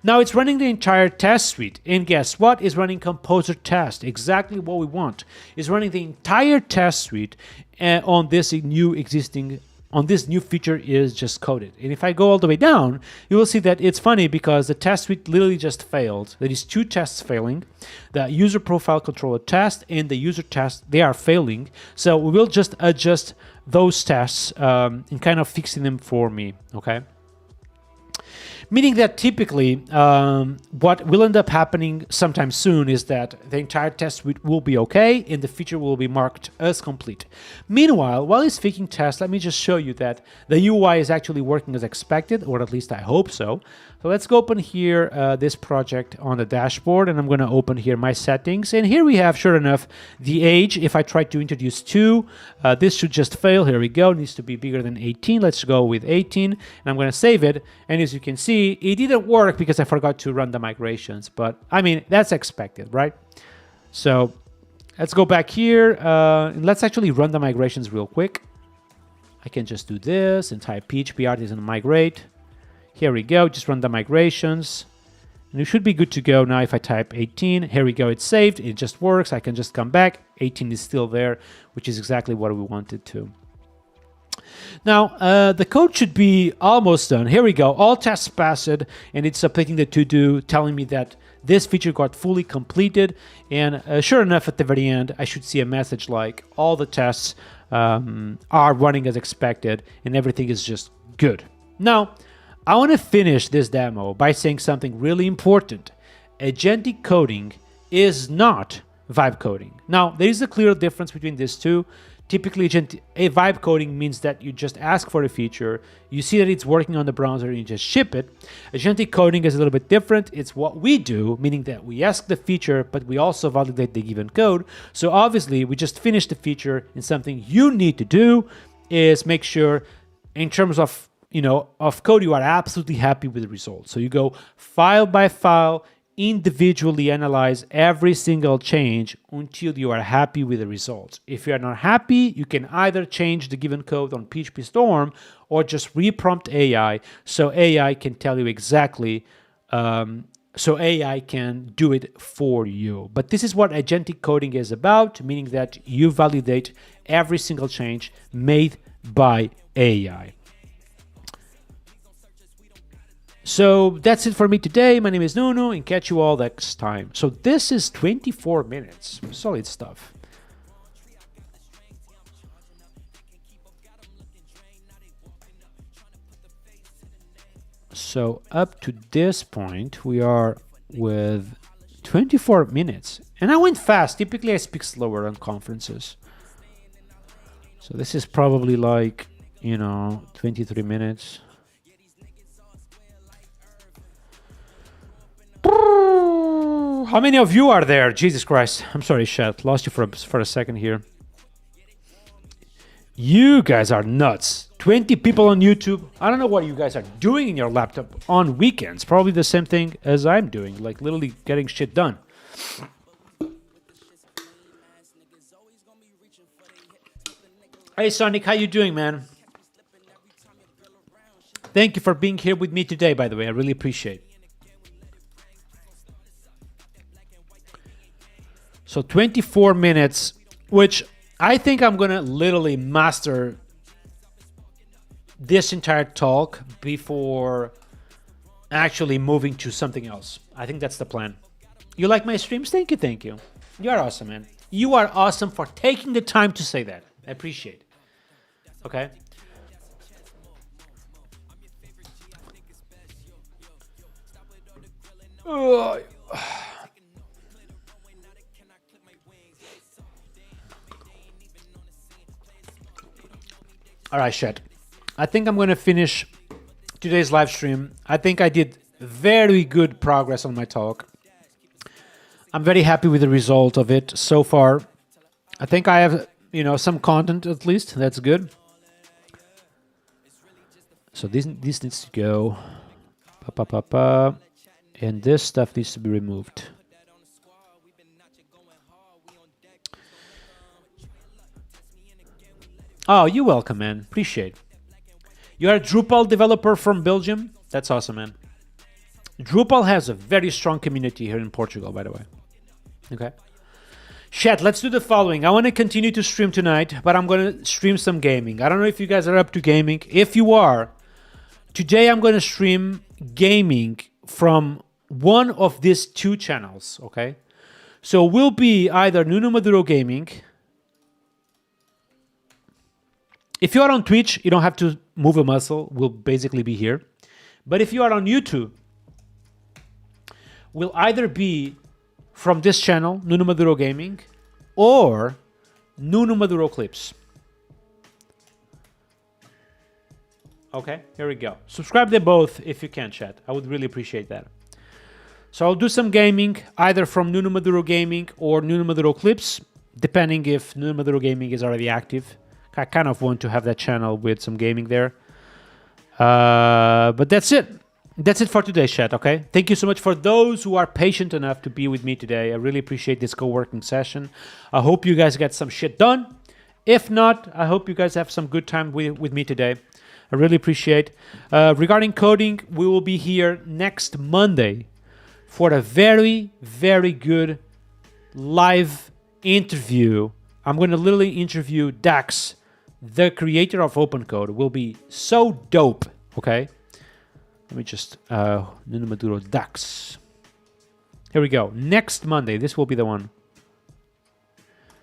Now it's running the entire test suite, and guess what? It's running Composer Test, exactly what we want. It's running the entire test suite on this new feature is just coded. And if I go all the way down, you will see that it's funny because the test suite literally just failed. There is two tests failing. The user profile controller test and the user test, they are failing. So we will just adjust those tests and kind of fixing them for me, okay? Meaning that typically what will end up happening sometime soon is that the entire test suite will be okay and the feature will be marked as complete. Meanwhile, while it's fixing tests, let me just show you that the UI is actually working as expected, or at least I hope so. So let's go open here this project on the dashboard, and I'm going to open here my settings. And here we have, sure enough, the age. If I try to introduce 2, this should just fail. Here we go. It needs to be bigger than 18. Let's go with 18, and I'm going to save it. And as you can see, it didn't work because I forgot to run the migrations. But I mean, that's expected, right? So let's go back here. And let's actually run the migrations real quick. I can just do this and type PHP artisan migrate. Here we go, just run the migrations. And it should be good to go now if I type 18. Here we go, it's saved, it just works. I can just come back. 18 is still there, which is exactly what we wanted to. Now, the code should be almost done. Here we go, all tests passed, and it's updating the to-do, telling me that this feature got fully completed. And sure enough, at the very end, I should see a message like all the tests are running as expected, and everything is just good. Now, I want to finish this demo by saying something really important. Agentic coding is not vibe coding. Now, there is a clear difference between these two. Typically, vibe coding means that you just ask for a feature, you see that it's working on the browser, and you just ship it. Agentic coding is a little bit different. It's what we do, meaning that we ask the feature, but we also validate the given code. So obviously, we just finished the feature, and something you need to do is make sure, in terms of code, you are absolutely happy with the results. So you go file by file, individually analyze every single change until you are happy with the results. If you are not happy, you can either change the given code on PHP Storm or just reprompt AI so AI can tell you exactly, so AI can do it for you. But this is what agentic coding is about, meaning that you validate every single change made by AI. So that's it for me today. My name is Nuno, and catch you all next time. So this is 24 minutes. Solid stuff. So up to this point, we are with 24 minutes. And I went fast. Typically, I speak slower on conferences. So this is probably like, 23 minutes. How many of you are there? Jesus Christ. I'm sorry, chat. Lost you for a second here. You guys are nuts. 20 people on YouTube. I don't know what you guys are doing in your laptop on weekends. Probably the same thing as I'm doing, like literally getting shit done. Hey Sonic, how you doing, man? Thank you for being here with me today, by the way. I really appreciate it. So 24 minutes, which I think I'm going to literally master this entire talk before actually moving to something else. I think that's the plan. You like my streams? Thank you, thank you. You are awesome, man. You are awesome for taking the time to say that. I appreciate it. Okay? All right, chat. I think I'm going to finish today's live stream. I think I did very good progress on my talk. I'm very happy with the result of it so far. I think I have, some content at least. That's good. So this needs to go. And this stuff needs to be removed. Oh, you're welcome, man. Appreciate it. You're a Drupal developer from Belgium? That's awesome, man. Drupal has a very strong community here in Portugal, by the way. Okay. Chat, let's do the following. I want to continue to stream tonight, but I'm going to stream some gaming. I don't know if you guys are up to gaming. If you are, today I'm going to stream gaming from one of these two channels, okay? So we'll be either Nuno Maduro Gaming. If you are on Twitch, you don't have to move a muscle. We'll basically be here. But if you are on YouTube, we'll either be from this channel, Nuno Maduro Gaming, or Nuno Maduro Clips. Okay, here we go. Subscribe to both if you can, chat. I would really appreciate that. So I'll do some gaming, either from Nuno Maduro Gaming or Nuno Maduro Clips, depending if Nuno Maduro Gaming is already active. I kind of want to have that channel with some gaming there. But that's it. That's it for today, chat, okay? Thank you so much for those who are patient enough to be with me today. I really appreciate this co-working session. I hope you guys get some shit done. If not, I hope you guys have some good time with me today. I really appreciate. Regarding coding, we will be here next Monday for a very, very good live interview. I'm going to literally interview Dax, the creator of OpenCode. Will be so dope, okay? Let me just, Nuno Maduro Dax. Here we go. Next Monday, this will be the one.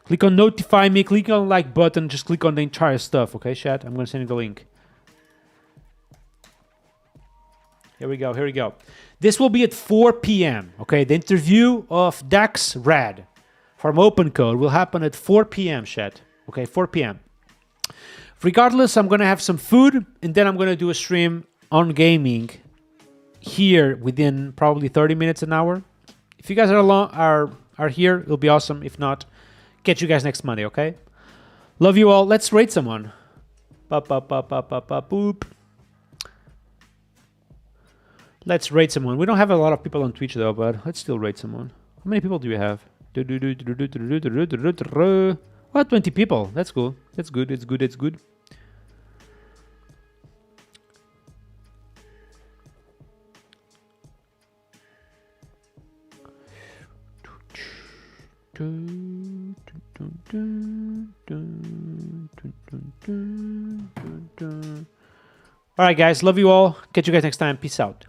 Click on notify me, click on like button, just click on the entire stuff, okay, chat? I'm going to send you the link. Here we go, here we go. This will be at 4 p.m., okay? The interview of Dax Rad from OpenCode will happen at 4 p.m., chat. Okay, 4 p.m. Regardless, I'm going to have some food, and then I'm going to do a stream on gaming here within probably 30 minutes, an hour. If you guys are here, it'll be awesome. If not, catch you guys next Monday, okay? Love you all. Let's rate someone. Boop. Let's rate someone. We don't have a lot of people on Twitch though, but let's still rate someone. How many people do we have? Well, 20 people. That's cool. That's good. It's good. It's good. All right, guys. Love you all. Catch you guys next time. Peace out.